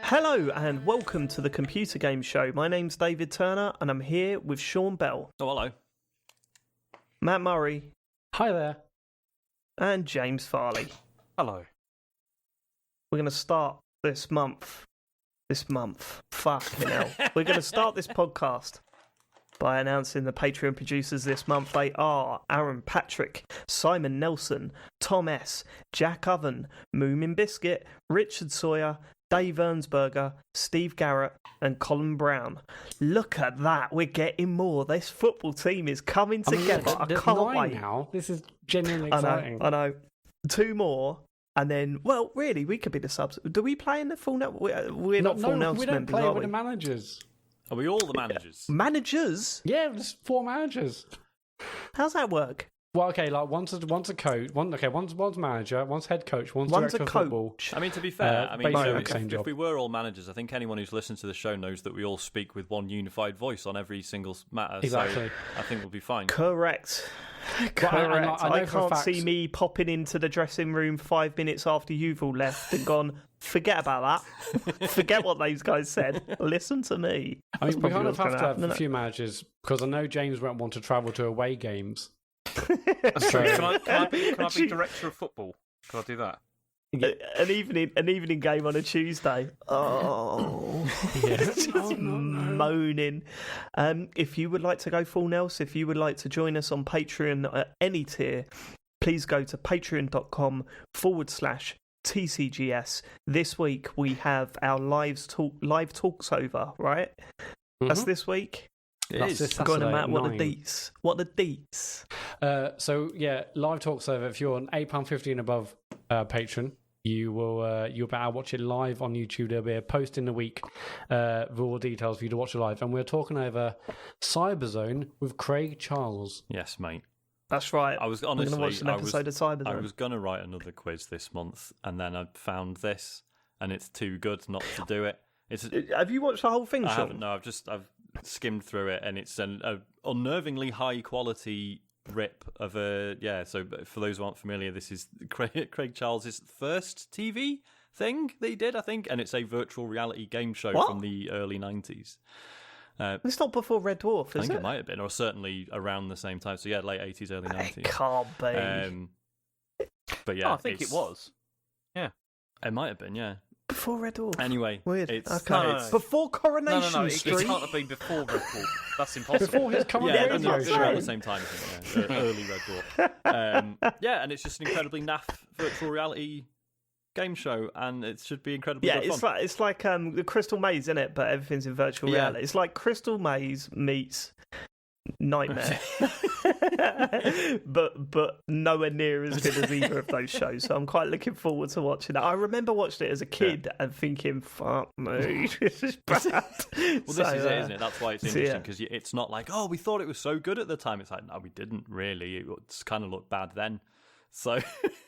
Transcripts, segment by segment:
Hello and welcome to the Computer Game Show. My name's David Turner and I'm here with Sean Bell. Oh, hello. Matt Murray. Hi there. And James Farley. Hello. We're going to start this month. Fucking hell. We're going to start this podcast by announcing the Patreon producers this month. They are Aaron Patrick, Simon Nelson, Tom S, Jack Oven, Moomin Biscuit, Richard Sawyer, Dave Ernsberger, Steve Garrett, and Colin Brown. Look at that. We're getting more. This football team is coming together. I can't wait. Now. This is genuinely exciting. I know. 2 more. And then, well, really, we could be the subs. Do we play in the full net? We're not full Nelson we don't members, play are with we? the managers. Are we all the managers? Managers? Yeah, there's 4 managers. How's that work? Well, okay, like one's a coach. One's manager. One's head coach. One's a director of coach. football. I mean, to be fair, basically if we were all managers, I think anyone who's listened to the show knows that we all speak with one unified voice on every single matter. Exactly. So I think we'll be fine. Correct. I can't see me popping into the dressing room 5 minutes after you've all left and gone, forget about that. Forget what those guys said. Listen to me. I mean, we kind of have to have happen, a few managers because I know James won't want to travel to away games. That's true. Can I be director of football? Can I do that? An evening game on a Tuesday. Oh, Yeah. just No. moaning. If you would like to go full Nels, if you would like to join us on Patreon at any tier, please go to patreon.com/TCGS. This week we have our live talks over, right? That's this week. That's this Go on, Saturday Matt. at What 9. the deets? What the deets? So yeah, live talk server. If you're an £8.50 and above patron, you'll be able to watch it live on YouTube. There'll be a post in the week with all the details for you to watch it live. And we're talking over Cyberzone with Craig Charles. Yes, mate. That's right. I was We're going to watch honestly, an episode of Cyberzone. I was going to write another quiz this month, and then I found this, and it's too good not to do it. Have you watched the whole thing, I Sean? haven't. No, I've skimmed through it, and it's an unnervingly high quality rip of a So for those who aren't familiar, this is Craig Charles's first TV thing that he did, I think, and it's a virtual reality game show from the early 90s. It's not before Red Dwarf, is I think it? it might have been, or certainly around the same time. So yeah, late 80s, early 90s. It can't be. But yeah, I think it was. Yeah. It might have been, yeah. Before Red Dwarf. Anyway, Weird. it's Okay. No. Before Coronation No. It Street. can't have been before Red Dwarf. That's impossible. Before his current yeah, radio that's show. around the same time, I think, yeah. Early Red Dwarf. Yeah, and it's just an incredibly naff virtual reality game show, and it should be incredibly good fun. It's like the Crystal Maze, isn't it? But everything's in virtual reality. It's like Crystal Maze meets Nightmare, but nowhere near as good as either of those shows. So I'm quite looking forward to watching that. I remember watching it as a kid and thinking, "Fuck me, this is bad." Well, this is it, isn't it? That's why it's interesting, because it's not like, oh, we thought it was so good at the time. It's like, no, we didn't really. It kind of looked bad then. So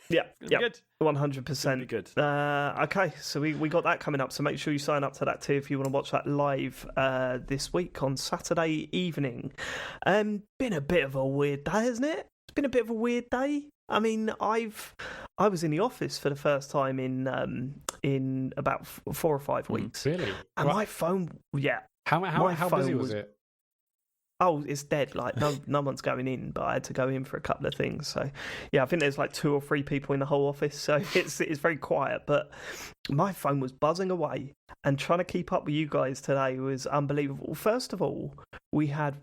yeah, good. 100%. Good. Okay, so we got that coming up. So make sure you sign up to that tier if you want to watch that live this week on Saturday evening. Been a bit of a weird day, hasn't it? It's been a bit of a weird day. I mean, I was in the office for the first time in about 4 or 5 weeks. Really? And my phone, How busy was it? Oh, it's dead. Like no one's going in, but I had to go in for a couple of things. So, yeah, I think there's like 2 or 3 people in the whole office, so it's very quiet. But my phone was buzzing away, and trying to keep up with you guys today was unbelievable. First of all, we had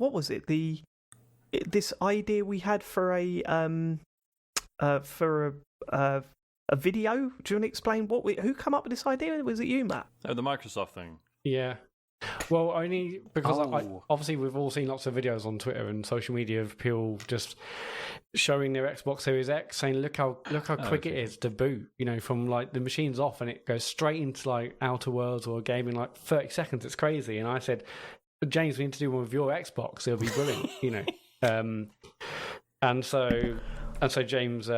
this idea we had for a video. Do you want to explain who came up with this idea? Was it you, Matt? Oh, the Microsoft thing. Yeah. Well, only because Oh. obviously we've all seen lots of videos on Twitter and social media of people just showing their Xbox Series X, saying, "Look how quick it is to boot." You know, from like the machine's off and it goes straight into like Outer Worlds or a game in like 30 seconds. It's crazy. And I said, "James, we need to do one with your Xbox. It'll be brilliant." You know, and so James,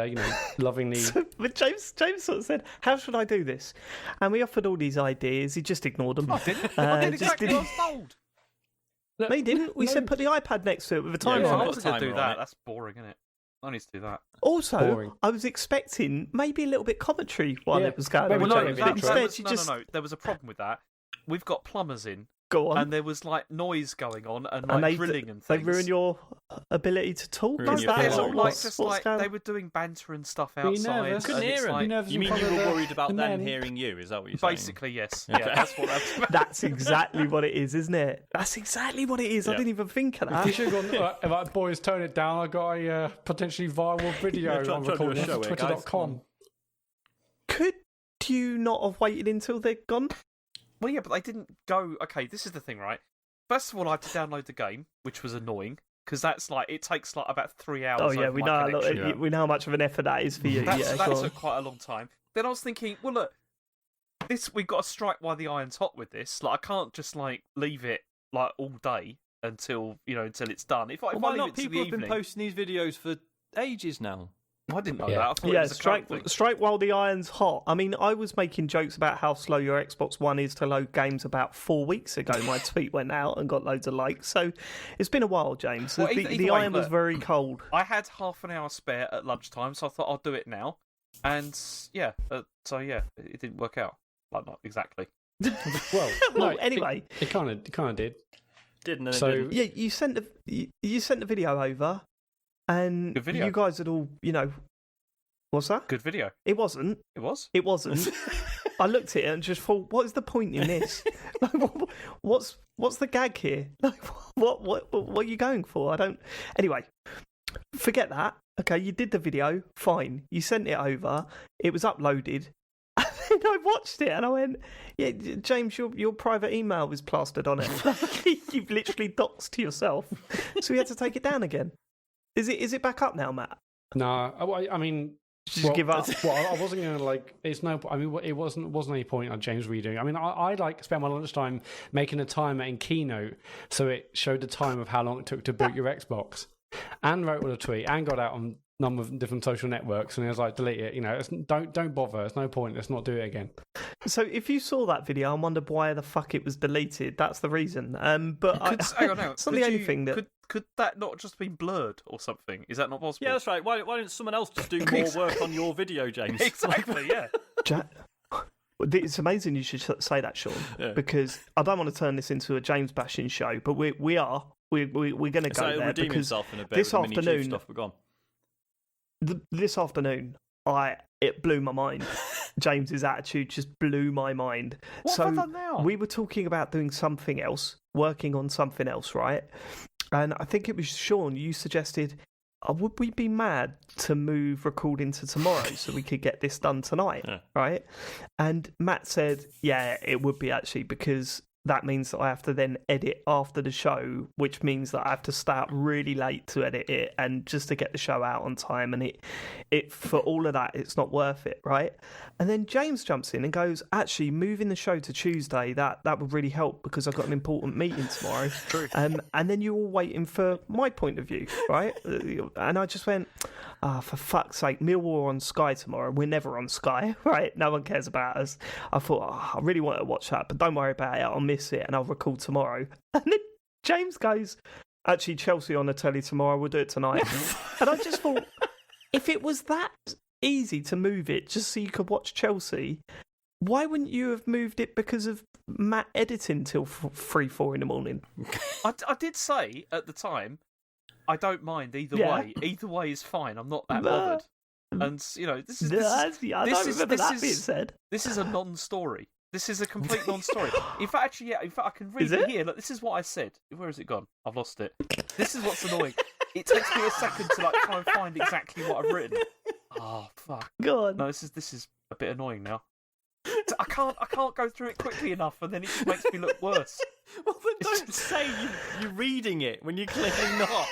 lovingly. But James sort of said, "How should I do this?" And we offered all these ideas. He just ignored them. I did exactly what I was told. No, he didn't. We said put the iPad next to it with a timer Yeah, on I it. wasn't going to do timer on that. it. That's boring, isn't it? I need to do that. Also, Boring. I was expecting maybe a little bit commentary while Yeah. it was going Maybe on. not James, the but intro. instead, you just No. There was a problem with that. We've got plumbers in, go on. and there was like noise going on and And like drilling and they things. ruin your ability to talk. Ruin Is your that It's flow. all what- like what's- just what's like going they on? were doing banter and stuff Were you outside. nervous? Couldn't and it's hear 'em. like- You nervous You in mean front you of were the- worried about the them men? hearing you? Is that what you're saying? Basically, yes. Okay. Yeah, that's what that's about. That's exactly what it is, isn't it? That's exactly what it is. I Yeah. didn't even think of You that. should have gone, like, boys, tone it down. I got a potentially viral video Yeah, try on to do a recording show for here, guys. Twitter.com. Could you not have waited until they're gone? Well, yeah, but they didn't go. Okay, this is the thing, right? First of all, I had to download the game, which was annoying because that's like it takes like about 3 hours. Oh yeah, over we my know. connection. Yeah. We know how much of an effort that is for you. That yeah, go on. took quite a long time. Then I was thinking, well, look, we've got to strike while the iron's hot with this. Like, I can't just like leave it like all day until it's done. If I Well, why leave not? it to People the have been evening, posting these videos for ages now. I didn't know Yeah. that. I thought it Yeah, was a current thing. strike while the iron's hot. I mean, I was making jokes about how slow your Xbox One is to load games about 4 weeks ago. My tweet went out and got loads of likes. So it's been a while, James. Well, the either the way, iron was look. very cold. I had half an hour spare at lunchtime, so I thought I'll do it now. And yeah, it didn't work out. Like, not exactly. Well, Well, anyway. it kind of did. Didn't So- it? Yeah, you sent the video over, and Good video. you guys had all, what's that? Good video. It wasn't. It was. It wasn't. I looked at it and just thought, what is the point in this? Like, what's the gag here? Like, what are you going for? I don't. Anyway, forget that. Okay, you did the video, fine. You sent it over. It was uploaded. And then I watched it and I went, "Yeah, James, your private email was plastered on it. You've literally doxed yourself." So we had to take it down again. Is it back up now, Matt? No, I mean, Just give up. Well, I wasn't going to like. It's no. I mean, it wasn't any point on James redoing. I mean, I like spent my lunchtime making a timer in Keynote, so it showed the time of how long it took to boot your Xbox, and wrote with a tweet, and got out on a number of different social networks, and I was like, delete it. Don't bother. There's no point. Let's not do it again. So if you saw that video and wondered why the fuck it was deleted, that's the reason. But Hang on now. it's not the only thing that. Could that not just been blurred or something? Is that not possible? Yeah, that's right. Why don't someone else just do more work on your video, James? Exactly. Yeah. It's amazing you should say that, Sean, Yeah. because I don't want to turn this into a James bashing show, but we're going to So go it'll there redeem because himself in a bit this with the mini chief afternoon- stuff. But go on. this afternoon it blew my mind. James's attitude just blew my mind. What have I done now? We were talking about doing something else, working on something else, right? And I think it was Sean, you suggested, would we be mad to move recording to tomorrow so we could get this done tonight, Yeah. right? And Matt said, yeah, it would be actually, because that means that I have to then edit after the show, which means that I have to stay up really late to edit it and just to get the show out on time. And it for all of that, it's not worth it, right? And then James jumps in and goes, actually, moving the show to Tuesday, that would really help because I've got an important meeting tomorrow. True. And then you're all waiting for my point of view, right? And I just went, for fuck's sake, Millwall are on Sky tomorrow. We're never on Sky, right? No one cares about us. I thought, I really want to watch that, but don't worry about it. I'll miss it and I'll record tomorrow. And then James goes, actually, Chelsea on the telly tomorrow. We'll do it tonight. And I just thought, if it was that easy to move it just so you could watch Chelsea, why wouldn't you have moved it because of Matt editing till 3-4 in the morning? I did say at the time, I don't mind either Yeah. way. Either way is fine. I'm not that bothered. And this is I this don't is- remember this that being is- said. this is a non-story. This is a complete non-story. In fact, actually, yeah. In fact, I can read Is it it? here. Look, this is what I said. Where has it gone? I've lost it. This is what's annoying. It takes me a second to try and find exactly what I've written. Oh fuck! Go on. No, this is a bit annoying now. I can't go through it quickly enough, and then it just makes me look worse. Well, then don't say you're reading it when you're clearly not.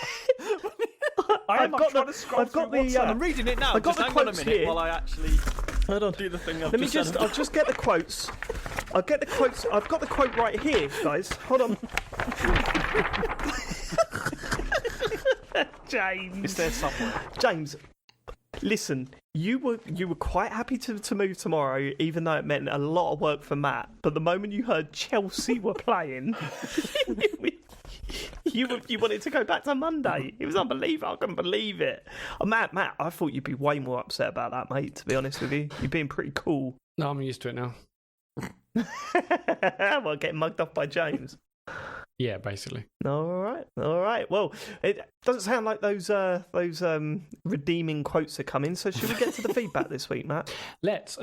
I'm trying to scroll I've got through the. I'm reading it now. I've got Just the hang on a quotes minute here. while I actually Hold on. do the thing I've Let me just said. I'll just get the quotes. I'll get the quotes. I've got the quote right here, guys. Hold on. James. It's there somewhere. James, listen. You were quite happy to move tomorrow, even though it meant a lot of work for Matt. But the moment you heard Chelsea were playing, You wanted to go back to Monday. It was unbelievable. I couldn't believe it. Oh, Matt, I thought you'd be way more upset about that, mate, to be honest with you. You're being pretty cool. No, I'm used to it now. Well, getting mugged off by James. Yeah, basically. All right. Well, it doesn't sound like those redeeming quotes are coming. So should we get to the feedback this week, Matt? Let's.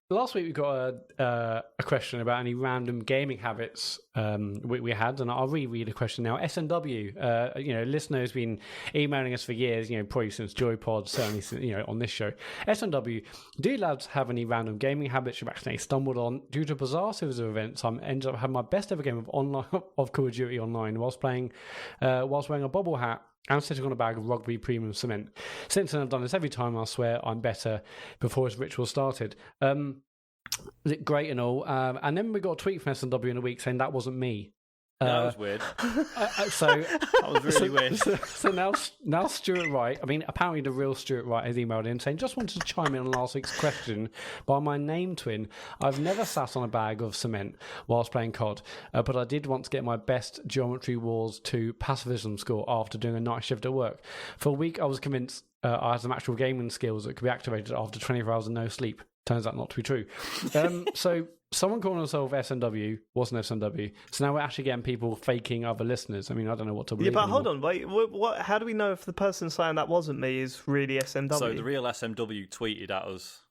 Last week we got a question about any random gaming habits we had, and I'll reread a question now. SNW, listener has been emailing us for years, probably since JoyPod, certainly since, on this show. SNW, do you lads have any random gaming habits you've accidentally stumbled on due to a bizarre series of events? I ended up having my best ever game of Call of Duty online whilst wearing a bobble hat and sitting on a bag of rugby premium cement. Since then, I've done this every time. I swear I'm better before this ritual started. Great and all. And then we got a tweet from SNW in a week saying that wasn't me. That was weird. That was really weird. So now Stuart Wright, apparently the real Stuart Wright has emailed in saying, just wanted to chime in on last week's question. By my name twin, I've never sat on a bag of cement whilst playing COD, but I did want to get my best Geometry Wars 2 pacifism score after doing a night shift at work. For a week, I was convinced I had some actual gaming skills that could be activated after 24 hours of no sleep. Turns out not to be true. So someone calling themselves SNW wasn't SNW. So now we're actually getting people faking other listeners. I don't know what to believe. Yeah, but anymore. hold on, wait. What? How do we know if the person saying that wasn't me is really SNW? So the real SMW tweeted at us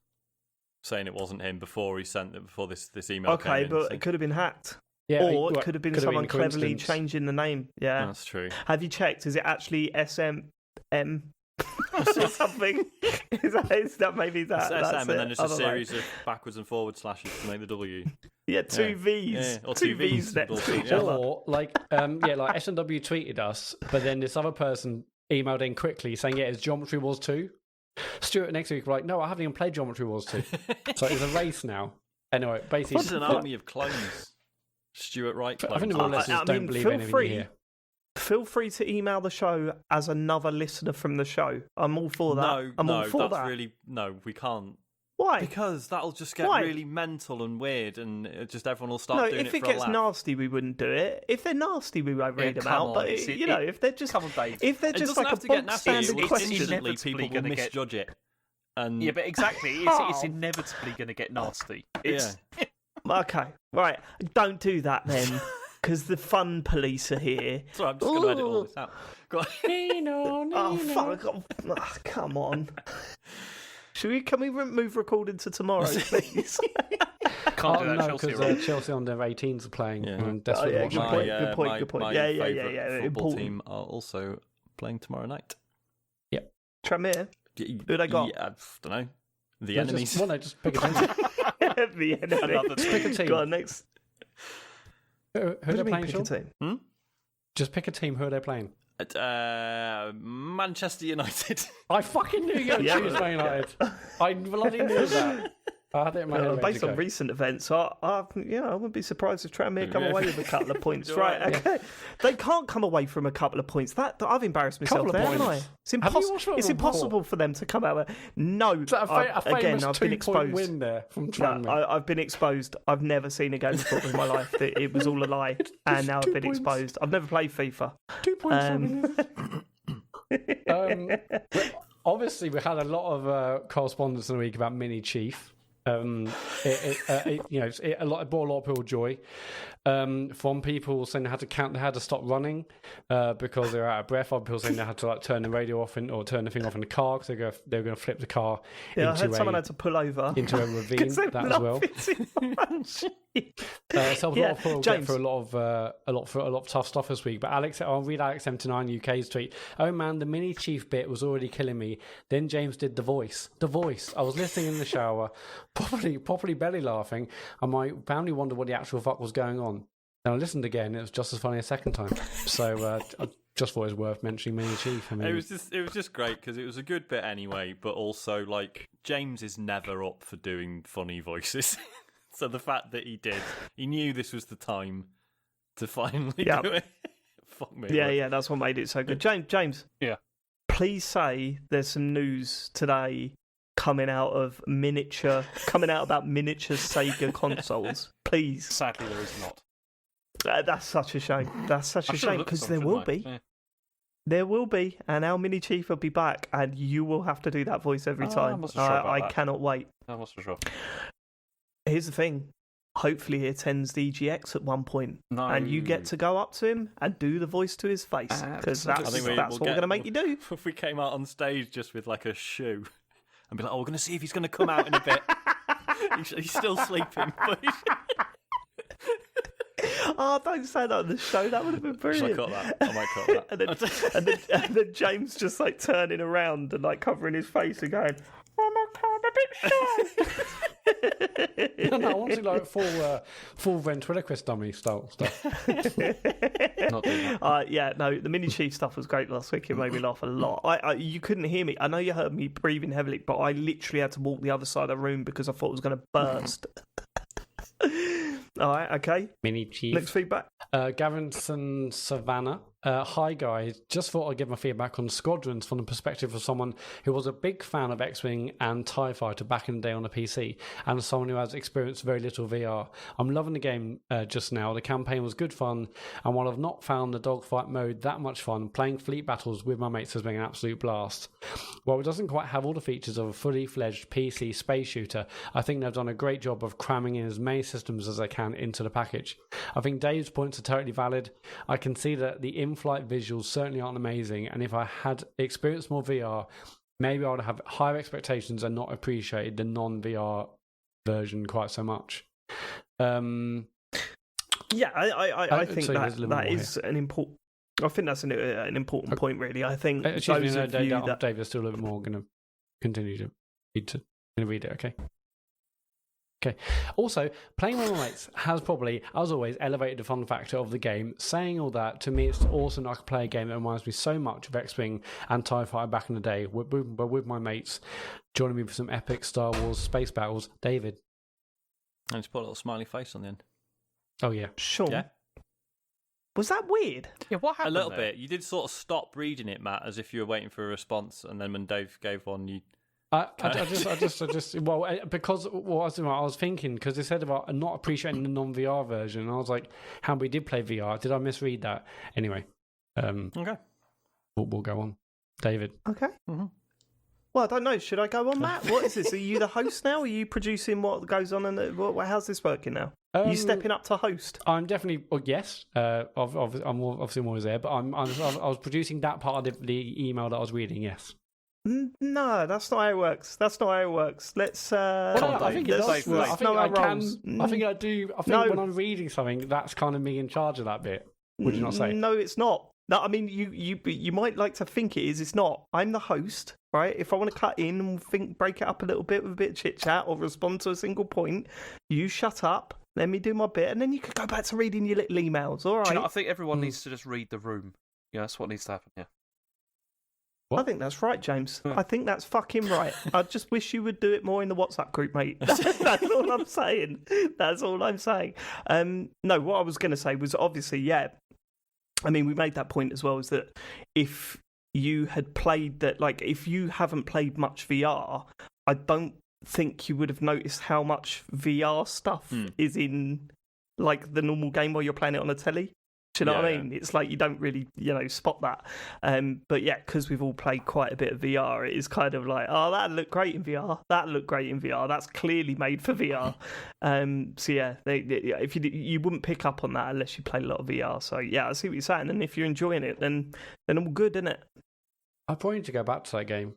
saying it wasn't him before he sent it, before this email. Okay, came but in, it could have been hacked. Yeah, or it could have been someone cleverly coincidence. changing the name. Yeah, that's true. Have you checked? Is it actually SMM? Or something? Is that maybe that? It's that's SM, and then it's a Otherwise- series of backwards and forward slashes to make the W. Yeah, two Yeah. V's. Yeah, or two two V's Vs next to bullshit, each yeah. other. Or like SNW tweeted us, but then this other person emailed in quickly saying, it's Geometry Wars 2. Stuart next week were like, no, I haven't even played Geometry Wars 2. So it's a race now. Anyway, basically, This is an army of clones. Stuart Wright clones. I think the real listeners don't believe feel anything free. you hear. Feel free to email the show as another listener from the show. I'm all for that. I'm all for that's that. really we can't. Why? Because that'll just get Why? really mental and weird, and just everyone will start No, doing if it it for a gets laugh. nasty, we wouldn't do it. If they're nasty, we won't read them come out. on, But it's- if they're just come on, Dave. if they're It just doesn't like have a to get bog nasty. standard It's question, instantly inevitably people will gonna get- misjudge it. And Yeah, but exactly, it's inevitably going to get nasty. It's, okay, right, don't do that then, because the fun police are here. sorry, I'm just going to edit all this out. Go on. Oh fuck! Oh, come on. Can we move recording to tomorrow, please? can't do that, no, Chelsea. because Chelsea under 18s are playing. Yeah. And desperate yeah, watch good them. point. Good point. Good point. My Yeah. favourite football Important. team are also playing tomorrow night. Tranmere. Who they got? I don't know. The No, enemies. just pick a team. The enemy. Another Pick a team. Go on, next. Who Who are do they you mean playing, pick a Sean? team? Just pick a team. Who are they playing? Manchester United. I fucking knew you were Yeah. choose Man United. I bloody knew that. I had it in my head. Based on recent events, I wouldn't be surprised if Tranmere come away with a couple of points. Right? Right, Okay. They can't come away from a couple of points. That I've embarrassed myself Couple of there, haven't I? points. It's Have you impossible. watched Football It's impossible for them to come out with. No, a famous again, I've been 2-point exposed. win there from No, Tranmere. I've been exposed. I've never seen a game of football in my life. It was all a lie, and now I've 2 been points. exposed. I've never played FIFA. 2 points. Um, But obviously, we had a lot of correspondence in the week about Mini Chief. It brought a lot of people joy. From people saying they had to stop running because they were out of breath. Other people saying they had to turn the radio off or turn the thing off in the car because they were going to flip the car Yeah, I into heard someone had to pull over into a ravine. That as well. So a lot of people get James. through a lot of tough stuff this week. But I'll read Alex M29 UK's tweet. Oh man, the Mini Chief bit was already killing me. Then James did the voice. I was listening in the shower, properly belly laughing, and my family wondered what the actual fuck was going on. And I listened again. It was just as funny a second time. So I just thought it was worth mentioning Mini Chief. It was just great because it was a good bit anyway, but also James is never up for doing funny voices. So the fact that he knew this was the time to finally do it. Fuck me. Yeah, that's what made it so good. James. Yeah. Please say there's some news today coming out about miniature Sega consoles. Please. Sadly, there is not. That's such a shame. That's such I a should've shame looked because at there some, will shouldn't be. I? Yeah. There will be, and our mini chief will be back, and you will have to do that voice every I'm time. not so sure about I that. cannot wait. I'm not so sure. Here's the thing. Hopefully he attends the EGX at one point, No. and you get to go up to him and do the voice to his face, because Absolutely. that's, I think that's what we're going to make you do. If we came out on stage just with like a shoe and be like, oh, we're going to see if he's going to come out in a bit. He's still sleeping. But Oh, don't say that on the show. That would have been Should brilliant. I cut that? I might cut that. and then James just like turning around and like covering his face and going, "Oh my god, I'm a bit shy." No, I want to like full ventriloquist dummy style stuff. Not doing that. Yeah, no, the mini chief stuff was great last week. It made me laugh a lot. You couldn't hear me. I know you heard me breathing heavily, but I literally had to walk the other side of the room because I thought it was going to burst. All right, okay. Mini chief. Next feedback. Gavinson Savannah. Hi guys, just thought I'd give my feedback on Squadrons from the perspective of someone who was a big fan of X-Wing and TIE Fighter back in the day on the PC, and someone who has experienced very little VR. I'm loving the game just now. The campaign was good fun, and while I've not found the dogfight mode that much fun, playing fleet battles with my mates has been an absolute blast. While it doesn't quite have all the features of a fully fledged PC space shooter, I think they've done a great job of cramming in as many systems as they can into the package. I think Dave's points are totally valid. I can see that the in-flight visuals certainly aren't amazing, and if I had experienced more VR, maybe I would have higher expectations and not appreciated the non-VR version quite so much. Yeah, I think so there's a little that more is an important. I think that's an important point, really. I think Excuse me, those no, of you that Dave, there's still a little more. Going to continue to read it, okay? Okay. Also, playing with my mates has probably, as always, elevated the fun factor of the game. Saying all that, to me, it's awesome that I can play a game that reminds me so much of X-Wing and TIE Fighter back in the day, with my mates, joining me for some epic Star Wars space battles. David. And just put a little smiley face on the end. Oh, yeah. Sean, Yeah. was that weird? Yeah, what A happened little there? bit. You did sort of stop reading it, Matt, as if you were waiting for a response, and then when Dave gave one, you... I just well, because what I was thinking, because they said about not appreciating the non-VR version, and I was like, how we did play VR. Did I misread that? Anyway, Okay. we'll go on. David. Okay. Mm-hmm. Well, I don't know. Should I go on, Matt? What is this? Are you the host now? Are you producing what goes on? And how's this working now? Are you stepping up to host? I'm definitely, yes. I'm obviously always there, but I was producing that part of the email that I was reading. Yes. No, that's not how it works. That's not how it works. Let's. Well, I think it let's- does. let's I think know I our can. roles. I think I do. I think No. when I'm reading something, that's kind of me in charge of that bit. Would you not say? No, it's not. No, I mean you might like to think it is. It's not. I'm the host, right? If I want to cut in and break it up a little bit with a bit of chit chat or respond to a single point, you shut up. Let me do my bit, and then you could go back to reading your little emails. All right. Do you know, I think everyone needs to just read the room. Yeah, that's what needs to happen. Yeah. I think that's right, James. I think that's fucking right. I just wish you would do it more in the WhatsApp group, mate. That's all I'm saying. That's all I'm saying. No, what I was going to say was obviously, yeah. I mean, we made that point as well, is that if you had played that, like, if you haven't played much VR, I don't think you would have noticed how much VR stuff is in, like, the normal game while you're playing it on a telly. Do you know what I mean? It's like you don't really, spot that. But yeah, because we've all played quite a bit of VR, it is kind of like, oh, that looked great in VR. That looked great in VR. That's clearly made for VR. So yeah, if you wouldn't pick up on that unless you played a lot of VR. So yeah, I see what you're saying. And if you're enjoying it, then all good, isn't it? I probably need to go back to that game.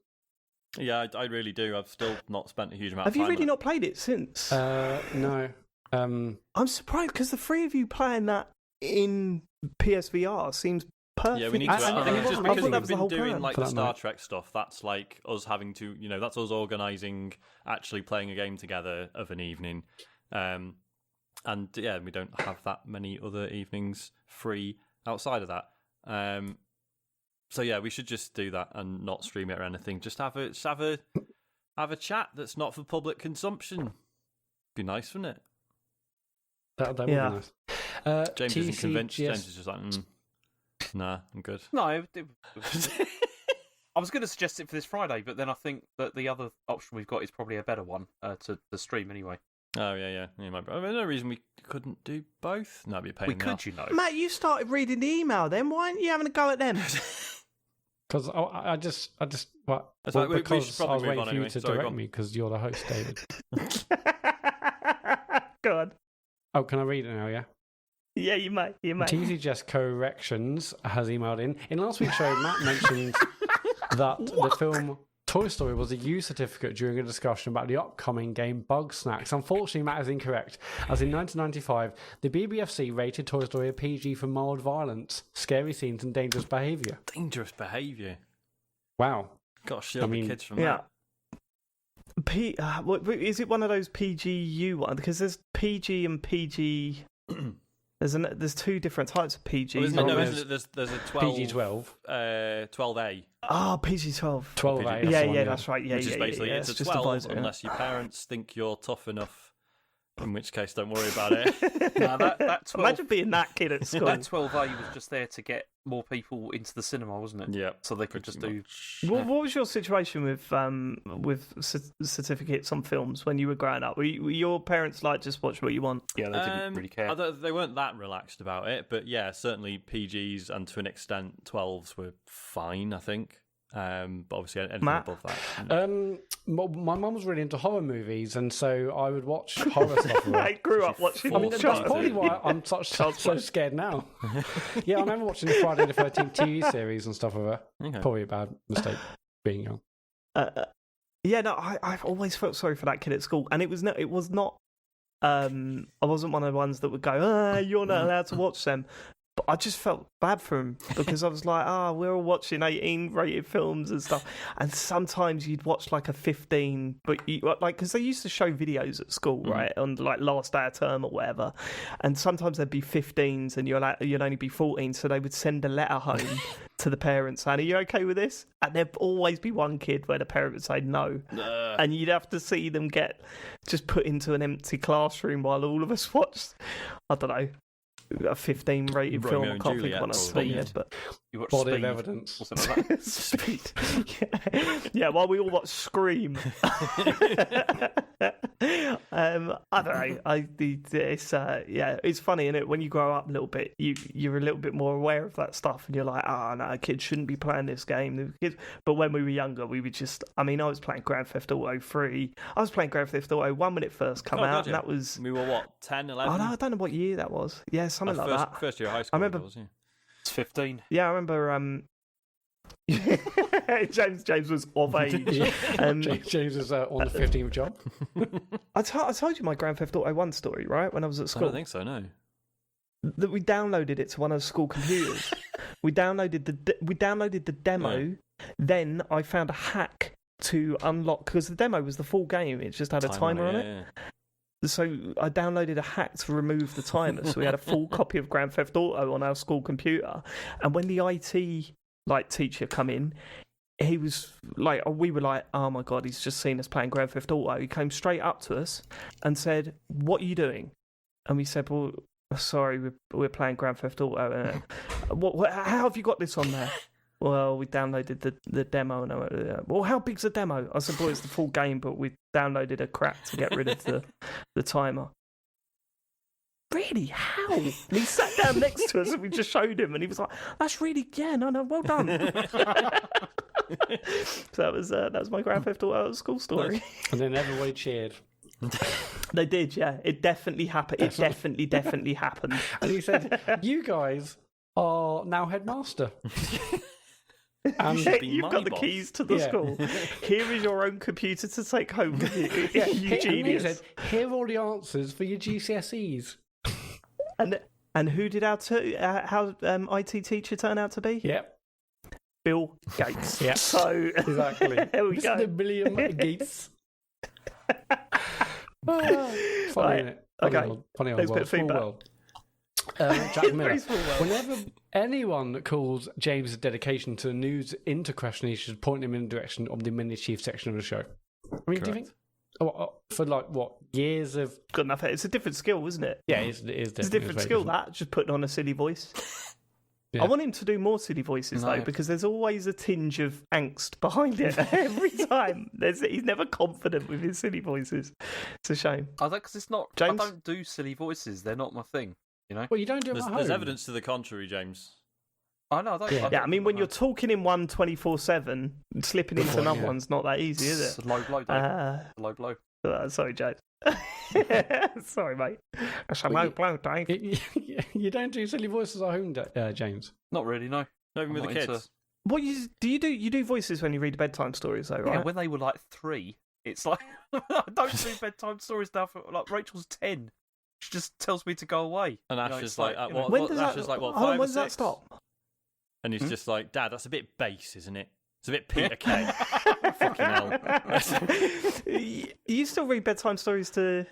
Yeah, I really do. I've still not spent a huge amount Have of time you really on it. not played it since? No. I'm surprised because the three of you playing that in PSVR seems perfect. Yeah, we need to. And it just wasn't because really- we've been doing plan like for the that Star night. Trek stuff. That's like us having to, that's us organising, actually playing a game together of an evening. And yeah, we don't have that many other evenings free outside of that. So yeah, we should just do that and not stream it or anything. Just have a chat that's not for public consumption. Be nice, wouldn't it? That would Yeah. be nice. James isn't convinced. TCGS. James is just like, nah, I'm good. No, I was going to suggest it for this Friday, but then I think that the other option we've got is probably a better one to stream anyway. Oh yeah. I mean, no reason we couldn't do both. That'd be a pain. We in the could, arse. you know. Matt, you started reading the email then. Why aren't you having a go at them? Because I just what? That's right, we should because I probably was move waiting on for you anyway. to Sorry, go direct on. me because you're the host, David. Go on. Oh, can I read it now? Yeah. Yeah, you may. TCGS Corrections has emailed in. In last week's show, Matt mentioned that the film Toy Story was a U certificate during a discussion about the upcoming game Bug Snacks. Unfortunately, Matt is incorrect, as in 1995, the BBFC rated Toy Story a PG for mild violence, scary scenes, and dangerous behaviour. Dangerous behaviour. Wow. Got to shield the kids from Yeah. that. Is it one of those PGU ones? Because there's PG and PG. There's two different types of PG. Well, isn't it? There's a 12, PG-12. 12A. Ah, PG-12. 12A. Yeah, that's right. Yeah, Which is basically yeah, it's a just 12 advisory, unless your parents think you're tough enough, in which case don't worry about it. No, that 12, Imagine being that kid at school. that 12A was just there to get more people into the cinema, wasn't it? Yeah. So they could just do. What was your situation with certificates on films when you were growing up? Were your parents like just watch what you want? Yeah, they didn't really care. They weren't that relaxed about it, but yeah, certainly PGs and to an extent 12s were fine, I think. But obviously anything Matt? above that. My mum was really into horror movies, and so I would watch horror stuff with her. I grew up watching. I mean, that's Charles. probably why I'm so scared now. Yeah, I remember watching the Friday the 13th TV series and stuff with her. Okay. Probably a bad mistake, being young. Yeah, no, I've always felt sorry for that kid at school, and it was not. I wasn't one of the ones that would go, you're not allowed to watch them. But I just felt bad for him because I was like, we're all watching 18 rated films and stuff. And sometimes you'd watch like a 15, but because they used to show videos at school, right, on like last day of term or whatever. And sometimes there'd be 15s and you'd only be 14. So they would send a letter home to the parents saying, are you okay with this? And there'd always be one kid where the parent would say no. And you'd have to see them get just put into an empty classroom while all of us watched, I don't know, a 15 rated film. I can't think of one else. But You watch Body of Speed evidence. or something like that. Speed. Yeah, while we all watch Scream. I don't know. It's funny, isn't it? When you grow up a little bit, you're a little bit more aware of that stuff, and you're like, no, kids shouldn't be playing this game. But when we were younger, we would just. I mean, I was playing Grand Theft Auto 3. I was playing Grand Theft Auto 1 when it first came out, and that was. We were what, 10, 11? Oh no, I don't know what year that was. Yeah, something like that. First year of high school. I remember. It's 15. Yeah, I remember. James was of age. James is on the 15th job. I told you my Grand Theft Auto 1 story, right? When I was at I school. don't think so, no. That we downloaded it to one of the school computers. we downloaded the demo. Yeah. Then I found a hack to unlock because the demo was the full game. It just had a timer on it. Yeah. So I downloaded a hack to remove the timer. So we had a full copy of Grand Theft Auto on our school computer. And when the IT teacher come in, he was like, we were like, oh my God, he's just seen us playing Grand Theft Auto. He came straight up to us and said, what are you doing? And we said, well, sorry, we're playing Grand Theft Auto. How have you got this on there? Well, we downloaded the demo. And I went, well, how big's the demo? I said, well, it's the full game, but we downloaded a crack to get rid of the timer. Really? How? And he sat down next to us and we just showed him and he was like, that's really, no, well done. So that was my Grand Theft Auto school story. And then everybody cheered. They did, yeah. It definitely happened. It definitely happened. And he said, you guys are now headmaster. You've got the keys to the school. Here is your own computer to take home with you. Yeah, you genius. He said, here are all the answers for your GCSEs. And who did our IT teacher turn out to be? Yep. Bill Gates. Yeah. So exactly. There we go. Mr. William Gates. Funny, right. innit? Okay. Funny Next old bit of world. Small feedback. world. Jack Miller. Very small world. Whenever anyone calls James' dedication to the news into question, he should point him in the direction of the mini chief section of the show. I mean, do you think for years of Good enough. It's a different skill, isn't it? it is It's a different skill. That just putting on a silly voice. Yeah. I want him to do more silly voices though, because there's always a tinge of angst behind it every time. He's never confident with his silly voices. It's a shame. I don't, because it's not. James? I don't do silly voices. They're not my thing. You know. Well, you don't do them at home. There's evidence to the contrary, James. I know. I don't. Yeah, I mean, when you're talking in one 24/7, slipping into another one's not that easy, is it? It's low blow, Dave. Low blow. Sorry, James. Sorry, mate. It's a low blow, Dave. You don't do silly voices at home, James? Not really, no. Not even with the kids. into- What do? You do voices when you read bedtime stories, though, right? Yeah, when they were like 3, it's like I don't do bedtime stories now. For like Rachel's 10, she just tells me to go away. And You know, Ash it's is like, you know- When what, does Ash that? is like, what, hold on, 5 or when does that 6? stop? And he's just like, Dad, that's a bit base, isn't it? It's a bit Peter Kay. Fucking hell. You still read bedtime stories to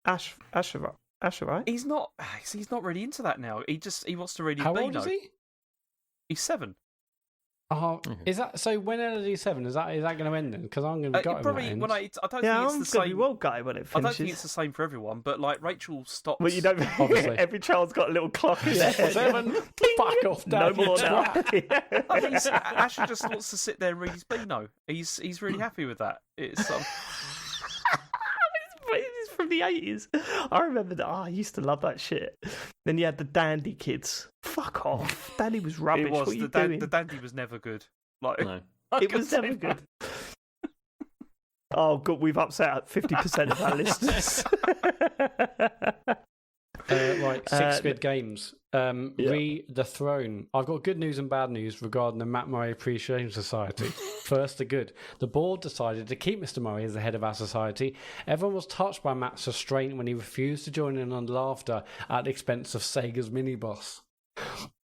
Asher, right? He's not really into that now. He wants to read. How old is he? He's 7. Oh, is that so? When LD7 is that going to end then? Because I'm going to be gutted Probably when when that I ends. don't Yeah, think I'm it's the gonna be same. well gutted when it I finishes. don't think it's the same for everyone, but like Rachel stops. Well, you don't. Obviously. Every child's got a little clock in their head. 7. Fuck off, No Dad. more you now. twat. I mean, Asher just wants to sit there and read his Beano. He's really happy with that. It's It's from the 80s. I remember that. I used to love that shit. Then you had the Dandy kids. Fuck off. Dandy was rubbish. it was What are you the doing? the dandy was never good. Like No. I It can was say never that. good. Oh, God, we've upset 50% of our listeners. Right, 6 Squid Games. Re the Throne. I've got good news and bad news regarding the Matt Murray Appreciation Society. First, the good. The board decided to keep Mr. Murray as the head of our society. Everyone was touched by Matt's restraint when he refused to join in on laughter at the expense of Sega's mini-boss.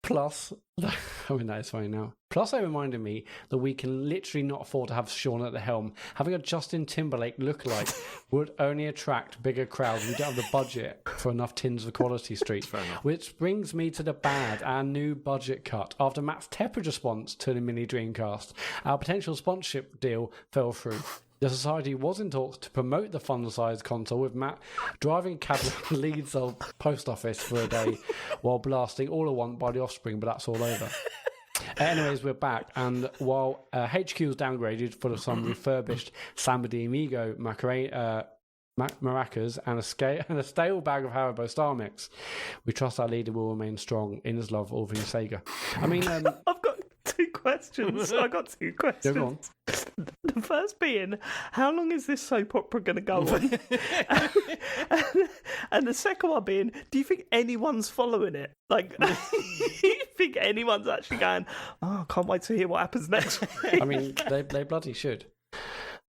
Plus, I mean, that is funny now. Plus, they reminded me that we can literally not afford to have Sean at the helm. Having a Justin Timberlake lookalike would only attract bigger crowds. We don't have the budget for enough tins of Quality Street. Which brings me to the bad, our new budget cut. After Matt's tepid response to the mini Dreamcast, our potential sponsorship deal fell through. The society was in talks to promote the fun-sized console, with Matt driving a cab to Leeds old post office for a day while blasting All I Want by The Offspring, but that's all over. Anyways, we're back, and while HQ was downgraded for some refurbished Samba de Amigo maracas and a stale bag of Haribo Star Mix, we trust our leader will remain strong in his love of all things Sega. I mean, I've got 2 questions. I got 2 questions. go on. The first being, how long is this soap opera going to go on? And the second one being, do you think anyone's following it? Like, do you think anyone's actually going, oh, I can't wait to hear what happens next week? I mean, they bloody should.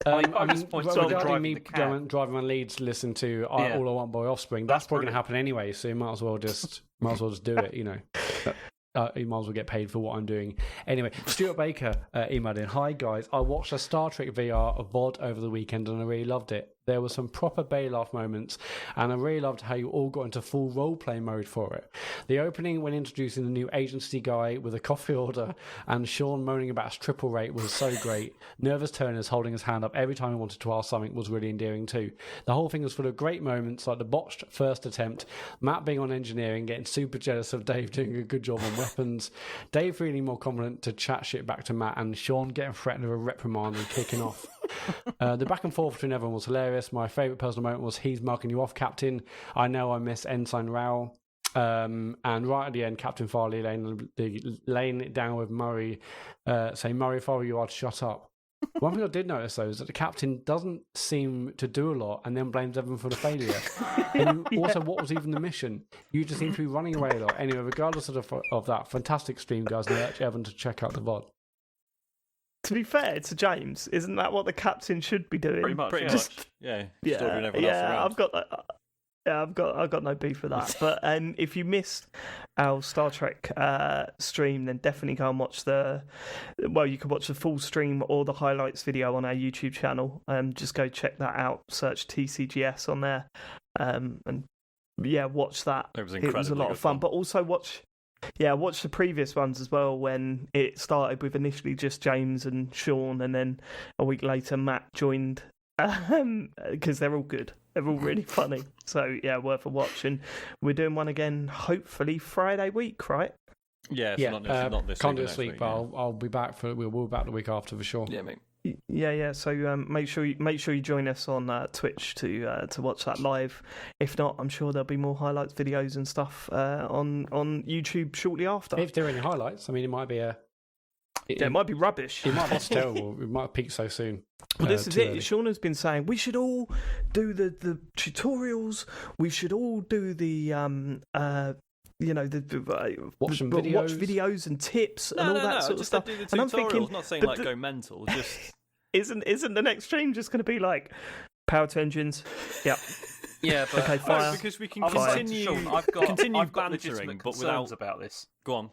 I I mean, just point well, to regarding driving me the cab. driving around Leeds to listen to Yeah. All I Want by Offspring, that's probably going to brilliant. happen anyway, so you might as well just do it, you know. You might as well get paid for what I'm doing. Anyway, Stuart Baker emailed in, "Hi guys, I watched a Star Trek VR VOD over the weekend and I really loved it. There were some proper Baylaf moments and I really loved how you all got into full role-play mode for it. The opening when introducing the new agency guy with a coffee order and Sean moaning about his triple rate was so great. Nervous Turners holding his hand up every time he wanted to ask something was really endearing too. The whole thing was full of great moments like the botched first attempt, Matt being on engineering, getting super jealous of Dave doing a good job on weapons, Dave feeling more confident to chat shit back to Matt, and Sean getting threatened with a reprimand and kicking off. The back and forth between everyone was hilarious. My favourite personal moment was he's marking you off, Captain. I know I miss Ensign Rao. And right at the end, Captain Farley laying it down with Murray, saying, Murray, if I were you, I'd shut up. One thing I did notice, though, is that the captain doesn't seem to do a lot and then blames everyone for the failure. And also, what was even the mission? You just seem to be running away a lot. Anyway, regardless of that, fantastic stream, guys, and I urge everyone to check out the VOD. To be fair to James, isn't that what the captain should be doing? Pretty much. Pretty yeah. much. Yeah. Just ordering everyone else Yeah, around. I've got that. Yeah, I've got no beef with that. But if you missed our Star Trek stream, then definitely go and watch you can watch the full stream or the highlights video on our YouTube channel. Just go check that out. Search TCGS on there, and yeah, watch that. It was a incredibly lot good of fun. fun. But also watch the previous ones as well, when it started with initially just James and Sean, and then a week later Matt joined because they're all good. They're all really funny. So yeah, worth a watch. And we're doing one again, hopefully Friday week, right? Yeah, so Yeah, not this can't week. do this week, but I'll be back we'll be back the week after for sure. Yeah, mate. Yeah. So make sure you join us on Twitch to watch that live. If not, I'm sure there'll be more highlights videos and stuff on YouTube shortly after. If there are any highlights, I mean, it might be it might be rubbish. It might be terrible. It might peak so soon. Well, this is too it. early. Sean has been saying we should all do the tutorials. We should all do the Watch some watch videos. videos and tips and all that sort of just stuff. Do the tutorials, And I'm thinking, not saying but like go mental. Just isn't the next stream just going to be like power to engines? Yep. Yeah, but Okay, fire. because we can I was saying to continue. Sean, I've got bantering, legitimate but concerns without. about this. Go on.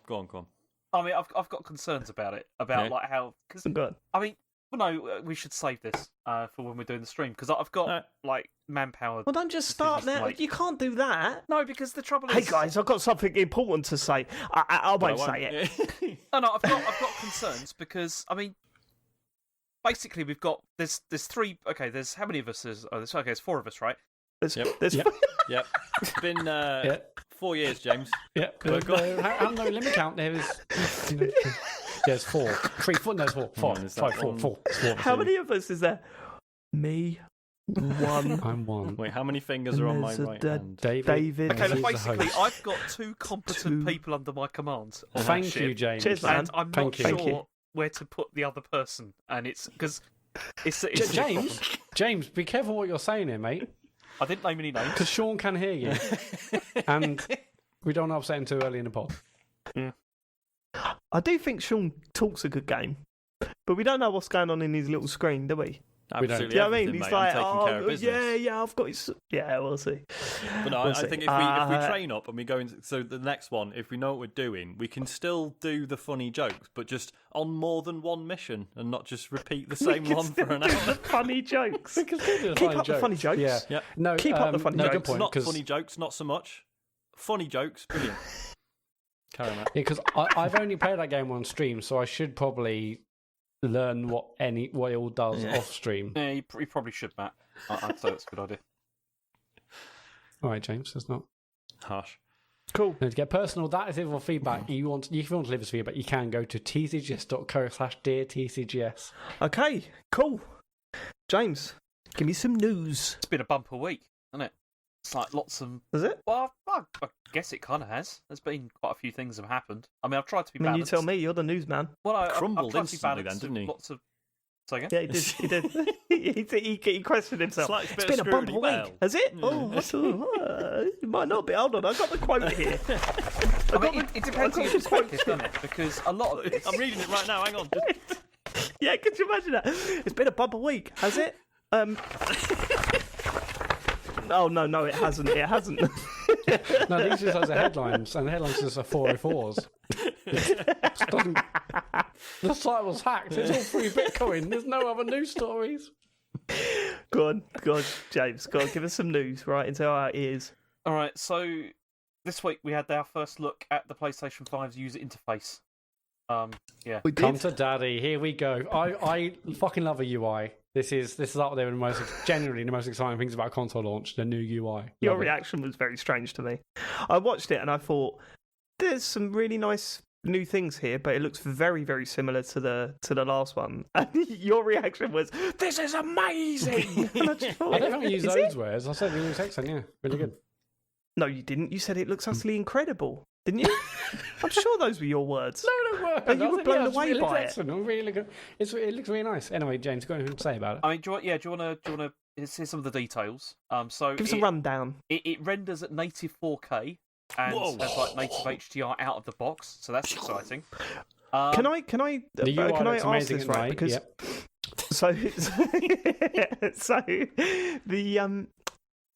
I mean, I've got concerns about it, about Yeah. like how because Good. I mean, well, no, we should save this for when we're doing the stream because I've got Alright. like manpower. Well, don't just start decisions to now. make. You can't do that. No, because the trouble is, Hey guys, I've got something important to say. I won't say it. no, I've got concerns because I mean, basically we've got there's three. Okay, there's how many of us? There's four of us, right? There's, Yep. there's Yep. It's been Yeah. 4 years, James. Yeah, how no limit count there is. There's 4, 3, 4. No, there's 4, 5, is that 5, 4, one? 4. how many of us is there? Me, one. I'm 1. Wait, how many fingers are on my right hand? David. Okay, Okay, he's but the basically, host. I've got two competent Two. people under my command. on that Thank ship, you, James. Cheers, man. and I'm Thank not you. Thank you. sure where to put the other person, and it's because it's a James, problem. James, be careful what you're saying here, mate, I didn't name any names. because Sean can hear you, and we don't want to upset him too early in the pod. I do think Sean talks a good game, but we don't know what's going on in his little screen, do we? Absolutely Do you know what I mean? everything, He's mate. like, I'm taking care of business. yeah, I've got his. Yeah, we'll see. But no, We'll I see. think if we train up and we go into so the next one, if we know what we're doing, we can still do the funny jokes, but just on more than one mission and not just repeat the same We can one still for an do hour. the funny jokes. We can still do the Keep funny up the jokes. funny jokes. Yeah. Yep. No, Keep up the funny no, jokes. good point. Not 'Cause- funny jokes, not so much. Funny jokes, brilliant. Carry on, Matt. Yeah, because I've only played that game on stream, so I should probably learn what it all does off stream. Yeah, you probably should, Matt. I'd say that's a good idea. All right, James, that's not. Harsh. Cool. Now, to get personal, that is it for feedback. If you want to leave us feedback, you can go to tcgs.co/deartcgs. Okay, cool. James, give me some news. It's been a bumper week, hasn't it? It's like lots of. Is it? Well, I guess it kind of has. There's been quite a few things have happened. I mean, I've tried to be I mean, balanced. you tell me. You're the newsman. Well, I've Crumbled tried to be instantly balanced then, with didn't he? Lots of. Say again? Yeah, he did. he questioned himself. Slight It's bit been of a bumper scrutiny, week, well. has it? Oh, it might not be. Hold on, I've got the quote here. I mean, it depends on your perspective, doesn't it? Because a lot of this. I'm reading it right now. Hang on. Yeah, could you imagine that? It's been a bumper week, has it? Oh no, it hasn't. It hasn't. No, these just are headlines, and the headlines just are 404s. The site was hacked. It's all free Bitcoin. There's no other news stories. Go on, James. Go on, give us some news right into our ears. All right, so this week we had our first look at the PlayStation 5's user interface. Yeah. We Come did. to daddy. Here we go. I fucking love a UI. This is up there with genuinely the most exciting things about a console launch. The new UI. Your Love it. reaction was very strange to me. I watched it and I thought, there's some really nice new things here, but it looks very, very similar to the last one. And your reaction was, "This is amazing!" And I just thought, I don't think I use "Is those it?" words. I said it looks excellent. Yeah, really good. No, you didn't. You said it looks utterly incredible, didn't you? I'm sure those were your words. No words. And you were blown away it looks by it. excellent. Really good. It looks really nice. Anyway, James, got anything to say about it? I mean, do you want to here's some of the details. So Give us a rundown. It renders at native 4K and Whoa. has like native HDR out of the box, so that's exciting. Can I The UI can I looks ask amazing this at right? night. Because Yep. so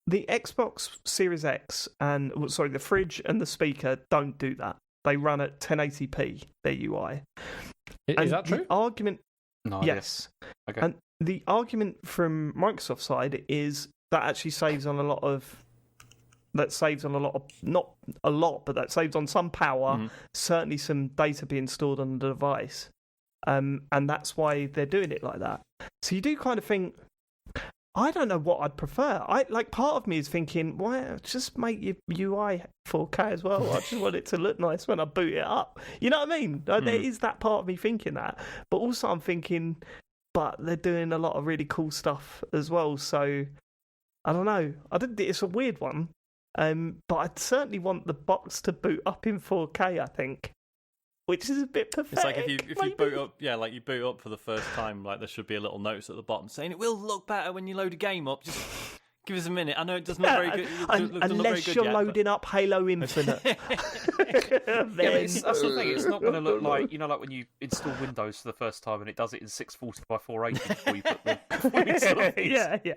the Xbox Series X and the fridge and the speaker don't do that. They run at 1080p. Their UI. Is And that true? The argument, No, yes. Okay. And the argument from Microsoft's side is that actually saves on a lot of. That saves on a lot of, not a lot, but that saves on some power. Mhm. Certainly, some data being stored on the device, and that's why they're doing it like that. So you do kind of think, I don't know what I'd prefer. Part of me is thinking, why just make your UI 4K as well? I just want it to look nice when I boot it up. You know what I mean? There is that part of me thinking that, but also I'm thinking, but they're doing a lot of really cool stuff as well. So I don't know. It's a weird one, but I'd certainly want the box to boot up in 4K. I think. Which is a bit pathetic. It's like if you boot up, like you boot up for the first time, like there should be a little notice at the bottom saying it will look better when you load a game up. Just give us a minute. I know it doesn't look very good. Unless you're loading up Halo Infinite. That's the thing. It's not going to look like like when you install Windows for the first time and it does it in 640 by 480 before you put the. Yeah.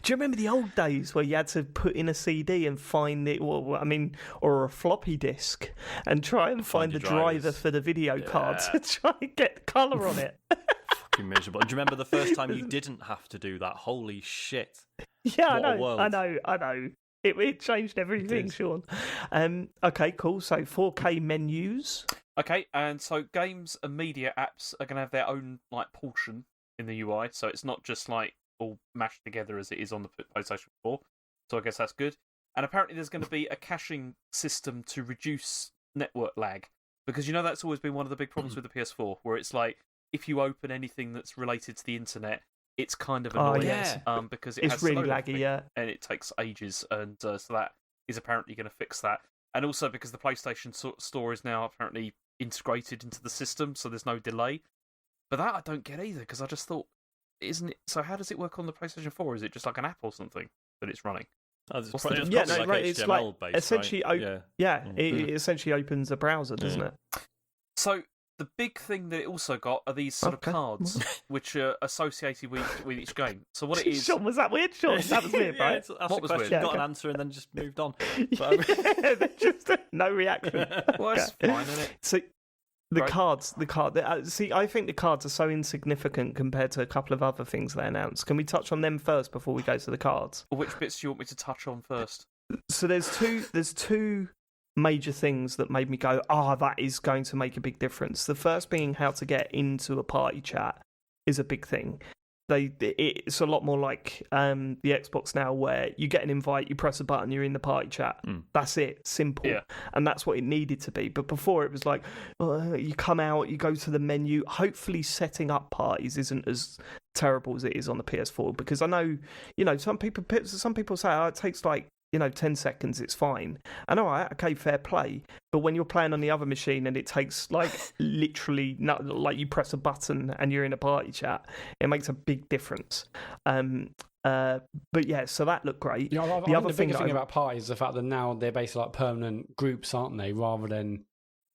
Do you remember the old days where you had to put in a CD and find it, or a floppy disk, and try and find the driver for the video card to try and get colour on it? Fucking miserable. Do you remember the first time you didn't have to do that? Holy shit! Yeah, What I know. It changed everything, Sean. Okay, cool. So 4K menus. Okay, and so games and media apps are going to have their own portion in the UI, so it's not just all mashed together as it is on the PlayStation 4. So I guess that's good. And apparently there's going to be a caching system to reduce network lag, because that's always been one of the big problems with the PS4, where it's if you open anything that's related to the internet, it's kind of annoying because it's really laggy, and it takes ages, and so that is apparently going to fix that. And also because the PlayStation Store is now apparently integrated into the system, so there's no delay. But that I don't get either, because I just thought, isn't it? So how does it work on the PlayStation 4? Is it just like an app or something that it's running? It's HTML based, essentially, right? It essentially opens a browser, doesn't it? So the big thing that it also got are these sort of cards, which are associated with each game. So what it is... Sean, was that weird? Sean, that was weird, right? What was weird? Got an answer and then just moved on. Just no reaction. Well, it's fine, isn't it? So I think the cards are so insignificant compared to a couple of other things they announced. Can we touch on them first before we go to the cards? Which bits do you want me to touch on first? So there's two major things that made me go, that is going to make a big difference. The first being how to get into a party chat is a big thing. It's a lot more like the Xbox now, where you get an invite, you press a button, you're in the party chat. That's it, simple. Yeah. And that's what it needed to be. But before it was you come out, you go to the menu. Hopefully setting up parties isn't as terrible as it is on the PS4, because I know, some people say, it takes 10 seconds, it's fine. And all right, okay, fair play. But when you're playing on the other machine and it takes literally, you press a button and you're in a party chat, it makes a big difference. But yeah, so that looked great. The biggest thing about parties is the fact that now they're basically permanent groups, aren't they? Rather than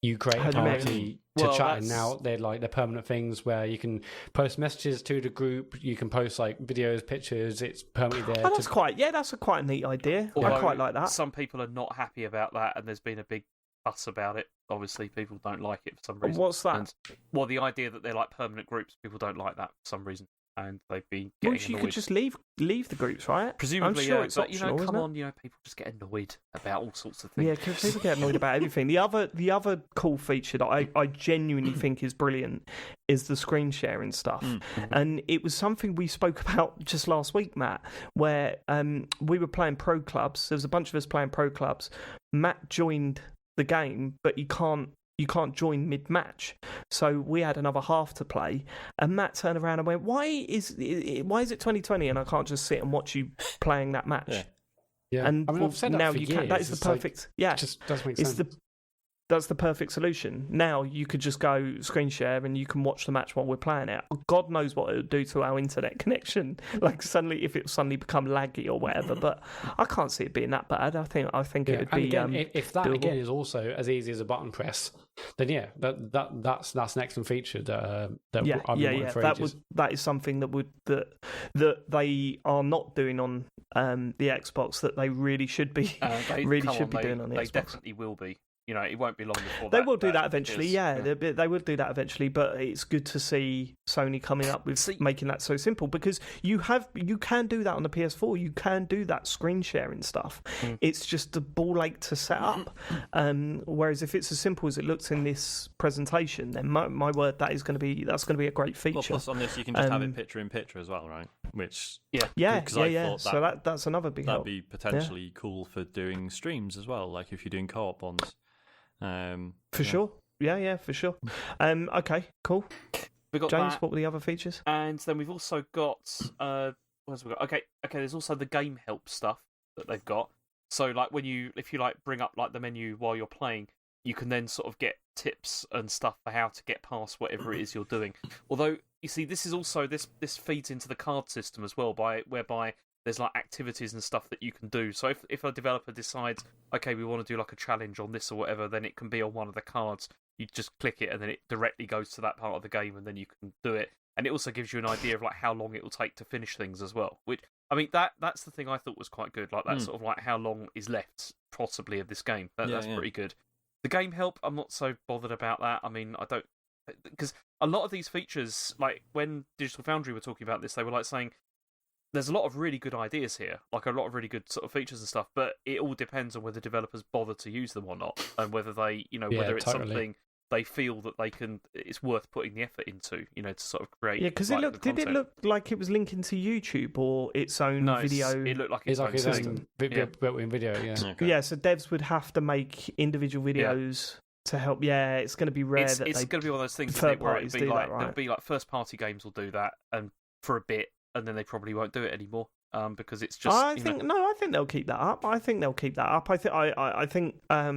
you create a party to chat, and now they're permanent things where you can post messages to the group, you can post videos, pictures. It's permanently there. That's quite a neat idea. Although I quite like that. Some people are not happy about that, and there's been a big fuss about it. Obviously, people don't like it for some reason. What's that? The idea that they're permanent groups, people don't like that for some reason, and they've been getting annoyed. You could just leave the groups, right? Presumably, I'm sure it's but optional, come on, people just get annoyed about all sorts of things. Yeah, because people get annoyed about everything. The other cool feature that I genuinely think is brilliant is the screen sharing stuff. And it was something we spoke about just last week, Matt, where we were playing pro clubs. There was a bunch of us playing pro clubs. Matt joined the game, but you can't join mid-match. So we had another half to play, and Matt turned around and went, why is it 2020 and I can't just sit and watch you playing that match? Yeah. And I've said that now for you years. can. That is the perfect. It just doesn't make sense. That's the perfect solution. Now you could just go screen share and you can watch the match while we're playing it. God knows what it would do to our internet connection. If it suddenly become laggy or whatever. But I can't see it being that bad. I think it would be. Again, if that doable. again is also as easy as a button press, then that's an excellent feature that I've been wanting for ages. That is something that they are not doing on the Xbox that they really should be doing on the Xbox. They definitely will be. It won't be long before they will do that eventually. They will do that eventually. But it's good to see Sony coming up with making that so simple, because you can do that on the PS4. You can do that screen sharing stuff. It's just a ball ache to set up. Whereas if it's as simple as it looks in this presentation, then my word, that's going to be a great feature. Well, plus on this, you can just have it picture in picture as well, right? which Yeah. because I thought So that's another big that'd help. be potentially cool for doing streams as well, like if you're doing co-op ones. For sure. Yeah, for sure. Okay, cool. We got James, that, what were the other features? and then we've also got what else have we got? Okay. There's also the game help stuff that they've got. So like if you like bring up like the menu while you're playing, you can then sort of get tips and stuff for how to get past whatever it is you're doing. Although you see, this is also this feeds into the card system as well, whereby there's like activities and stuff that you can do. So if a developer decides, okay, we want to do like a challenge on this or whatever, then it can be on one of the cards. You just click it and then it directly goes to that part of the game, and then you can do it. And it also gives you an idea of like how long it will take to finish things as well. Which, I mean, that's the thing I thought was quite good. Like that sort of like how long is left possibly of this game. That's pretty good. The game help, I'm not so bothered about that. I mean, I don't, because a lot of these features, like when Digital Foundry were talking about this, they were like saying there's a lot of really good ideas here, like a lot of really good sort of features and stuff, but it all depends on whether developers bother to use them or not, and whether they, whether it's something they feel that it's worth putting the effort into, to sort of create. Yeah, because did it look like it was linking to YouTube or its own video? It looked like It's like its system. own built-in video. Yeah. Okay. Yeah, so devs would have to make individual videos to help. Yeah, it's going to be rare it's that going to be one of those things third where parties it'll be do like that, right? there'll be like first-party games will do that, and for a bit, and then they probably won't do it anymore. Because it's just. I think they'll keep that up. I think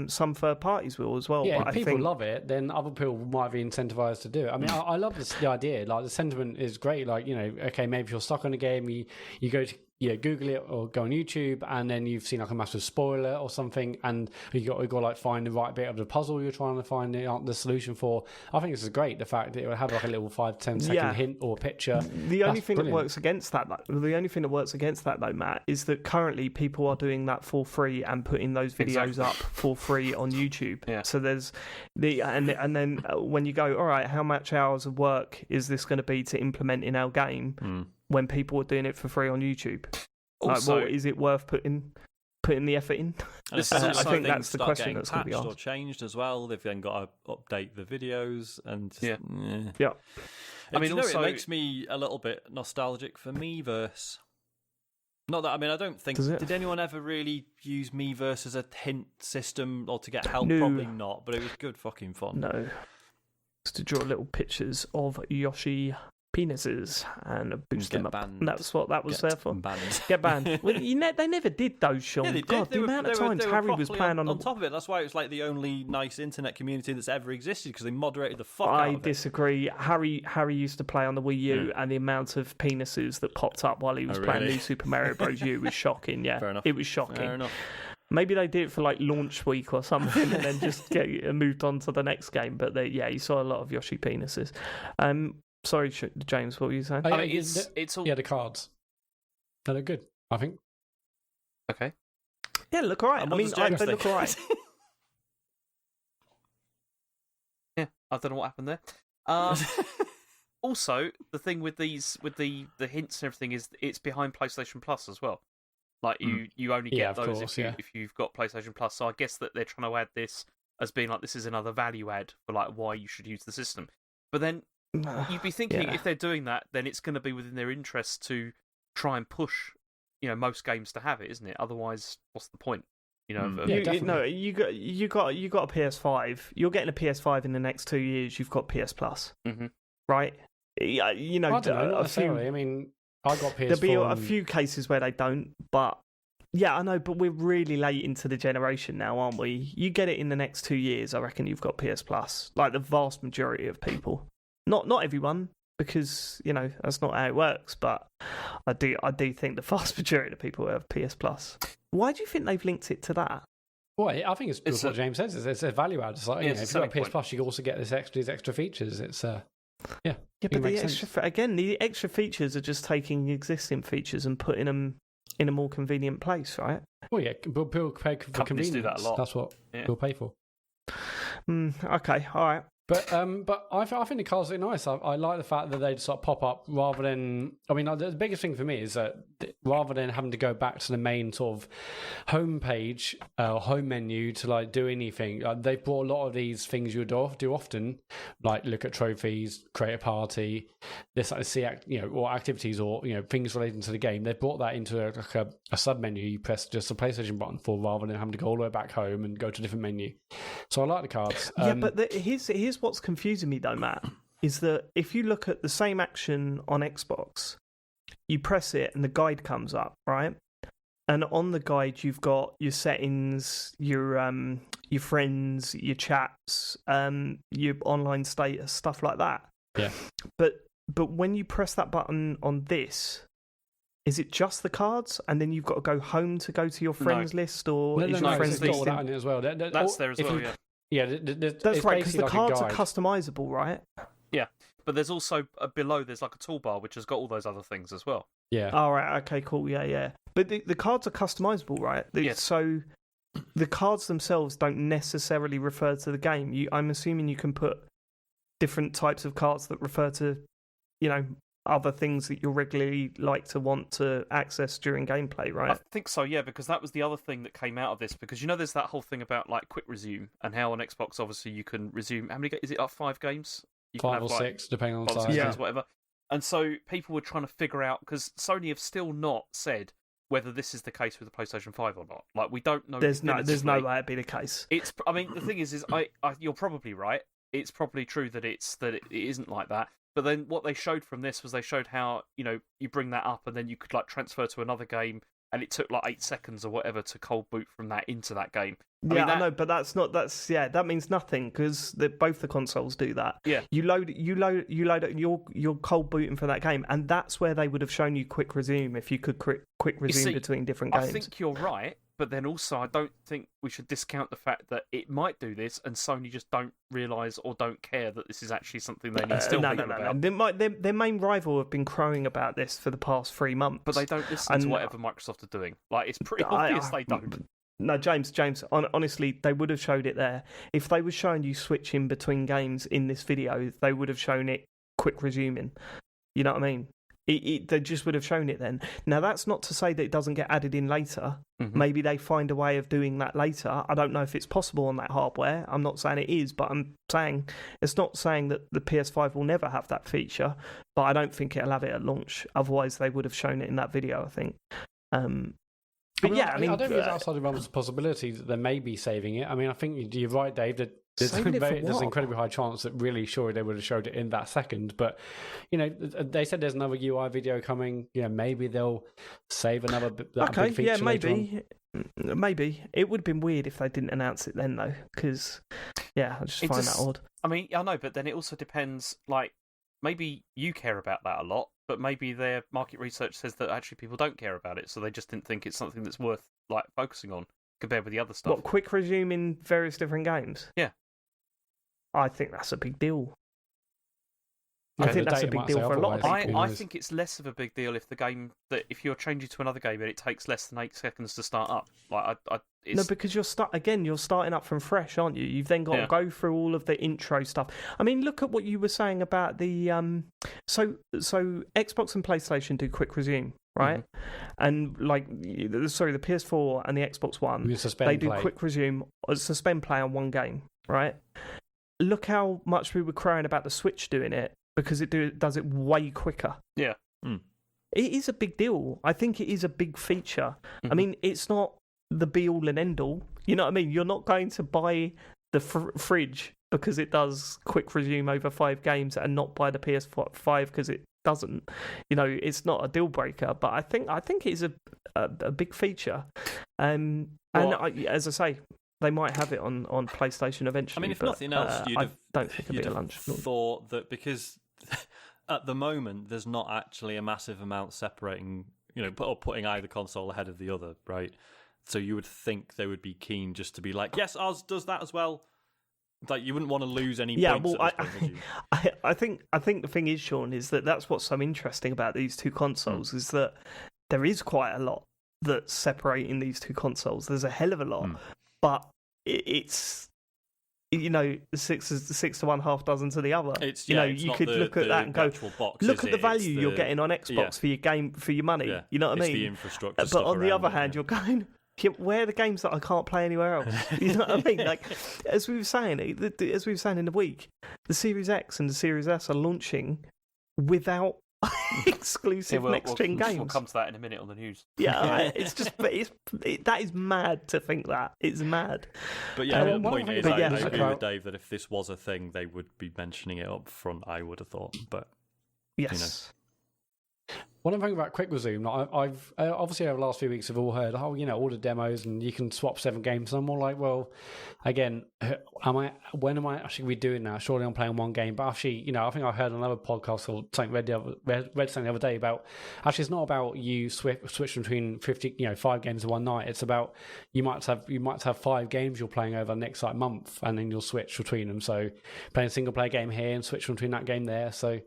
some third parties will as well. Yeah, but if people love it, then other people might be incentivized to do it. I mean, I love the idea. Like the sentiment is great. Like okay, maybe if you're stuck on a game, you go to Google it or go on YouTube, and then you've seen like a massive spoiler or something, and you got to like find the right bit of the puzzle you're trying to find the solution for. I think this is great. The fact that it will have like a little 5-10 second hint or picture. The only thing that works against that, though, Matt, is that currently people are doing that for free and putting those videos up for free on YouTube. Yeah. So there's and then when you go, all right, how much hours of work is this going to be to implement in our game? When people are doing it for free on YouTube, Also, is it worth putting the effort in? I think that's the question that's going to be patched asked. or changed as well. They've then got to update the videos and I mean, also, it makes me a little bit nostalgic for Miiverse. Not that I don't think. Did anyone ever really use Miiverse as a hint system or to get help? No. Probably not, but it was good fucking fun. No, just to draw little pictures of Yoshi penises and boost them up. Banned. And that's what that was there for. Banned. Get banned. Well, they never did those, Sean. Yeah, they did. God, They the were- amount they of were- times they were Harry was properly playing on top of it. That's why it was like the only nice internet community that's ever existed, because they moderated the fuck out I of it. disagree. Harry used to play on the Wii U, and the amount of penises that popped up while he was playing really? New Super Mario Bros. U was shocking. Yeah, Fair enough. it was shocking. Fair enough. Maybe they did it for like launch week or something, and then just moved on to the next game. But you saw a lot of Yoshi penises. Sorry, James, what were you saying? I mean, it's all the cards. They look good, I think. okay. Yeah, look alright. And I what mean, does James they look think? alright. Yeah, I don't know what happened there. Also, the thing with the hints and everything is it's behind PlayStation Plus as well. Like you only get those if you've got PlayStation Plus. So I guess that they're trying to add this as being like this is another value add for like why you should use the system. But then you'd be thinking if they're doing that, then it's going to be within their interest to try and push, most games to have it, isn't it? Otherwise, what's the point? You got a PS5. You're getting a PS5 in the next 2 years. You've got PS Plus, right? I don't know, not necessarily. I mean, I got PS4. There'll be a few cases where they don't, but yeah, I know. But we're really late into the generation now, aren't we? You get it in the next 2 years. I reckon you've got PS Plus. Like the vast majority of people. Not everyone, because that's not how it works. But I do think the vast majority of people have PS Plus. Why do you think they've linked it to that? Well, I think it's what James says. It's a value add. It's like if you've got PS Plus, you also get these extra features. It's but the extra features are just taking existing features and putting them in a more convenient place, right? Well, yeah, people pay for Companies convenience. do that a lot. That's what people pay for. Okay, all right. But I think the cards are nice. I like the fact that they sort of pop up rather than. I mean, the biggest thing for me is that rather than having to go back to the main sort of home page or home menu to like do anything, they've brought a lot of these things you do often, like look at trophies, create a party, this like see or activities or things relating to the game. They've brought that into a sub menu. You press just the PlayStation button for rather than having to go all the way back home and go to a different menu. So I like the cards. But here's what's confusing me though, Matt, is that if you look at the same action on Xbox, you press it and the guide comes up, right? And on the guide you've got your settings, your friends, your chats, your online status, stuff like that. Yeah. But when you press that button on this, is it just the cards, and then you've got to go home to go to your friends list, or is your friends list got that in it as well? That's there as well. Yeah, that's right, because the cards are customizable, right? Yeah, but there's also below there's like a toolbar which has got all those other things as well. Yeah. All right. Okay. Cool. Yeah. But the cards are customizable, right? Yes. So the cards themselves don't necessarily refer to the game. I'm assuming you can put different types of cards that refer to, other things that you'll regularly like to want to access during gameplay, right? I think so, yeah, because that was the other thing that came out of this. Because there's that whole thing about like quick resume and how on Xbox obviously you can resume. How many? Is it 5 games? You 5 can have, or 6, depending on size. Yeah, whatever. And so people were trying to figure out, because Sony have still not said whether this is the case with the PlayStation 5 or not. Like, we don't know. There's no way it'd be the case. I mean, the thing is you're probably right. It's probably true that it isn't like that. But then what they showed from this was they showed how, you bring that up and then you could like transfer to another game, and it took like 8 seconds or whatever to cold boot from that into that game. I know, but that means nothing, because both the consoles do that. Yeah. You load you're cold booting for that game, and that's where they would have shown you quick resume if you could quick resume between different games. I think you're right, but then also I don't think we should discount the fact that it might do this and Sony just don't realise or don't care that this is actually something they need still think about. Their main rival have been crowing about this for the past 3 months. But they don't listen to whatever Microsoft are doing. Like, it's pretty obvious they don't. No, James, honestly, they would have showed it there. If they were showing you switching between games in this video, they would have shown it quick resuming. You know what I mean? They just would have shown it then. Now, that's not to say that it doesn't get added in later. Mm-hmm. Maybe they find a way of doing that later. I don't know if it's possible on that hardware. I'm not saying it is, but I'm saying it's not saying that the PS5 will never have that feature, but I don't think it'll have it at launch. Otherwise, they would have shown it in that video, I think. I don't think it's outside the realms of possibility that they may be saving it. I mean, I think you're right, Dave. There's an incredibly high chance that really sure they would have showed it in that second. But, they said there's another UI video coming. Maybe they'll save another big feature later on. Maybe. It would have been weird if they didn't announce it then, though, because, I just find that odd. I mean, I know, but then it also depends, like, maybe you care about that a lot, but maybe their market research says that actually people don't care about it, so they just didn't think it's something that's worth, like, focusing on compared with the other stuff. What, quick resume in various different games? Yeah. I think that's a big deal. I think that's a big deal for a lot of people. I think it's less of a big deal if you're changing to another game and it takes less than 8 seconds to start up. Like, No, because you're starting up from fresh, aren't you? You've then got to go through all of the intro stuff. I mean, look at what you were saying about the so Xbox and PlayStation do quick resume, right? Mm-hmm. And the PS4 and the Xbox One, they do quick resume, suspend play on one game, right? Look how much we were crying about the Switch doing it, because it does it way quicker. Yeah. Mm. It is a big deal. I think it is a big feature. Mm-hmm. I mean, it's not the be-all and end-all. You know what I mean? You're not going to buy the fridge because it does quick resume over 5 games and not buy the PS5 because it doesn't. It's not a deal-breaker, but I think it is a big feature. As I say, they might have it on PlayStation eventually. I mean, if nothing else, I don't think it'll be a lunch. Thought that because at the moment there's not actually a massive amount separating, or putting either console ahead of the other, right? So you would think they would be keen just to be like, yes, ours does that as well. Like, you wouldn't want to lose any points. I think the thing is, Sean, is that's what's so interesting about these two consoles is that there is quite a lot that's separating these two consoles. There's a hell of a lot, but it's six to one, half dozen to the other. It's, you it's you not could look at that and go, box, look at the value it's you're getting on Xbox for your game, for your money. Yeah, you know what I it's mean? the infrastructure But stuff on the around other it, hand, you're going, where are the games that I can't play anywhere else? You know what I mean? Like, as we were saying in the week, the Series X and the Series S are launching without exclusive next-gen games. We'll come to that in a minute on the news. Yeah, it's just, that is mad to think that. It's mad. But yeah, the point is, I agree okay. with Dave that if this was a thing, they would be mentioning it up front, I would have thought. But yes. One thing about Quick Resume, I've obviously over the last few weeks have all heard, all the demos and you can swap 7 games. And I'm more like, well, again, when am I actually be doing that? Surely I'm playing one game, but actually, I think I heard another podcast or something read something the other day about actually it's not about you switching between 5 games in one night. It's about you might have 5 games you're playing over the next month, and then you'll switch between them. So playing a single player game here and switch between that game there. So.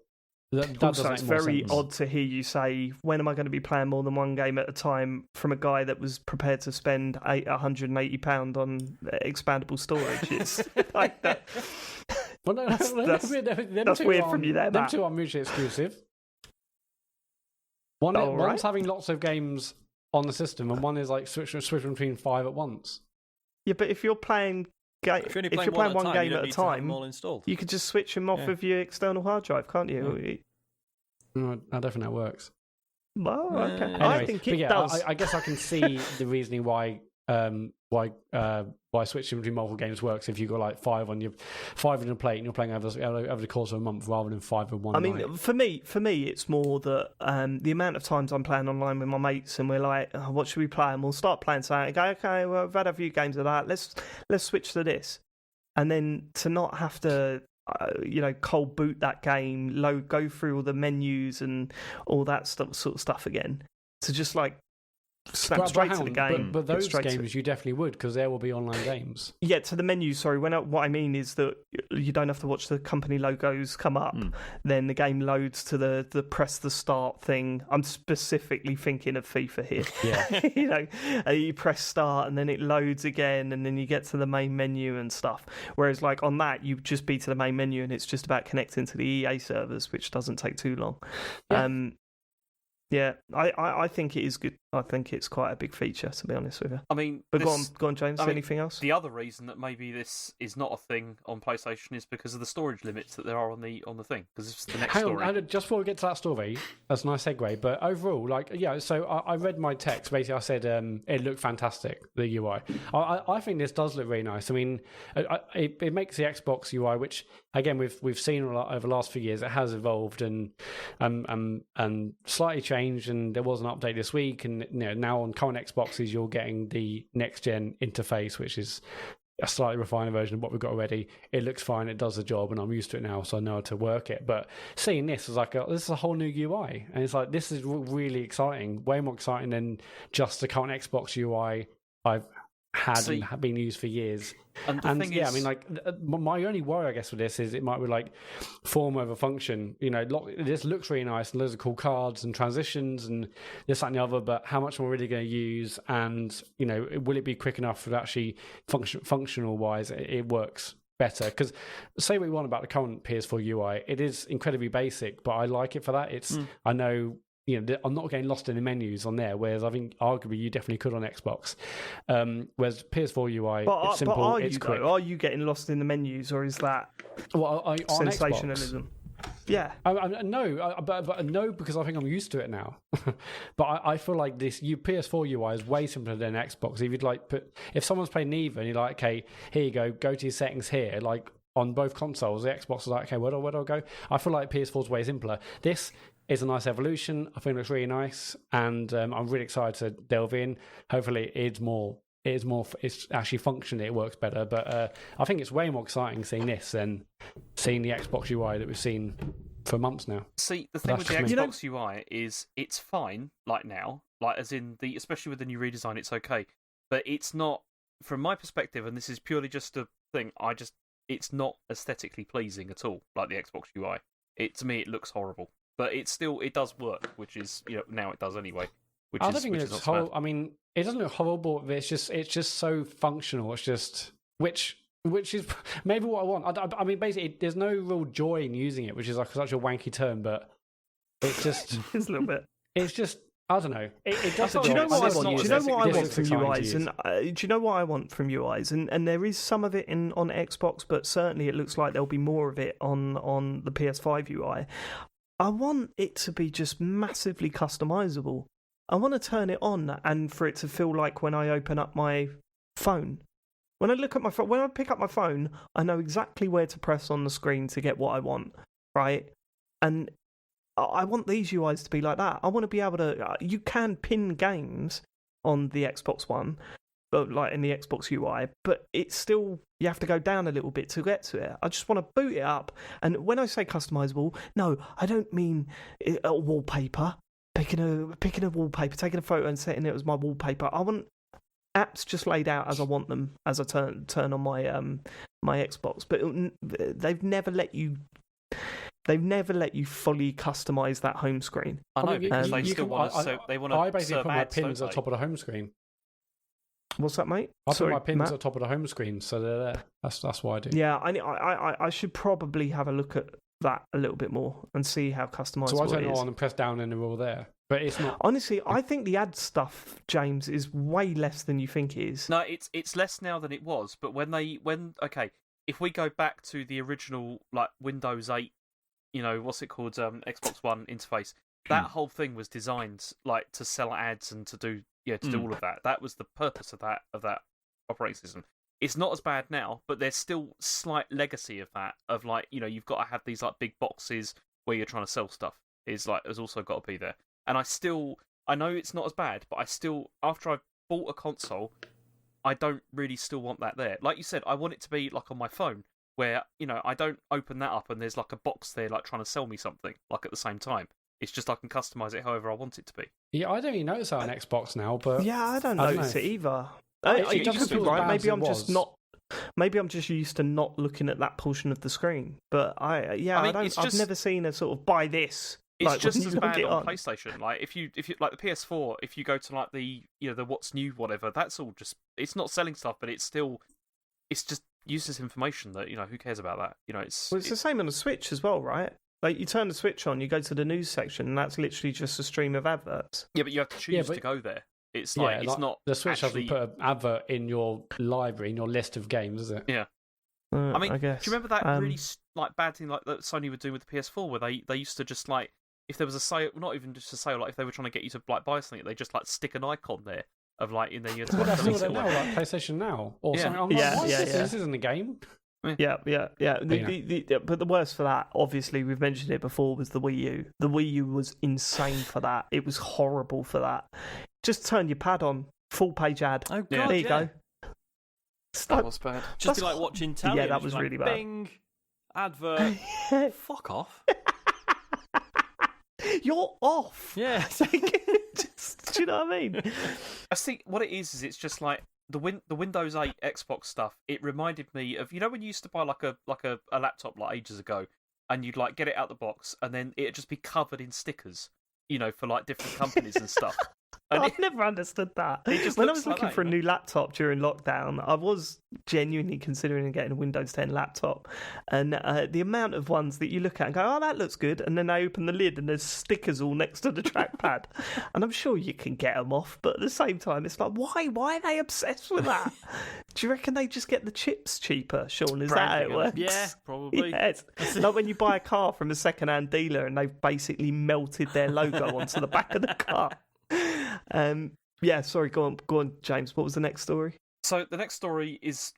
Also, it's very odd to hear you say, when am I going to be playing more than one game at a time, from a guy that was prepared to spend £180 on expandable storage. It's like that. Well, no, that's weird from you there, Them Matt. two are mutually exclusive. One's having lots of games on the system, and one is like switching between 5 at once. Yeah, but if you're playing... If you're playing one game at a time, you could just switch them off of your external hard drive, can't you? No, I don't think that works. Well, okay. Anyway, I think it does. I guess I can see the reasoning why switching between multiple games works if you've got like 5 on your plate and you're playing over the course of a month rather than 5 in one night. mean, for me, it's more that the amount of times I'm playing online with my mates and we're like, oh, what should we play? And we'll start playing something. Go, okay, well, I've had a few games of that. Let's switch to this, and then to not have to. Cold boot that game, go through all the menus and all that sort of stuff again. To just like snap straight to the game. But those games you definitely would, because there will be online games. Yeah, to the menu. Sorry, what I mean is that you don't have to watch the company logos come up. Then the game loads to the press the start thing. I'm specifically thinking of FIFA here. Yeah, you press start and then it loads again, and then you get to the main menu and stuff. Whereas like on that, you just be to the main menu and it's just about connecting to the EA servers, which doesn't take too long. Yeah. Yeah, I think it is good. I think it's quite a big feature, to be honest with you. I mean, but go on, James. Anything else? The other reason that maybe this is not a thing on PlayStation is because of the storage limits that there are on the thing. Because it's the next story. Hang on, just before we get to that story, that's a nice segue. But overall, so I read my text. Basically, I said it looked fantastic, the UI. I think this does look really nice. I mean, it makes the Xbox UI, which again we've seen a lot over the last few years. It has evolved and slightly changed. And there was an update this week, and now on current Xboxes you're getting the next gen interface, which is a slightly refined version of what we've got already. It looks fine, it does the job, and I'm used to it now, so I know how to work it. But seeing this was like, this is a whole new UI, and it's like, this is really exciting, way more exciting than just the current Xbox UI I've had and have been used for years. And the thing is, I mean, like, my only worry, I guess, with this is it might be like form over function. This looks really nice and loads of cool cards and transitions and this, that, and the other. But how much am I really going to use? And will it be quick enough for actually functional wise? It works better, because say what you want about the current PS4 UI, it is incredibly basic, but I like it for that. I know. I'm not getting lost in the menus on there, whereas I think arguably you definitely could on Xbox. Whereas PS4 UI, it's simple, it's quick. Are you getting lost in the menus, or is that sensationalism? Yeah. No, because I think I'm used to it now. But I feel like this PS4 UI is way simpler than Xbox. If you'd if someone's playing neither and you're like, okay, here you go to your settings here, like on both consoles, the Xbox is like, okay, where do I go? I feel like PS4 is way simpler. This is a nice evolution. I think it looks really nice, and I'm really excited to delve in. Hopefully, it's actually functioning. It works better, but I think it's way more exciting seeing this than seeing the Xbox UI that we've seen for months now. See, the thing with the Xbox UI is it's fine, like now, as in especially with the new redesign, it's okay, but it's not, from my perspective, and this is purely just a thing. It's not aesthetically pleasing at all, like the Xbox UI. To me, it looks horrible. But it does work, which is, now it does anyway. I don't think it looks horrible. I mean, it doesn't look horrible, but it's just so functional. It's just, which which is maybe what I want. I mean, basically, there's no real joy in using it, which is like such a wanky term, but it's just It's a little bit. it's just I don't know. It does. Do you know what I want? Do you know what I want from exciting to UIs? use. And do you know what I want from UIs? And there is some of it on Xbox, but certainly it looks like there'll be more of it on the PS5 UI. I want it to be just massively customizable. I want to turn it on and for it to feel like when I open up my phone. When I look at my phone, when I pick up my phone, I know exactly where to press on the screen to get what I want, right? And I want these UIs to be like that. I want to be able to. You can pin games on the Xbox One, but like in the Xbox UI, but it's still you have to go down a little bit to get to it. I just want to boot it up. And when I say customizable, no, I don't mean a wallpaper. Picking a wallpaper, taking a photo and setting it as my wallpaper. I want apps just laid out as I want them as I turn on my my Xbox. But they've never let you. They've never let you fully customize that home screen. I know, because they you still can- want to. They want to. I basically put my pins at the top of the home screen. What's that, mate? I Sorry, put my pins Matt? at the top of the home screen, so they're there. That's what I do. Yeah, I should probably have a look at that a little bit more and see how customizable So I turn it it is. on and press down, and they're all there. But it's not. Honestly, I think the ad stuff, James, is way less than you think it is. No, it's less now than it was. But okay, if we go back to the original like Windows 8, what's it called, Xbox One interface, that whole thing was designed like to sell ads and to do do all of that. That was the purpose of that operating system. It's not as bad now, but there's still slight legacy of that. Of like you've got to have these like big boxes where you're trying to sell stuff. Has also got to be there. And I know it's not as bad, but I still, after I've bought a console, I don't really still want that there. Like you said, I want it to be like on my phone, where, I don't open that up and there's like a box there like trying to sell me something, like at the same time. It's just I can customize it however I want it to be. Yeah, I don't even notice that on Xbox now, but Yeah, I don't notice it either. It You doesn't could be feel as right. bad Maybe as I'm it just was. not. Maybe I'm just used to not looking at that portion of the screen. But I've never seen a sort of buy this. It's like, just when as you log bad it on PlayStation. Like if you like the PS4, if you go to like the the what's new whatever, that's all just, it's not selling stuff, but it's just useless information that who cares about that. It's Well, it's the same on the Switch as well, right? Like you turn the Switch on, you go to the news section, and that's literally just a stream of adverts. yeah, but you have to choose to go there. It's like it's not the Switch actually... doesn't put an advert in your library, in your list of games, does it? Yeah. I mean, guess. do you remember that really like bad thing like that Sony were doing with the PS4, where they used to just like, if there was a sale, not even just a sale, like if they were trying to get you to like buy something, they just like stick an icon there of like in there. Well, that's all there now, like PlayStation Now or something. I'm like, what is this? This isn't a game. Yeah. But the worst for that, obviously, we've mentioned it before, was the Wii U. The Wii U was insane for that. It was horrible for that. Just turn your pad on, full page ad. Oh, God, there you go. That was bad. Just be like watching telly. Yeah, that was like, really bad. Bing, advert. Fuck off. You're off. Yeah. Do you know what I mean? I think what it is it's just like the Windows 8 Xbox stuff. It reminded me of when you used to buy like a laptop like ages ago, and you'd like get it out the box, and then it'd just be covered in stickers, for like different companies and stuff. And I've never understood that. just When I looks was like looking that, for a new laptop during lockdown, I was genuinely considering getting a Windows 10 laptop. And the amount of ones that you look at and go, oh, that looks good. And then I open the lid and there's stickers all next to the trackpad. And I'm sure you can get them off. But at the same time, it's like, why? Why are they obsessed with that? Do you reckon they just get the chips cheaper, Sean? Is that how it works? Yeah, probably. Yes. Like when you buy a car from a second-hand dealer and they've basically melted their logo onto the back of the car. Yeah, sorry, go on, James. What was the next story? So the next story is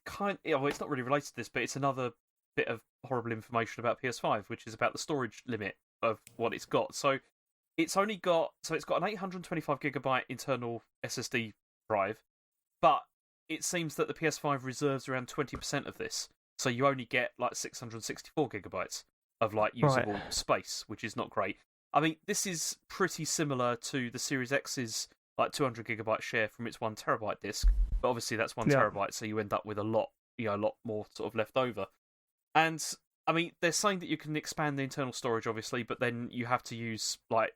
it's not really related to this, but it's another bit of horrible information about PS5, which is about the storage limit of what it's got. So it's got an 825 gigabyte internal SSD drive, but it seems that the PS5 reserves around 20% of this. So you only get like 664 gigabytes of like usable space, which is not great. I mean, this is pretty similar to the Series X's like 200 gigabyte share from its 1 terabyte disk, but obviously that's 1 terabyte, so you end up with a lot more sort of left over. And I mean, they're saying that you can expand the internal storage, obviously, but then you have to use like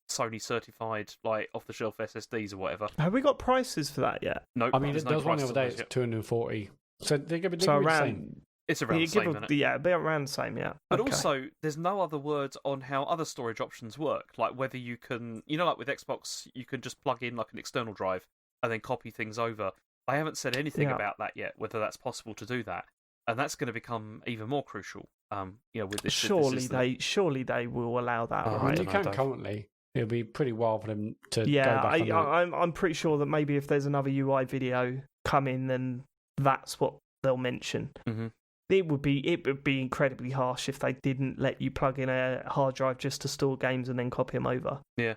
Sony certified, like off the shelf SSDs or whatever. Have we got prices for that yet? Nope. I mean, there's there was one the prices other day. on It's those yet. 240 So they're going to be So the same. around, It's around the same, isn't it? yeah, be around the same, yeah. But Okay. also, there's no other words on how other storage options work. Like whether you can, like with Xbox, you can just plug in like an external drive and then copy things over. I haven't said anything about that yet, whether that's possible to do that, and that's going to become even more crucial. With this. Surely they will allow that, I right? mean, you can currently. It'll be pretty wild for them to go Yeah, back on that. I'm pretty sure that maybe if there's another UI video coming, then that's what they'll mention. Mm-hmm. It would be incredibly harsh if they didn't let you plug in a hard drive just to store games and then copy them over. Yeah.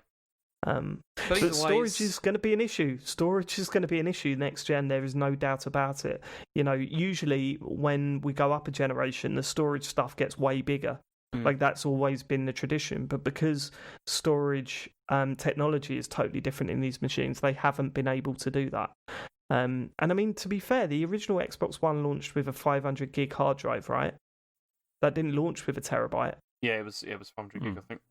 But storage is going to be an issue. Storage is going to be an issue next gen. There is no doubt about it. Usually when we go up a generation, the storage stuff gets way bigger. Like that's always been the tradition. But because storage technology is totally different in these machines, they haven't been able to do that. And I mean, to be fair, the original Xbox One launched with a 500 gig hard drive, right? That didn't launch with a terabyte. Yeah, it was 500 gig, I think.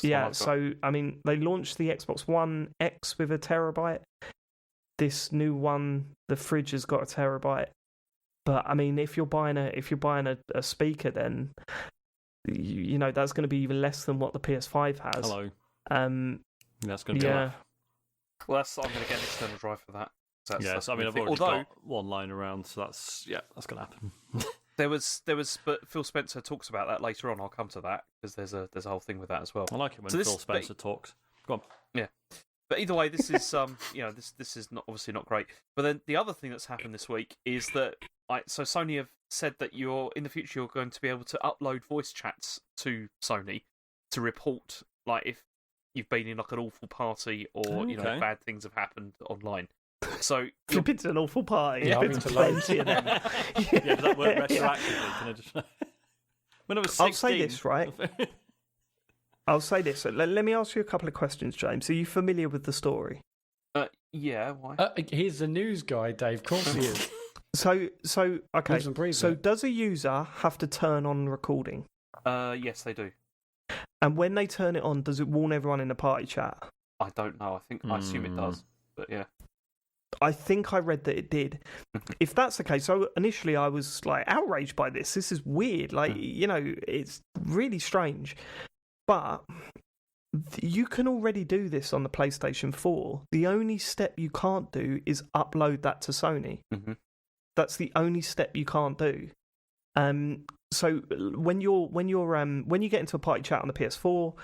Yeah, so I mean, they launched the Xbox One X with a terabyte. This new one, the fridge has got a terabyte. But I mean, if you're buying a speaker, then that's going to be even less than what the PS5 has. Hello. That's going to be Well, I'm going to get an external drive for that. Yes, I mean, I've already got one lying around, so that's going to happen. But Phil Spencer talks about that later on. I'll come to that because there's a whole thing with that as well. I like it when Phil Spencer talks. Go on. Yeah, but either way, this is this is obviously not great. But then the other thing that's happened this week is that so Sony have said that in the future you're going to be able to upload voice chats to Sony to report like if you've been in like an awful party or bad things have happened online. So you've been to an awful party. Yeah, I've been to plenty of them. Yeah, but that worked retroactively. Can I just... When I was 16... I'll say this, right? I'll say this. Let me ask you a couple of questions, James. Are you familiar with the story? Yeah, why? He's the news guy, Dave. Of course he is. So okay. So it. does a user have to turn on recording? Yes, they do. And when they turn it on, does it warn everyone in the party chat? I don't know. I assume it does. But yeah. I think I read that it did. If that's the case, so initially I was like outraged by this. This is weird. Like, it's really strange. But you can already do this on the PlayStation 4. The only step you can't do is upload that to Sony. Mm-hmm. That's the only step you can't do. So when you get into a party chat on the PS4,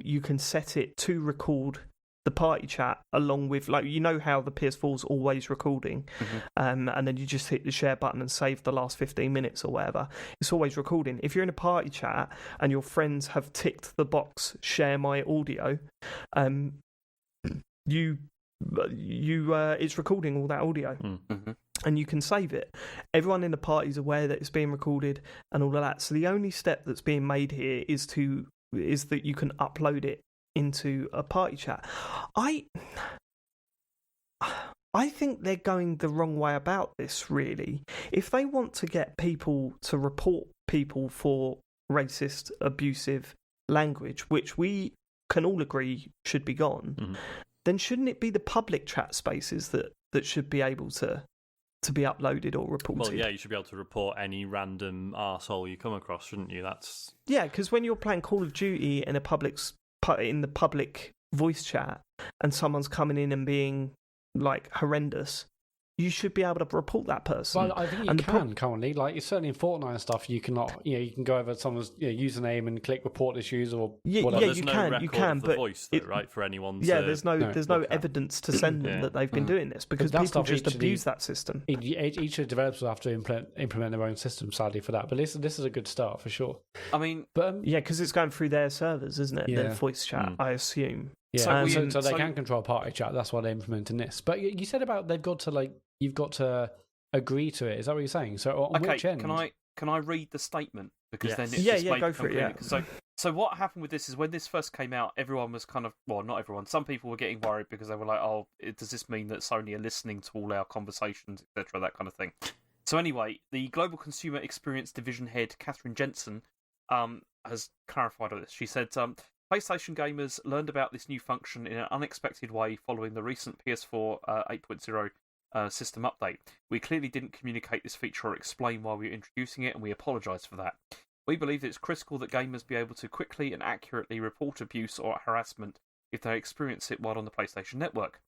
you can set it to record the party chat along with, like, how the PS4's always recording, and then you just hit the share button and save the last 15 minutes or whatever. It's always recording. If you're in a party chat and your friends have ticked the box share my audio, it's recording all that audio. And you can save it. Everyone in the party is aware that it's being recorded and all of that. So the only step that's being made here is that you can upload it into a party chat. I think they're going the wrong way about this, really. If they want to get people to report people for racist, abusive language, which we can all agree should be gone, then shouldn't it be the public chat spaces that should be able to be uploaded or reported? Well, yeah, you should be able to report any random arsehole you come across, shouldn't you? Yeah, because when you're playing Call of Duty in the public voice chat and someone's coming in and being like horrendous, you should be able to report that person. Well, I think you can currently. Like, it's certainly in Fortnite and stuff, you cannot. You can go over someone's username and click report issues or whatever. Yeah, you can, but but voice, though, right, for anyone's. There's no evidence to send them that they've been doing this because people just abuse that system. Each of the developers will have to implement their own system, sadly, for that. But this is a good start for sure. I mean, but because it's going through their servers, isn't it? Yeah. Their voice chat, I assume. Yeah, so they can control party chat. That's why they're implementing this. But you said about you've got to agree to it. Is that what you're saying? So on which end? Can I read the statement? Because then go for it. Yeah. So what happened with this is when this first came out, everyone was kind of, well, not everyone. Some people were getting worried because they were like, "Oh, does this mean that Sony are listening to all our conversations, etc., that kind of thing?" So anyway, the Global Consumer Experience Division head Catherine Jensen has clarified all this. She said, PlayStation gamers learned about this new function in an unexpected way following the recent PS4 8.0 system update. We clearly didn't communicate this feature or explain why we were introducing it, and we apologise for that. We believe that it's critical that gamers be able to quickly and accurately report abuse or harassment if they experience it while on the PlayStation Network.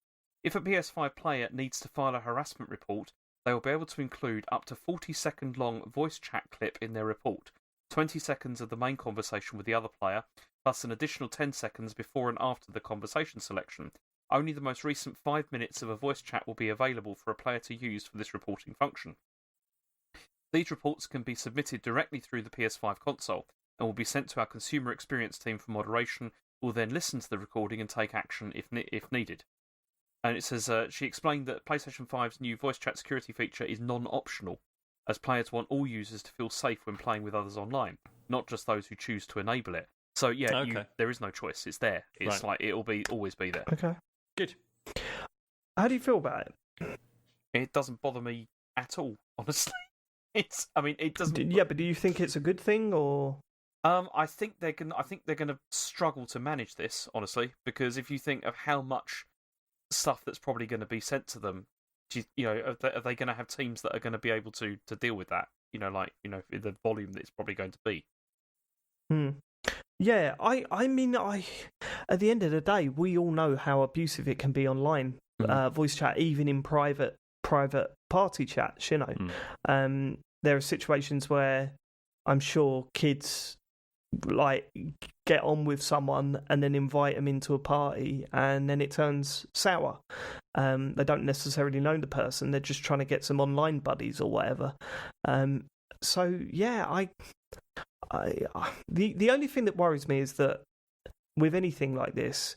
If a PS5 player needs to file a harassment report, they will be able to include up to 40-second long voice chat clip in their report, 20 seconds of the main conversation with the other player, plus an additional 10 seconds before and after the conversation selection. Only the most recent 5 minutes of a voice chat will be available for a player to use for this reporting function. These reports can be submitted directly through the PS5 console and will be sent to our consumer experience team for moderation, who will then listen to the recording and take action if needed. And it says, she explained that PlayStation 5's new voice chat security feature is non-optional, as players want all users to feel safe when playing with others online, not just those who choose to enable it. So yeah, there is no choice. It's there. It's like it'll always be there. Okay. Good. How do you feel about it? It doesn't bother me at all, honestly. It doesn't. Yeah, but do you think it's a good thing, or? I think they're gonna struggle to manage this, honestly, because if you think of how much stuff that's probably going to be sent to them, are they going to have teams that are going to be able to deal with that? The volume that it's probably going to be. Yeah, I mean, at the end of the day, we all know how abusive it can be online, voice chat, even in private party chats. There are situations where I'm sure kids get on with someone and then invite them into a party, and then it turns sour. They don't necessarily know the person; they're just trying to get some online buddies or whatever. So yeah, the only thing that worries me is that with anything like this,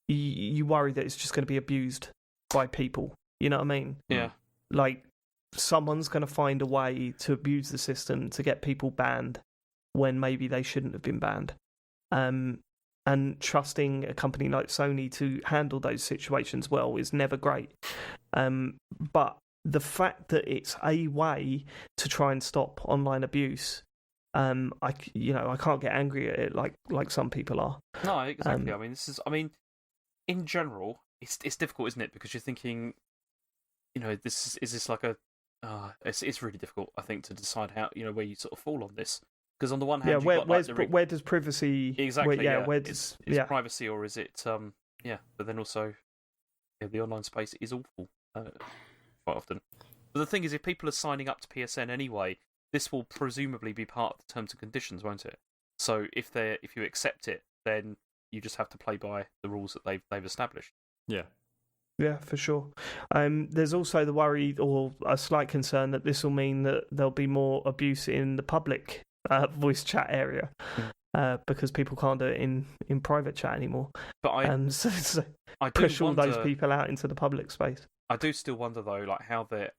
you worry that it's just going to be abused by people. You know what I mean? Yeah. Like someone's going to find a way to abuse the system to get people banned when maybe they shouldn't have been banned. And trusting a company like Sony to handle those situations well is never great. But the fact that it's a way to try and stop online abuse, I can't get angry at it like some people are. No, exactly. In general, it's difficult, isn't it? Because you're thinking, is this like a? It's really difficult, I think, to decide how where you sort of fall on this. Because on the one hand, where does privacy exactly? Where does privacy, or is it But then also, the online space is awful quite often. But the thing is, if people are signing up to PSN anyway, this will presumably be part of the terms and conditions, won't it? So if you accept it, then you just have to play by the rules that they've established. Yeah. Yeah, for sure. There's also the worry or a slight concern that this will mean that there'll be more abuse in the public voice chat area because people can't do it in private chat anymore. But I push all those people out into the public space. I do still wonder though, how they're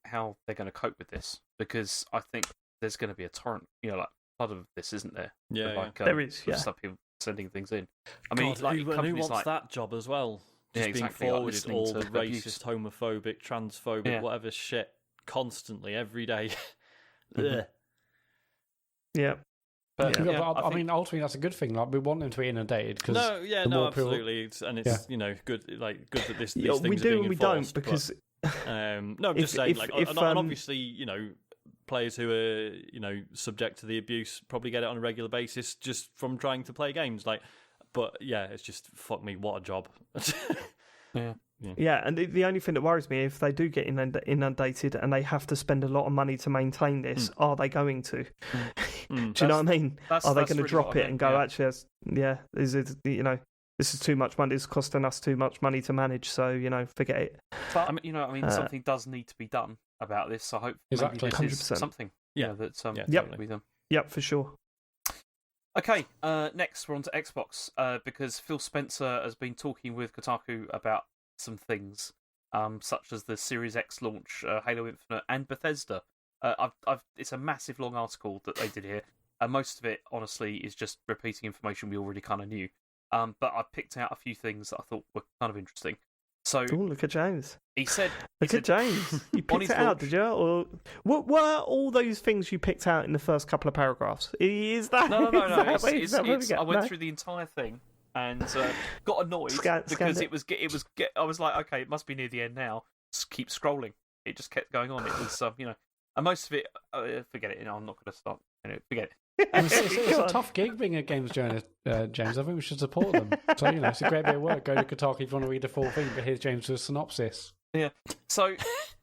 going to cope with this, because I think there's going to be a torrent, flood of this, isn't there? Yeah, there is. Yeah, stuff people sending things in. God, who wants that job as well? Just being forwarded all the racist, homophobic, transphobic, whatever shit constantly every day. Yeah. But ultimately that's a good thing. We want them to be inundated. Cause absolutely, and it's good. Good that these things we are do being and we enforced, don't because. I'm just saying. And obviously, players who are subject to the abuse probably get it on a regular basis just from trying to play games. But yeah, it's just fuck me. What a job. Yeah, and the only thing that worries me, if they do get inundated and they have to spend a lot of money to maintain this, are they going to? Do you know what I mean? Are they going to really drop it and go, actually, this is too much money. It's costing us too much money to manage, so, forget it. But, something does need to be done about this, so hopefully exactly. this 100%. is something that's be done. Yep, for sure. Okay, next we're on to Xbox, because Phil Spencer has been talking with Kotaku about some things, such as the Series X launch, Halo Infinite, and Bethesda. It's a massive long article that they did here, and most of it, honestly, is just repeating information we already kind of knew. But I picked out a few things that I thought were kind of interesting. So, look at James. He said, James. You picked it out, did you? Or what were all those things you picked out in the first couple of paragraphs? Is that no? I went through the entire thing and got annoyed because it was. I was like, okay, it must be near the end now. Just keep scrolling, It just kept going on. It was, and most of it, forget it. I'm not going to start. Forget it. It's a tough gig being a games journalist, James. I think we should support them. So, it's a great bit of work. Go to Kotaku if you want to read the full thing, but here's James with a synopsis. Yeah. So,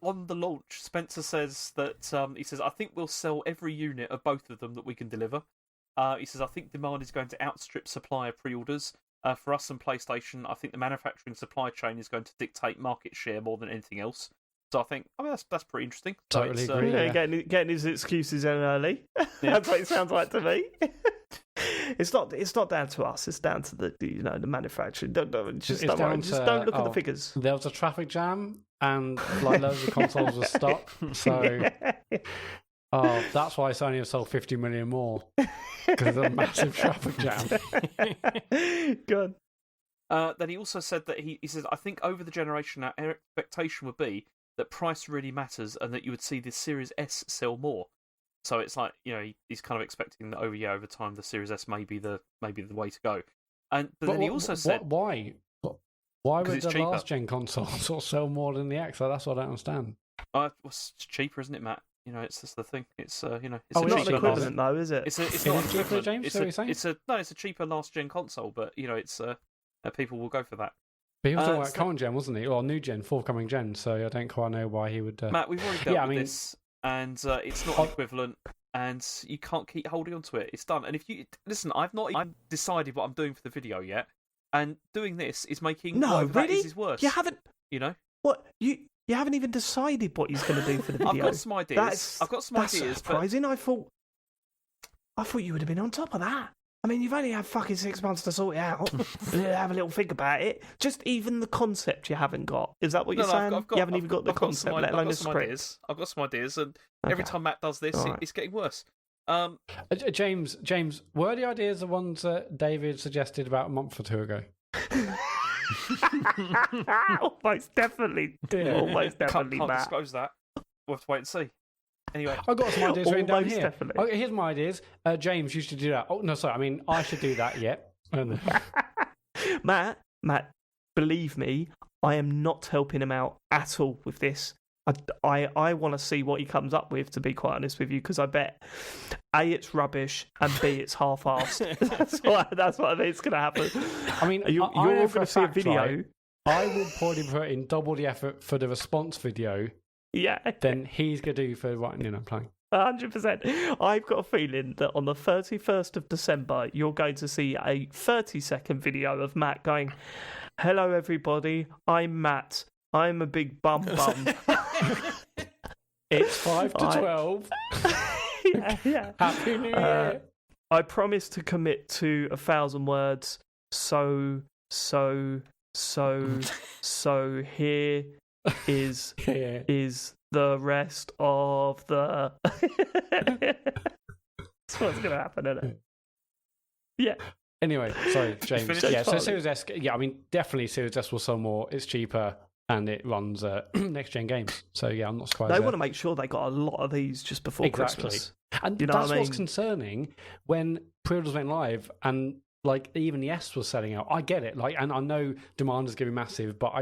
on the launch, Spencer says that, I think we'll sell every unit of both of them that we can deliver. He says, I think demand is going to outstrip supply of pre-orders. For us and PlayStation, I think the manufacturing supply chain is going to dictate market share more than anything else. So I think, that's pretty interesting. Totally so agree. Getting his excuses in early. Yeah. That's what it sounds like to me. It's not down to us. It's down to the manufacturing. Don't look at the figures. There was a traffic jam, and loads of consoles were stuck. So, that's why Sony have sold 50 million more, because of a massive traffic jam. Good. Then he also said that he says, I think over the generation, our expectation would be that price really matters, and that you would see the Series S sell more. So it's like, he's kind of expecting that over time the Series S may be the way to go. But then he also said, why would it's the cheaper. last gen console sort of sell more than the X? That's what I don't understand. It's cheaper, isn't it, Matt? It's just the thing. It's it's not an equivalent though, is it? It's not cheaper, James. Is that what you're saying? It's a cheaper last gen console, but it's people will go for that. But he was talking about current gen, wasn't he? Or new gen, forthcoming gen. So I don't quite know why he would. Matt, we've already dealt with this, and it's not equivalent, and you can't keep holding on to it. It's done. And if you listen, I've not even decided what I'm doing for the video yet, and doing this is making that is worse. You haven't. What you haven't even decided what he's going to do for the video. I've got some ideas. That's surprising. I thought you would have been on top of that. I mean, you've only had fucking 6 months to sort it out. Have a little think about it. Just even the concept you haven't got. Is that what you're saying? You haven't even got the concept, let alone the script. I've got some ideas, and every time Matt does this, it's getting worse. James, were the ideas the ones that David suggested about a month or two ago? Almost definitely, Matt. Can't disclose that. We'll have to wait and see. Anyway, I've got some ideas written down here. Definitely. Okay, here's my ideas. James, you should do that. Oh, no, sorry. I mean, I should do that, yeah. Matt, believe me, I am not helping him out at all with this. I want to see what he comes up with, to be quite honest with you, because I bet A, it's rubbish, and B, it's half-assed. that's what I think is going to happen. I mean, you're all going to see a video. Right, I will probably put in double the effort for the response video. Yeah. Then he's going to do for writing and playing. 100%. I've got a feeling that on the 31st of December, you're going to see a 30-second video of Matt going, "Hello, everybody. I'm Matt. I'm a big bum." It's 5 to 12. Yeah. Happy New Year. I promise to commit to 1,000 words. So here is the rest of the. That's what's going to happen, isn't it? Yeah. Anyway, sorry, James. Yeah, so Partly. Series S. Yeah, I mean, definitely Series S will sell more. It's cheaper and it runs next gen games. So yeah, I'm not surprised. They want to make sure they got a lot of these just before Christmas. And You know that's what I what's mean? concerning when pre-orders went live and like even the S was selling out. I get it, and I know demand is going to be massive, but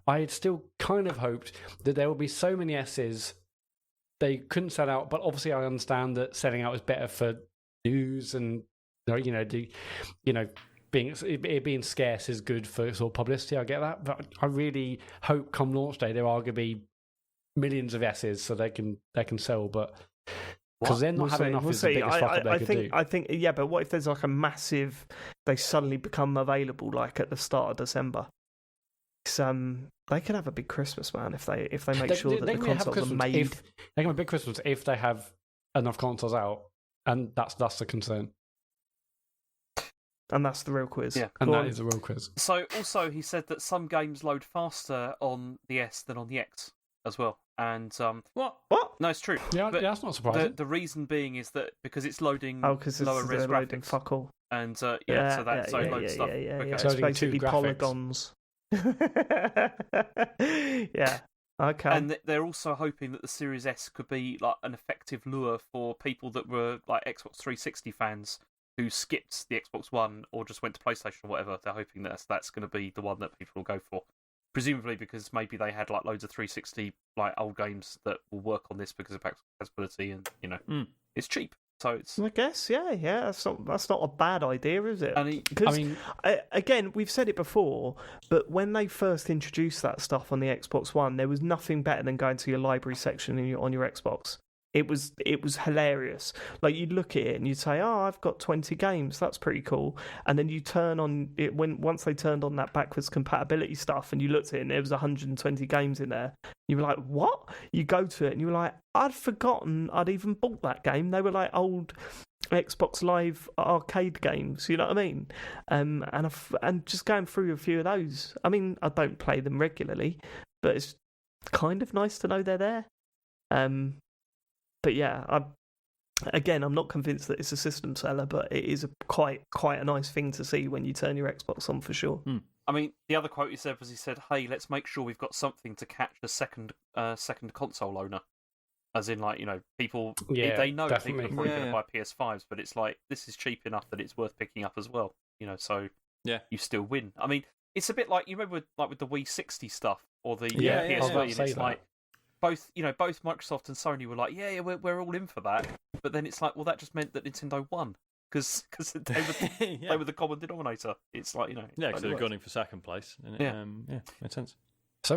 I had still kind of hoped that there would be so many S's they couldn't sell out. But obviously, I understand that selling out is better for news and being scarce is good for sort of publicity. I get that, but I really hope come launch day there are going to be millions of S's so they can sell, but. Because they're not having enough is the biggest fuck up they could do. I think, yeah, but what if there's like a massive, they suddenly become available like at the start of December? They could have a big Christmas, man, if they make sure that the consoles are made. They can have a big Christmas if they have enough consoles out, and that's the concern. And that's the real quiz. Yeah, and that is the real quiz. So also he said that some games load faster on the S than on the X as well. And what? No, it's true. Yeah, but that's not surprising. The reason being is that because it's loading because lower res loading graphics. fuck all. And so that loads stuff. Yeah. Okay. It's basically polygons. Yeah. Okay. And they're also hoping that the Series S could be like an effective lure for people that were like Xbox 360 fans who skipped the Xbox One or just went to PlayStation or whatever. They're hoping that that's going to be the one that people will go for. presumably because maybe they had like loads of 360 like old games that will work on this because of backwards compatibility, and it's cheap. So it's. I guess, yeah. That's not a bad idea, is it? And again, we've said it before, but when they first introduced that stuff on the Xbox One, there was nothing better than going to your library section on your Xbox. It was hilarious. Like, you'd look at it and you'd say, "Oh, I've got 20 games. That's pretty cool." And then you turn on it once they turned on that backwards compatibility stuff, and you looked at it and there was 120 games in there. You were like, "What?" You go to it and you were like, "I'd forgotten I'd even bought that game." They were like old Xbox Live arcade games. You know what I mean? And just going through a few of those. I mean, I don't play them regularly, but it's kind of nice to know they're there. But yeah, I'm not convinced that it's a system seller, but it is quite a nice thing to see when you turn your Xbox on, for sure. I mean, the other quote he said was, "Hey, let's make sure we've got something to catch a second console owner." As in, like, people, they know definitely. people are probably going to buy PS5s, but it's like, this is cheap enough that it's worth picking up as well. So you still win. I mean, it's a bit like, you remember with the Wii 60 stuff or the PS3, and it's like, both Microsoft and Sony were like, we're all in for that. But then it's like, well, that just meant that Nintendo won because they were the common denominator. It's like, because they've gone in for second place. And makes sense. So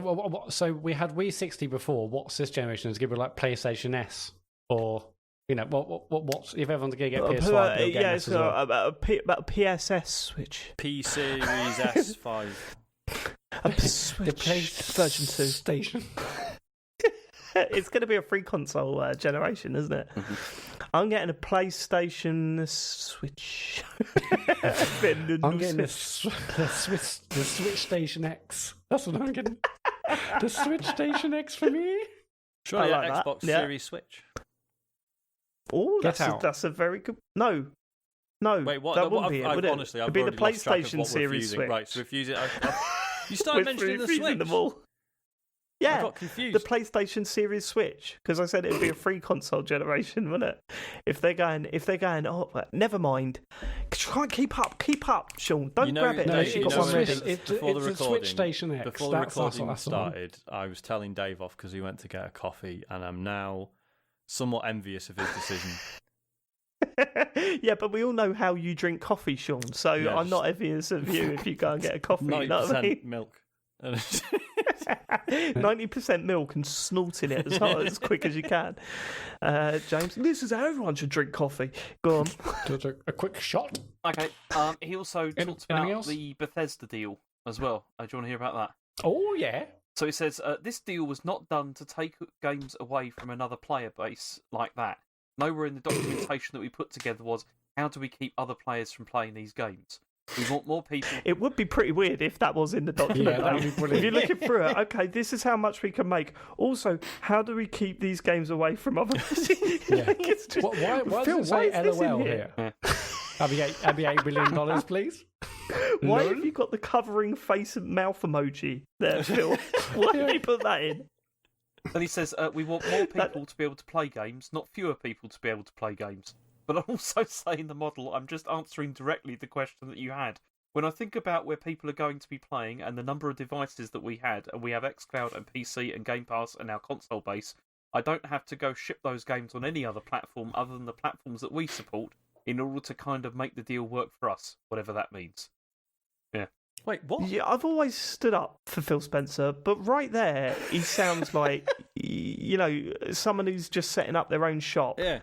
we had Wii 60 before. What's this generation? Is it going to be like PlayStation S, or what's if everyone's going to get PS5? It's about PSS Switch, P Series S5, Switch version 2 station. It's going to be a free console generation, isn't it? Mm-hmm. I'm getting a PlayStation Switch. I'm getting the SwitchStation X. That's what I'm getting. The SwitchStation X for me. Sure, like Xbox Series Switch. Oh, that's a very good. No. Wait, what? That wouldn't be it, would it? Honestly, It'd be the PlayStation Series Switch. Right, so if you use it, you started mentioning the Switch. Them all. Yeah, I got confused. The PlayStation Series Switch, because I said it'd be a free console generation, wouldn't it? If they're going, oh, never mind. Try and keep up, Sean. Don't grab it. No, unless you've got one ready. Before the recording, SwitchStation X. Before the recording started, I was telling Dave off because he went to get a coffee, and I'm now somewhat envious of his decision. Yeah, but we all know how you drink coffee, Sean. So yes. I'm not envious of you if you go and get a coffee. 90% you know what I mean? Milk. 90% milk and snorting it as quick as you can. James, this is how everyone should drink coffee. Go on. A quick shot. Okay. He also talked about the Bethesda deal as well. Do you want to hear about that? Oh, yeah. So he says, this deal was not done to take games away from another player base like that. Nowhere in the documentation that we put together was, how do we keep other players from playing these games? We want more people. It would be pretty weird if that was in the document. Yeah, that would be brilliant. If you're looking through it, okay, this is how much we can make. Also, how do we keep these games away from other? Yeah. Why does it say LOL here? That'd be $8 billion, please. Why have you got the covering face and mouth emoji there, Phil? Why have you put that in? And he says, we want more people to be able to play games, not fewer people to be able to play games. But I also say in the model, I'm just answering directly the question that you had. When I think about where people are going to be playing and the number of devices that we had, and we have xCloud and PC and Game Pass and our console base, I don't have to go ship those games on any other platform other than the platforms that we support in order to kind of make the deal work for us, whatever that means. Yeah. Wait, what? Yeah, I've always stood up for Phil Spencer, but right there, he sounds like, someone who's just setting up their own shop. Yeah.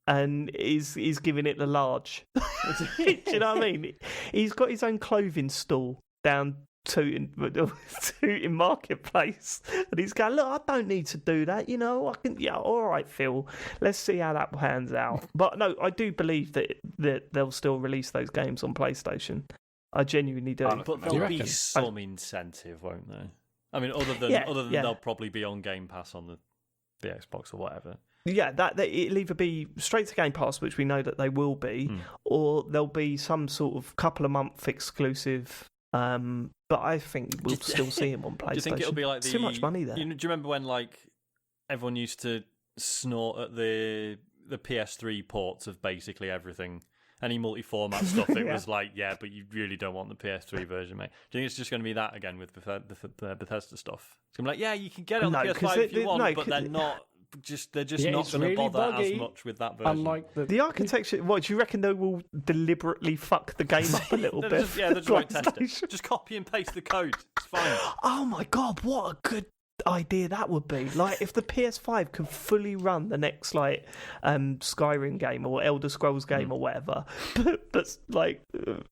And is giving it the large. Do you know what I mean? He's got his own clothing stall down in Marketplace, and he's going, look, I don't need to do that. I can. Yeah, all right, Phil. Let's see how that pans out. But no, I do believe that they'll still release those games on PlayStation. I genuinely do. But there'll be some incentive, won't there? I mean, other than they'll probably be on Game Pass on the Xbox or whatever. Yeah, that it'll either be straight to Game Pass, which we know that they will be, or there'll be some sort of couple of month exclusive. But I think we'll still see him on PlayStation. Do you think it'll be like too much money there? Do you remember when everyone used to snort at the PS3 ports of basically everything? any multi-format stuff, it was like, yeah, but you really don't want the PS3 version, mate. Do you think it's just going to be that again with the Bethesda stuff? It's going to be like, yeah, you can get it on the PS5 if you want, but they're not. They're just not going to bother as much with that version. Unlike the architecture, what do you reckon? They will deliberately fuck the game up a little bit. They're just like test it. Just copy and paste the code. It's fine. Oh my god, what a good idea that would be! Like if the PS5 could fully run the next like Skyrim game or Elder Scrolls game or whatever, but like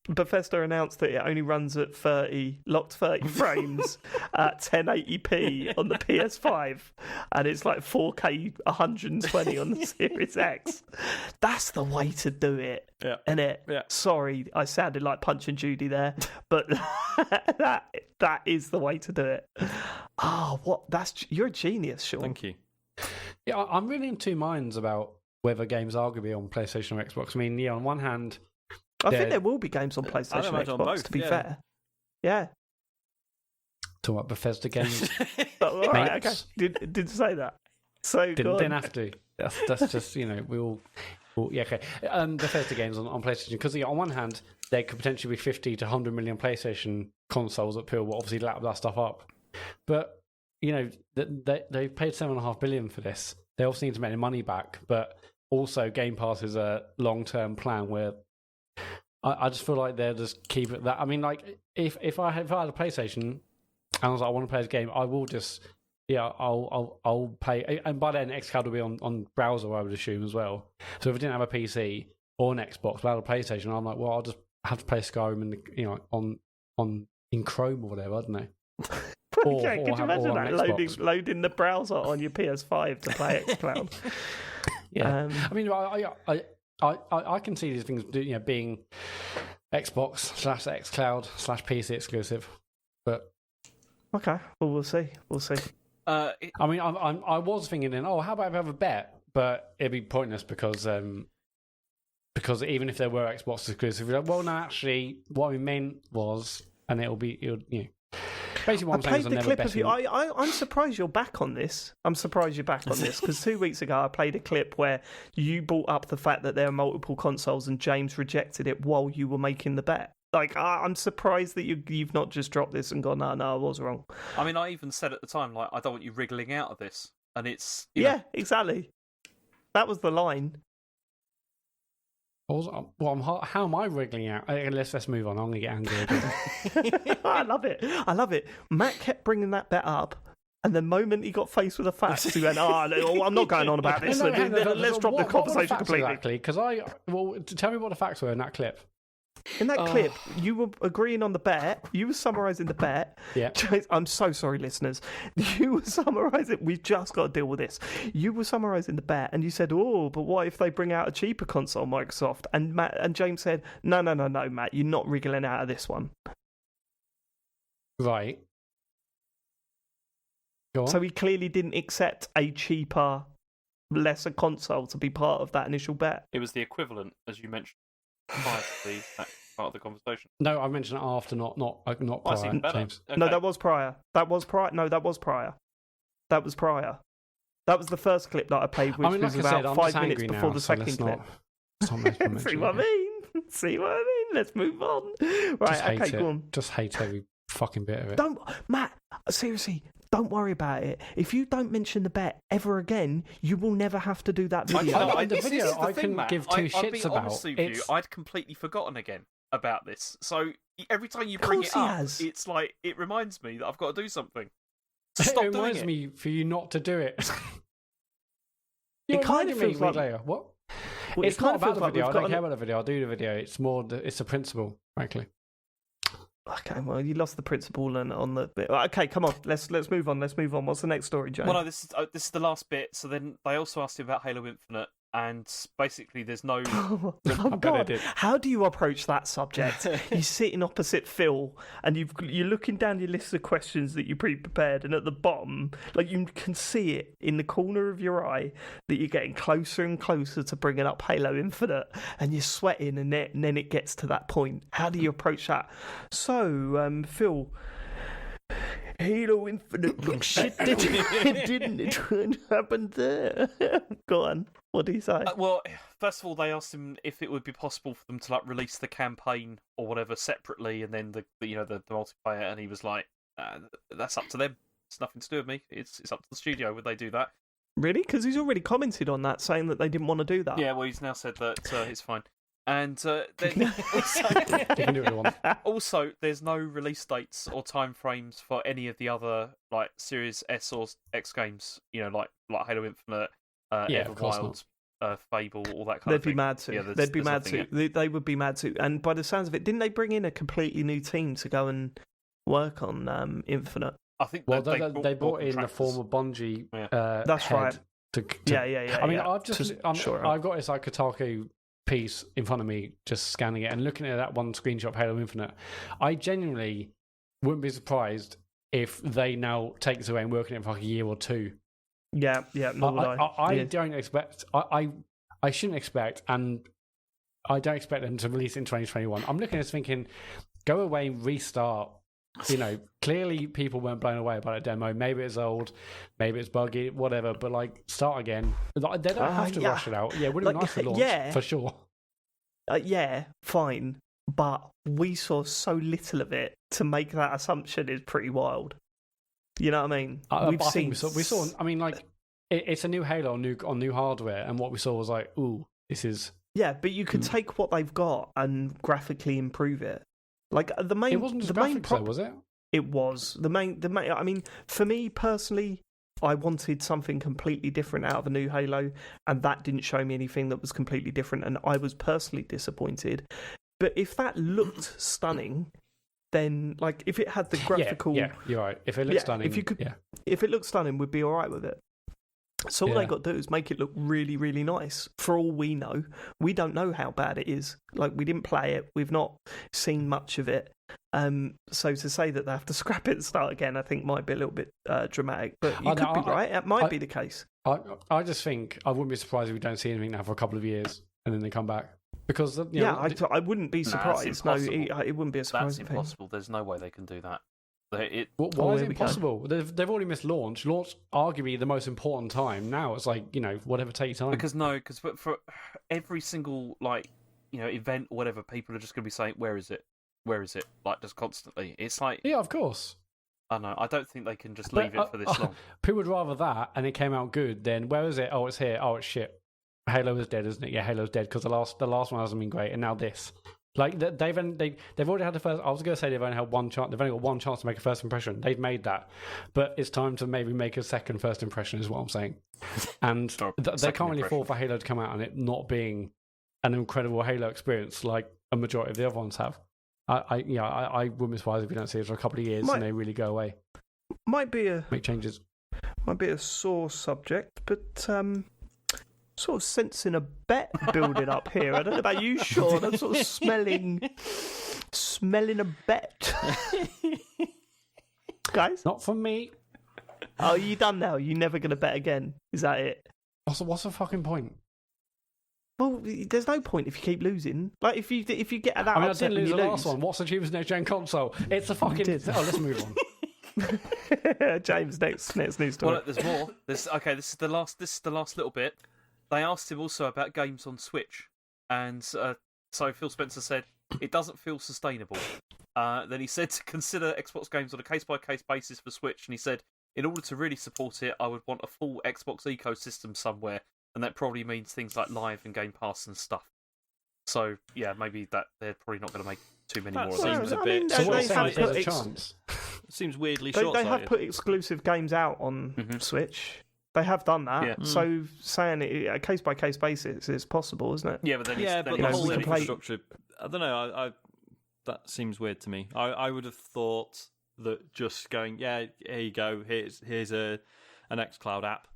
Bethesda announced that it only runs at locked 30 frames at 1080p on the PS5, and it's like 4K 120 on the Series X. That's the way to do it, isn't it? Yeah. Sorry, I sounded like Punch and Judy there, but that is the way to do it. Oh, you're a genius, Sean. Thank you. Yeah, I'm really in two minds about whether games are going to be on PlayStation or Xbox. I mean, yeah, on one hand, I think there will be games on PlayStation and Xbox, both, to be fair. Yeah. Talking about Bethesda games. All right, okay. Did say that. So didn't have to. That's just, we all yeah, okay. Bethesda games on PlayStation, because on one hand, there could potentially be 50 to 100 million PlayStation consoles that people will obviously lap that stuff up. But, they've paid $7.5 billion for this. They also need to make their money back. But also, Game Pass is a long-term plan where I just feel like they'll just keep it that. I mean, like, if I had a PlayStation and I was like, I want to play this game, I will just, I'll pay. And by then, xCloud will be on browser, I would assume, as well. So if I didn't have a PC or an Xbox, but I had a PlayStation, I'm like, well, I'll just have to play Skyrim in Chrome or whatever, I don't know. Could you imagine that loading the browser on your PS5 to play xCloud? Yeah, I mean, I can see these things, being Xbox /xCloud /PC exclusive, but okay, well, we'll see. I mean, I was thinking then, how about if I have a bet? But it'd be pointless because even if there were Xbox exclusive, well, no, actually, what we meant was, and basically what I'm saying is I'm never betting. I'm surprised you're back on this. Because 2 weeks ago I played a clip where you brought up the fact that there are multiple consoles and James rejected it while you were making the bet. Like, I'm surprised that you've not just dropped this and gone, no, I was wrong. I mean, I even said at the time, like, I don't want you wriggling out of this. And it's... exactly. That was the line. How am I wriggling out? Let's move on. I'm going to get angry again. I love it. Matt kept bringing that bet up, and the moment he got faced with the facts, he went, I'm not going on about this. Let's drop the conversation completely. Exactly, because tell me what the facts were in that clip. In that clip, you were agreeing on the bet. You were summarising the bet. Yeah. I'm so sorry, listeners. You were summarising. We've just got to deal with this. You were summarising the bet, and you said, but what if they bring out a cheaper console, Microsoft? And James said, no, Matt, you're not wriggling out of this one. Right. Go on. So he clearly didn't accept a cheaper, lesser console to be part of that initial bet. It was the equivalent, as you mentioned. That part of the conversation. No, I mentioned it after, not prior. James. Okay. No, that was prior. That was prior. That was the first clip that I played, which was about 5 minutes before the second clip. See what I mean? Let's move on. Right, okay, go on. Just hate every fucking bit of it. Matt, seriously, don't worry about it. If you don't mention the bet ever again, you will never have to do that video. I couldn't give two shits about. Honest with you, I'd completely forgotten again about this. So every time you bring it up, it's like, it reminds me that I've got to do something. Stop it reminds me for you not to do it. It kind of feels like... Later. What? Well, it's not about the video. I don't care about the video. I'll do the video. It's more... It's a principle, frankly. Okay, well, you lost the principle on the bit. Okay, come on, let's move on. What's the next story, Joe? Well, no, this is the last bit. So then they also asked you about Halo Infinite, and basically there's no... Oh God, how do you approach that subject? You're sitting opposite Phil, and you're looking down your list of questions that you pre-prepared, and at the bottom, like, you can see it in the corner of your eye that you're getting closer and closer to bringing up Halo Infinite, and you're sweating, and then it gets to that point. How do you approach that? So, Phil, Halo Infinite looks shit. It didn't. It happened there. Go on. What do you say? Well, first of all, they asked him if it would be possible for them to like release the campaign or whatever separately, and then the multiplayer. And he was like, "That's up to them. It's nothing to do with me. It's up to the studio. Would they do that?" Really? Because he's already commented on that, saying that they didn't want to do that. Yeah. Well, he's now said that it's fine. And then also, there's no release dates or time frames for any of the other like Series S or X games. Like Halo Infinite, Everwild, Fable, all that kind of thing. They'd be mad to. Yeah, They'd be mad to. They would be mad to. And by the sounds of it, didn't they bring in a completely new team to go and work on Infinite? I think. Well, they brought in the former Bungie. That's head right. Yeah. I mean, I've got this like Kotaku piece in front of me, just scanning it and looking at that one screenshot of Halo Infinite. I genuinely wouldn't be surprised if they now take this away and work on it for like a year or two. Yeah, nor would I. I don't expect. I shouldn't expect, and I don't expect them to release it in 2021. I'm looking at this thinking, go away, restart. Clearly people weren't blown away by the demo. Maybe it's old, maybe it's buggy, whatever. But like, start again. They don't have to rush it out. Yeah, it would have been nice to launch for sure. Yeah, fine. But we saw so little of it to make that assumption is pretty wild. You know what I mean? We saw. I mean, like, it's a new Halo on new hardware, and what we saw was like, ooh, this is. Yeah, but you could take what they've got and graphically improve it. Like the main, it wasn't just graphics, though, was it? It was the main. I mean, for me personally, I wanted something completely different out of a new Halo, and that didn't show me anything that was completely different, and I was personally disappointed. But if that looked stunning, then like if it had the graphical, yeah, you're right. If it looked stunning, if it looked stunning, we'd be all right with it. So all they got to do is make it look really, really nice. For all we know, we don't know how bad it is. Like, we didn't play it. We've not seen much of it. So to say that they have to scrap it and start again, I think might be a little bit dramatic. But you could be right. It might be the case. I just think I wouldn't be surprised if we don't see anything now for a couple of years and then they come back. Because I wouldn't be surprised. No, it wouldn't be a surprise. That's impossible. There's no way they can do that. Why is it impossible? They've already missed launch. Launch, arguably the most important time. Now it's like, whatever, take your time. Because for every single event or whatever, people are just going to be saying, "Where is it? Where is it?" Like, just constantly. It's like, yeah, of course. I know. I don't think they can just leave it for this long. People would rather that, and it came out good, than where is it? Oh, it's here. Oh, it's shit. Halo is dead, isn't it? Yeah, Halo's dead because the last one hasn't been great, and now this. Like they've already had the first. I was going to say they've only had one chance. They've only got one chance to make a first impression. They've made that, but it's time to maybe make a second first impression. Is what I'm saying. And they can't really afford for Halo to come out and it not being an incredible Halo experience like a majority of the other ones have. I wouldn't be surprised if we don't see it for a couple of years and they really go away. Make changes. Might be a sore subject, but sort of sensing a bet building up here. I don't know about you, Sean. I'm sort of smelling a bet. Guys? Not from me. Oh, you done now? You never going to bet again? Is that it? What's the fucking point? Well, there's no point if you keep losing. Like, if you get that I upset didn't lose when the you last one. What's the cheapest next-gen console? It's a fucking... let's move on. James, next news story. Well, there's more. This is the last little bit. They asked him also about games on Switch, and so Phil Spencer said it doesn't feel sustainable. Then he said to consider Xbox games on a case-by-case basis for Switch, and he said in order to really support it, I would want a full Xbox ecosystem somewhere, and that probably means things like Live and Game Pass and stuff. So yeah, maybe that they're probably not going to make too many more of those. Seems a bit. There's a chance. Seems weirdly short-sighted. They have put exclusive games out on Switch. They have done that. Yeah. So saying it a case-by-case basis is possible, isn't it? Yeah, but then the whole infrastructure... I don't know. I that seems weird to me. I would have thought that just going, yeah, here you go, here's an xCloud app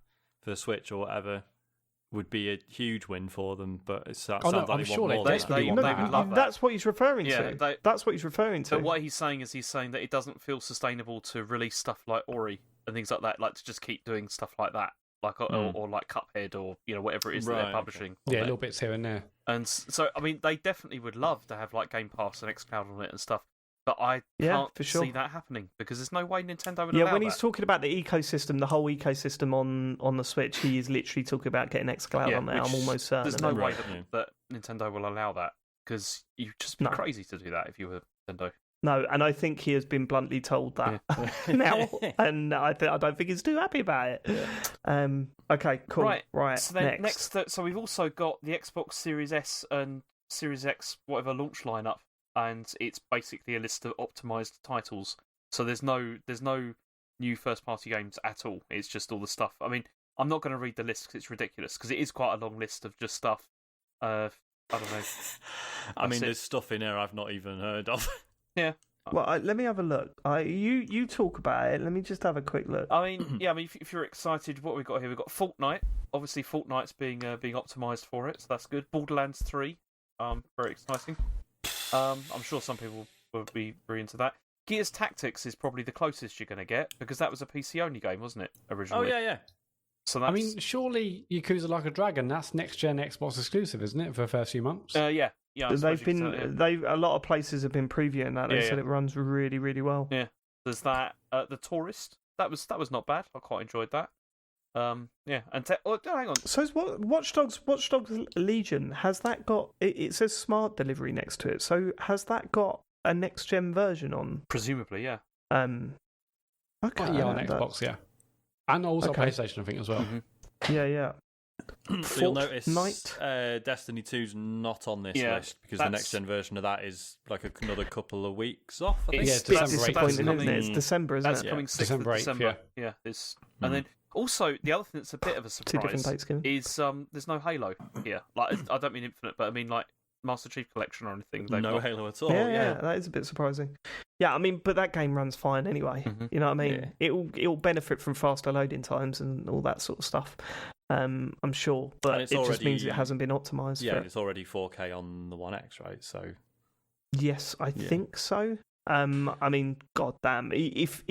for Switch or whatever, would be a huge win for them. But it sounds like I'm sure they desperately want that. That's what he's referring to. That's what he's referring to. But what he's saying that it doesn't feel sustainable to release stuff like Ori and things like that, like to just keep doing stuff like that, like or like Cuphead or whatever it is that they're publishing. Yeah, little bits here and there. And so I mean, they definitely would love to have like Game Pass and xCloud on it and stuff. But I Yeah, can't for sure. see that happening because there's no way Nintendo would Yeah, allow when that. he's talking about the ecosystem, the whole ecosystem on the Switch, he is literally talking about getting xCloud on there. which I'm almost certain. There's of no it. way Right, that Nintendo will allow that because you'd just be No. crazy to do that if you were Nintendo. No, and I think he has been bluntly told that Yeah. now, and I don't think he's too happy about it. Okay, cool. Right. So then so we've also got the Xbox Series S and Series X whatever launch lineup, and it's basically a list of optimized titles. So there's no new first party games at all. It's just all the stuff. I mean, I'm not going to read the list because it's ridiculous because it is quite a long list of just stuff. I don't know. I mean, there's stuff in here I've not even heard of. Yeah. Well, let me have a look. You talk about it. Let me just have a quick look. I mean, yeah. I mean, if you're excited, what we've got here, we've got Fortnite. Obviously, Fortnite's being optimized for it, so that's good. Borderlands 3, very exciting. I'm sure some people will be very into that. Gears Tactics is probably the closest you're going to get because that was a PC only game, wasn't it originally? Oh yeah. So that's... I mean, surely Yakuza Like a Dragon, that's next gen Xbox exclusive, isn't it, for the first few months? yeah. I suppose They've you could say been that, yeah. a lot of places have been previewing that. They said it runs really, really well. Yeah. There's that. The Tourist. That was not bad. I quite enjoyed that. Yeah. And hang on. So is Watch Dogs Legion, has that got? It says smart delivery next to it. So has that got a next gen version on? Presumably, yeah. Okay. Yeah, on Xbox, yeah. And also Okay. PlayStation, I think, as well. Mm-hmm. Yeah. So you'll notice Fortnite? Destiny 2's not on this Yeah, list because the next gen version of that is like another couple of weeks off. I think. Yeah, It's December 8th. disappointing, isn't it? It's Mm. December, isn't That's it? coming 6th December of 8th, December. yeah. And then also the other thing that's a bit of a Two different surprise dates, Kim. is there's no Halo here. Like I don't mean Infinite, but I mean like Master Chief Collection or anything. They've No not- Halo at all. Yeah, that is a bit surprising. Yeah, I mean, but that game runs fine anyway. Mhm. You know what I mean? It'll benefit from faster loading times and all that sort of stuff. I'm sure, but And it it's just means already- it hasn't been optimized. Yeah, for and it. it's already 4K on the One X, right? So Yes, I Yeah. think so. I mean, goddamn, if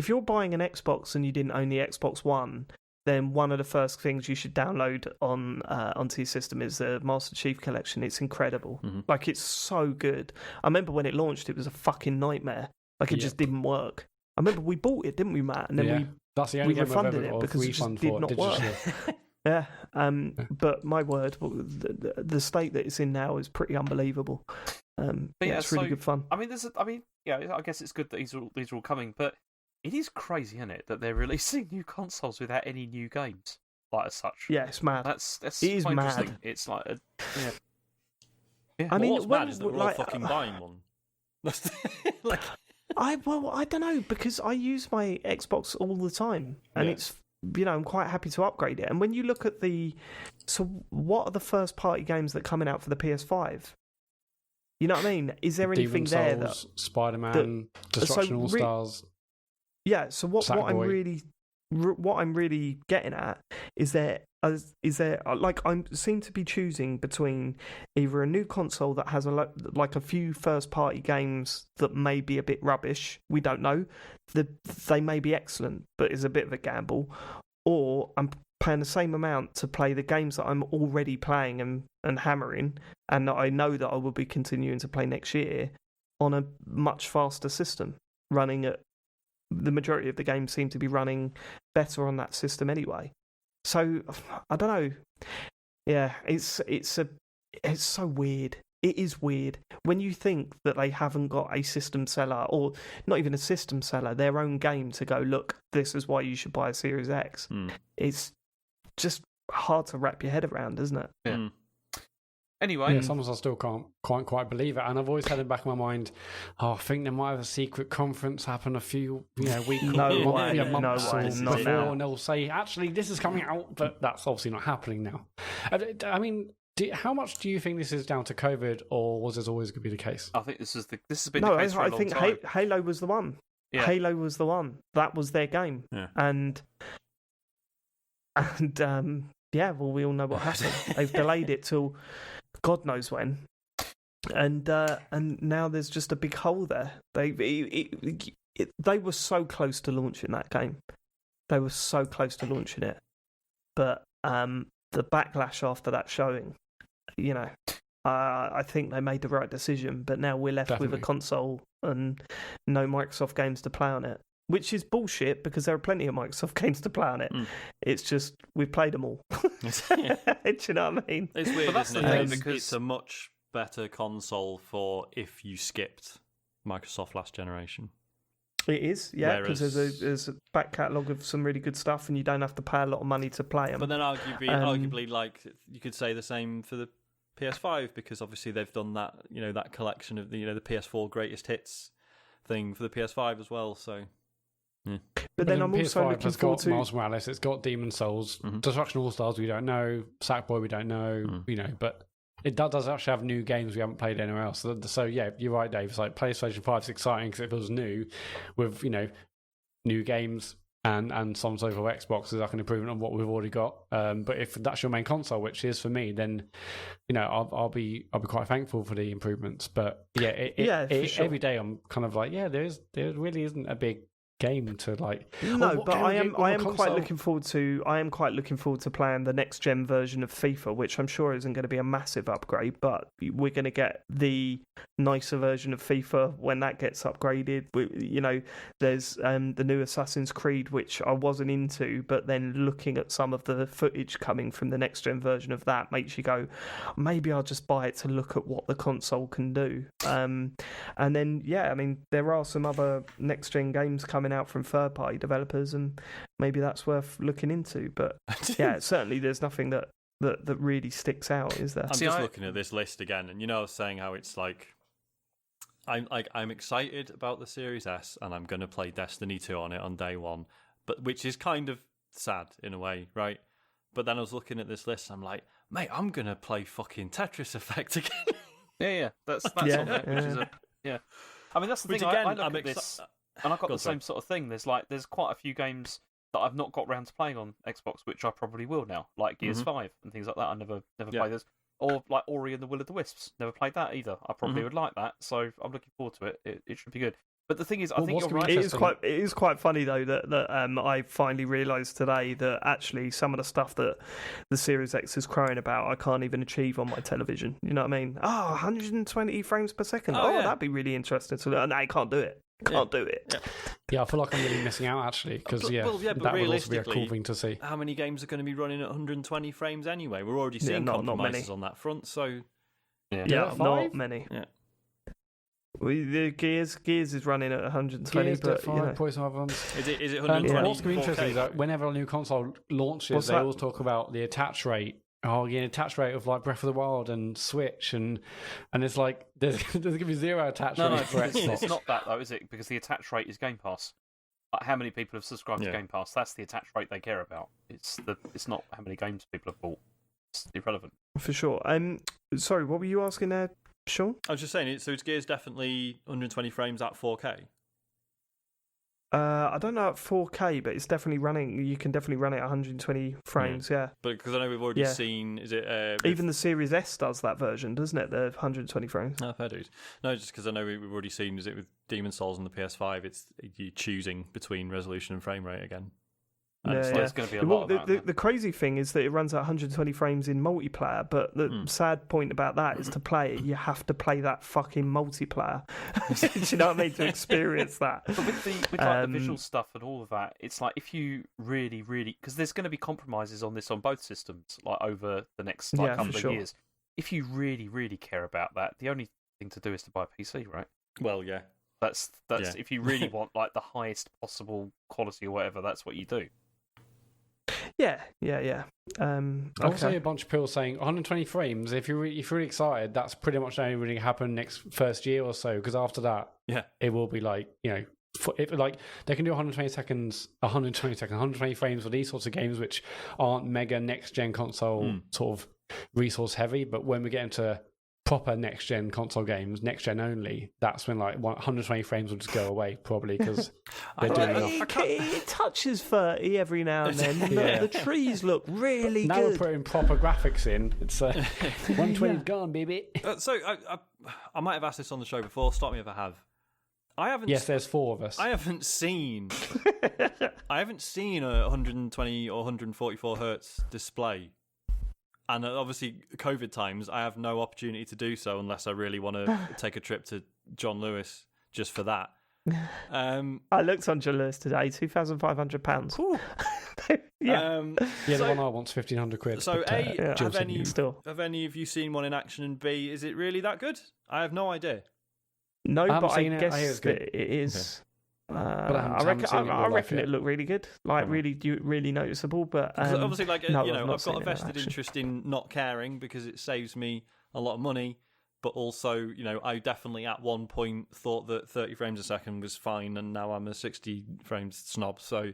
you're buying an Xbox and you didn't own the Xbox One, then one of the first things you should download onto your system is the Master Chief Collection. It's incredible. Mhm. Like, it's so good. I remember when it launched, it was a fucking nightmare. Like, it Yep. just didn't work. I remember we bought it, didn't we, Matt? And then Yeah. That's the only we game I've refunded ever it got a because it just refund did for not work. digitally. Yeah, but my word, the state that it's in now is pretty unbelievable. It's really good fun. I mean, I guess it's good that these are all coming, but it is crazy, isn't it, that they're releasing new consoles without any new games, like as such. Yeah, it's mad. That's It is quite mad. interesting. It's like, yeah. I mean, what's when- mad is that we're all like, fucking buying one. Like, I don't know, because I use my Xbox all the time, and Yeah. it's, I'm quite happy to upgrade it. And when you look at so what are the first party games that are coming out for the PS5? You know what I mean? Is there anything Demon there that? Souls, Spider-Man, Destruction All Stars. Yeah. So what Sackboy. what I'm really getting at is there like I seem to be choosing between either a new console that has a few first party games that may be a bit rubbish, we don't know, they may be excellent but is a bit of a gamble, or I'm paying the same amount to play the games that I'm already playing and hammering and that I know that I will be continuing to play next year on a much faster system, running at the majority of the games seem to be running better on that system anyway. So I don't know. Yeah, it's so weird. It is weird when you think that they haven't got a system seller, or not even a system seller, their own game to go, look, this is why you should buy a Series X. It's just hard to wrap your head around, isn't it? Yeah. Anyway, Yeah, sometimes I still can't quite believe it, and I've always had in the back of my mind, I think there might have a secret conference happen a few week No or way, month, no months way, or not before, now. and they'll say, actually, this is coming out, but that's obviously not happening now. I mean, how much do you think this is down to COVID, or was this always going to be the case? I think this has been No, the case for a I long think time. Halo was the one. Yeah. Halo was the one. That was their game. Yeah. And yeah, well, we all know what happened. They've delayed it till God knows when, and now there's just a big hole there. They were so close to launching that game. They were so close to launching it, but the backlash after that showing, I think they made the right decision. But now we're left with a console and no Microsoft games to play on it, which is bullshit because there are plenty of Microsoft games to play on it. It's just we've played them all. Do you know what I mean? It's weird, that's isn't the it? thing, because It's a much better console for if you skipped Microsoft last generation. It is, yeah, because Whereas- there's a back catalogue of some really good stuff, and you don't have to pay a lot of money to play them. But then arguably, like you could say the same for the PS5 because obviously they've done that, that collection of the PS4 greatest hits thing for the PS5 as well. So, yeah. But then I'm also PS5 looking has forward got to Miles Morales, it's got Demon Souls, Destruction All Stars we don't know, Sackboy we don't know, but it does actually have new games we haven't played anywhere else. So yeah, you're right, Dave. It's like PlayStation 5 is exciting because it feels new, with new games and some sort of Xbox is like an improvement on what we've already got. But if that's your main console, which is for me, then I'll be quite thankful for the improvements. But sure. Every day I'm kind of like, there really isn't a big game to like. No, but I am quite looking forward to playing the next gen version of FIFA, which I'm sure isn't going to be a massive upgrade, but we're going to get the nicer version of FIFA when that gets upgraded. There's the new Assassin's Creed, which I wasn't into, but then looking at some of the footage coming from the next gen version of that makes you go, maybe I'll just buy it to look at what the console can do. And then there are some other next gen games coming out from third party developers, and maybe that's worth looking into. But yeah, certainly there's nothing that really sticks out, is there? I'm looking at this list again, and I was saying how it's like I'm excited about the Series S, and I'm going to play Destiny 2 on it on day one, but which is kind of sad in a way, right? But then I was looking at this list, and I'm like, mate, I'm going to play fucking Tetris Effect again. Yeah, that's on it, which is I mean, that's the thing. I look at this, and I've got the same sort of thing. There's quite a few games that I've not got round to playing on Xbox, which I probably will now, like Gears 5 and things like that. I never played those. Or like Ori and the Will of the Wisps. Never played that either. I probably would like that, so I'm looking forward to it. It should be good. But the thing is, I think you're right. It is quite funny though that I finally realised today that actually some of the stuff that the Series X is crying about, I can't even achieve on my television. You know what I mean? 120 frames per second. That'd be really interesting. So no, I can't do it. Can't do it. Yeah, I feel like I'm really missing out actually because but that would also be a cool thing to see. How many games are going to be running at 120 frames anyway? We're already seeing compromises on that front. So not many. Yeah. The Gears is running at 120, Gears, but Is it 120? What's going to be interesting is that whenever a new console launches, they always talk about the attach rate. Attach rate of like Breath of the Wild and Switch, and it's like there's going to be zero attach rate for Xbox. It's not that though, is it? Because the attach rate is Game Pass. Like how many people have subscribed to Game Pass? That's the attach rate they care about. It's not how many games people have bought. It's irrelevant. For sure. Sorry, what were you asking there, Sean? I was just saying, so it's Gears definitely 120 frames at 4K? I don't know at 4K, but it's definitely running. You can definitely run it at 120 frames, yeah. But because I know we've already seen, is it... even the Series S does that version, doesn't it? The 120 frames. Oh, fair dues. No, just because I know we've already seen, is it with Demon Souls on the PS5, it's you choosing between resolution and frame rate again. It's going to be a lot of that. The crazy thing is that it runs at 120 frames in multiplayer, but the sad point about that is to play it, you have to play that fucking multiplayer. Do you know what I mean? To experience that. But with the visual stuff and all of that, it's like if you really, because there's going to be compromises on this on both systems, like over the next couple of years. If you really, really care about that, the only thing to do is to buy a PC, right? Well, yeah. That's if you really want like the highest possible quality or whatever, that's what you do. Yeah. Also, a bunch of people saying 120 frames. If you're really excited, that's pretty much only really happen next first year or so. Because after that, it will be like like they can do 120 frames for these sorts of games, which aren't mega next gen console sort of resource heavy. But when we get into proper next gen console games, next gen only, that's when like 120 frames will just go away probably because they're doing enough. It touches 30 every now and then. The trees look really now good. Now we're putting proper graphics in. It's 120's gone, baby. So I might have asked this on the show before. Stop me if I have. Yes, there's four of us. I haven't seen a 120 or 144 hertz display and obviously COVID times, I have no opportunity to do so unless I really want to take a trip to John Lewis just for that. I looked on John Lewis today, £2,500. Yeah, the one I want's 1,500 quid. So, A, have any of you seen one in action, and B, is it really that good? I have no idea. No, but I guess it is. Okay. I reckon it looked really good, like really noticeable. But obviously, like I've got a vested interest in not caring because it saves me a lot of money. But also, I definitely at one point thought that 30 frames a second was fine, and now I'm a 60 frames snob. So,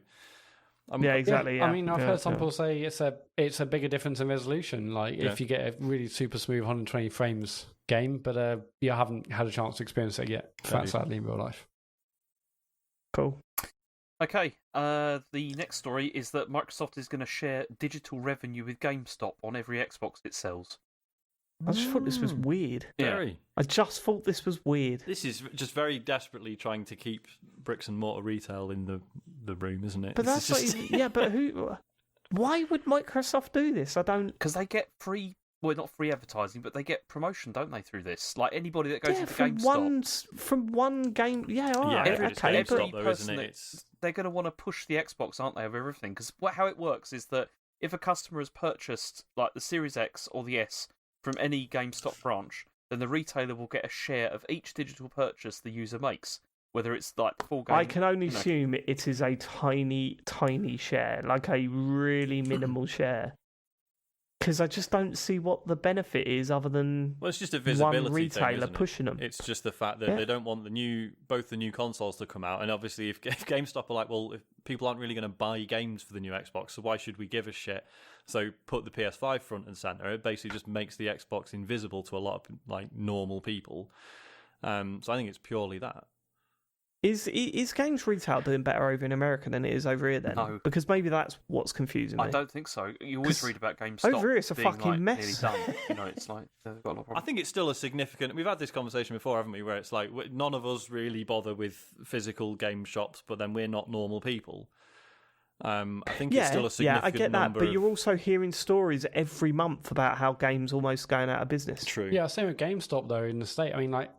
exactly. Yeah. I mean, I've heard some people say it's a bigger difference in resolution. Like if you get a really super smooth 120 frames game, but you haven't had a chance to experience it yet. Sadly, in real life. Cool. Okay. The next story is that Microsoft is going to share digital revenue with GameStop on every Xbox it sells. I just thought this was weird. Very. I just thought this was weird. This is just very desperately trying to keep bricks and mortar retail in the room, isn't it? But that's just... but who? Why would Microsoft do this? I don't. Because they get free. Well, not free advertising, but they get promotion, don't they, through this? Like anybody that goes into GameStop. From one game. Yeah, all right. Okay. GameStop, though, isn't it? They're going to want to push the Xbox, aren't they, of everything? Because how it works is that if a customer has purchased like the Series X or the S from any GameStop branch, then the retailer will get a share of each digital purchase the user makes, whether it's like full game. I can only assume it is a tiny, tiny share, like a really minimal share. Because I just don't see what the benefit is other than it's just a visibility one retailer thing, pushing them. It's just the fact that they don't want both the new consoles to come out, and obviously if GameStop are like, well, if people aren't really going to buy games for the new Xbox, so why should we give a shit? So put the PS5 front and center. It basically just makes the Xbox invisible to a lot of like normal people. So I think it's purely that. Is games retail doing better over in America than it is over here then? No. Because maybe that's what's confusing me. I don't think so. You always read about GameStop over here it's a being fucking mess. Nearly done. It's like they've got a lot of problems. I think it's still a significant... We've had this conversation before, haven't we, where it's like none of us really bother with physical game shops, but then we're not normal people. I think it's still a significant I get that, number but you're also hearing stories every month about how games almost going out of business. True. Yeah, same with GameStop though in the States. I mean, like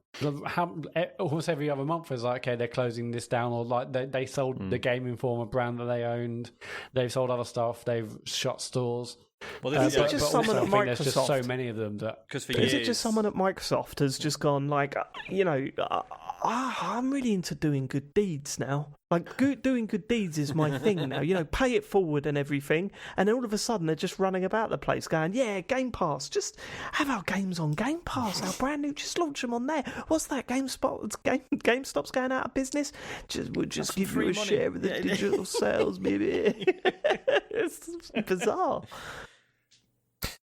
almost every other month is like, okay, they're closing this down, or like they sold the Game Informer brand that they owned. They've sold other stuff. They've shut stores. Well, is it just someone at Microsoft? There's just so many of them that. Is it just someone at Microsoft has just gone like, I'm really into doing good deeds now. Like doing good deeds is my thing now. Pay it forward and everything. And then all of a sudden they're just running about the place going, yeah, Game Pass. Just have our games on Game Pass. Our brand new. Just launch them on there. What's that? GameStop's going out of business. We'll just give you a share of the digital sales, maybe. It's bizarre.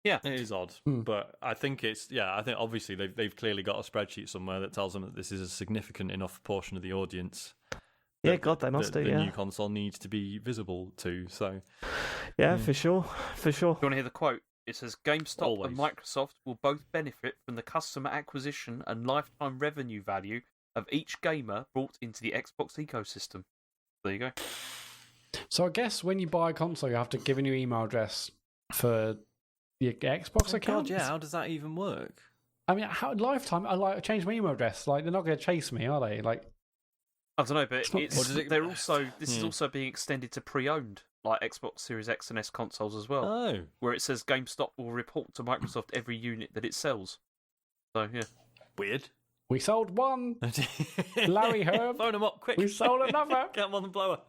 Yeah, it is odd, but I think I think obviously they've clearly got a spreadsheet somewhere that tells them that this is a significant enough portion of the audience. Yeah, God, they must do. The new console needs to be visible to. So, for sure. Do you want to hear the quote? It says, "GameStop and Microsoft will both benefit from the customer acquisition and lifetime revenue value of each gamer brought into the Xbox ecosystem." There you go. So I guess when you buy a console, you have to give a new email address for your Xbox account. God, yeah, how does that even work? I mean, lifetime. I change my email address. Like they're not going to chase me, are they? Like I don't know, but this is also being extended to pre-owned like Xbox Series X and S consoles as well. Oh, where it says GameStop will report to Microsoft every unit that it sells. So yeah, weird. We sold one. Larry Herb. Phone him up quick. We sold another. Get him on the blower.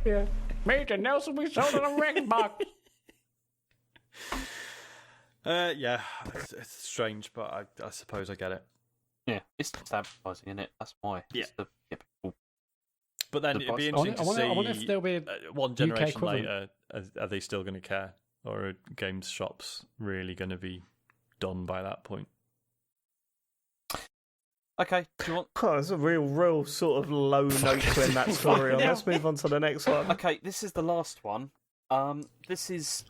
Yeah. Major Nelson, we sold it a ring box. It's strange, but I suppose I get it. Yeah, it's just advertising, isn't it? That's why. Yeah. People. But then it'd be interesting to see. I wonder if there'll be one generation later, are they still going to care, or are games shops really going to be done by that point? Okay, do you want? Oh, it's a real sort of low note to end that story on. Let's move on to the next one. Okay, this is the last one. This is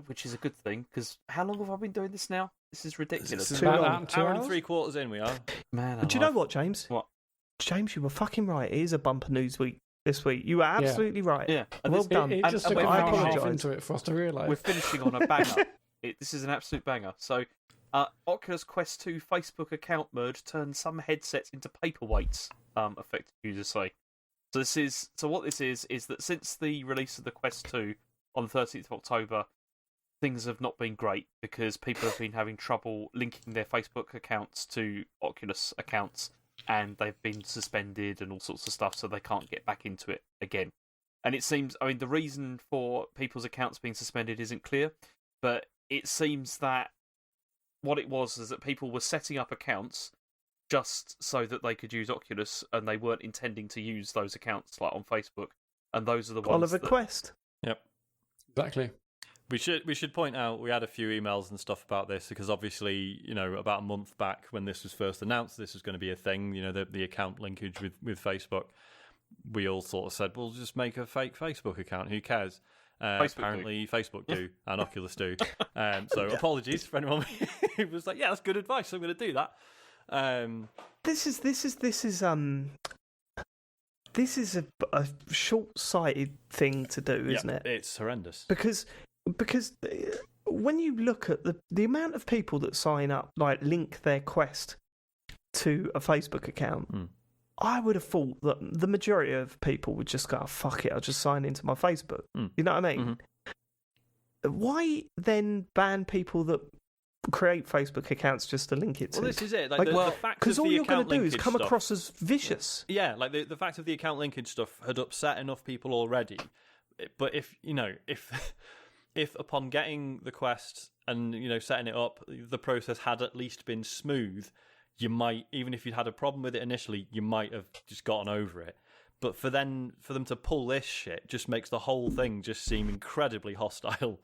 which is a good thing, because how long have I been doing this now? This is ridiculous. Too long. Hour and 3/4 in we are. Man, but do you know what, James? What? James, you were fucking right. It is a bumper news week this week. You were absolutely right. Yeah. Well done. It just took an hour and a half into it for us to realise. We're finishing on a banger. This is an absolute banger. So, Oculus Quest 2 Facebook account merge turns some headsets into paperweights. Affected users say. So what this is that since the release of the Quest 2 on the 13th of October, things have not been great because people have been having trouble linking their Facebook accounts to Oculus accounts, and they've been suspended and all sorts of stuff, so they can't get back into it again. And it seems, I mean, the reason for people's accounts being suspended isn't clear, but it seems that what it was is that people were setting up accounts just so that they could use Oculus, and they weren't intending to use those accounts like on Facebook. And those are the ones. Oliver Quest. Yep. Exactly. We should point out we had a few emails and stuff about this because obviously, about a month back when this was first announced, this was going to be a thing. The account linkage with Facebook. We all sort of said, "Well, just make a fake Facebook account. Who cares?" Apparently, Facebook do and Oculus do. So apologies for anyone who was like, "Yeah, that's good advice. I'm going to do that." This is a short-sighted thing to do, isn't it? It's horrendous. Because when you look at the amount of people that sign up, like link their Quest to a Facebook account, I would have thought that the majority of people would just go, oh, "Fuck it, I'll just sign into my Facebook." You know what I mean? Why then ban people that create Facebook accounts just to link it to? Well, this is it. The fact because of all the you're going account to do is linkage come stuff, across as vicious. Yeah, like the fact of the account linkage stuff had upset enough people already. But if upon getting the Quest and setting it up, the process had at least been smooth, you might, even if you'd had a problem with it initially, you might have just gotten over it. But for them to pull this shit just makes the whole thing just seem incredibly hostile.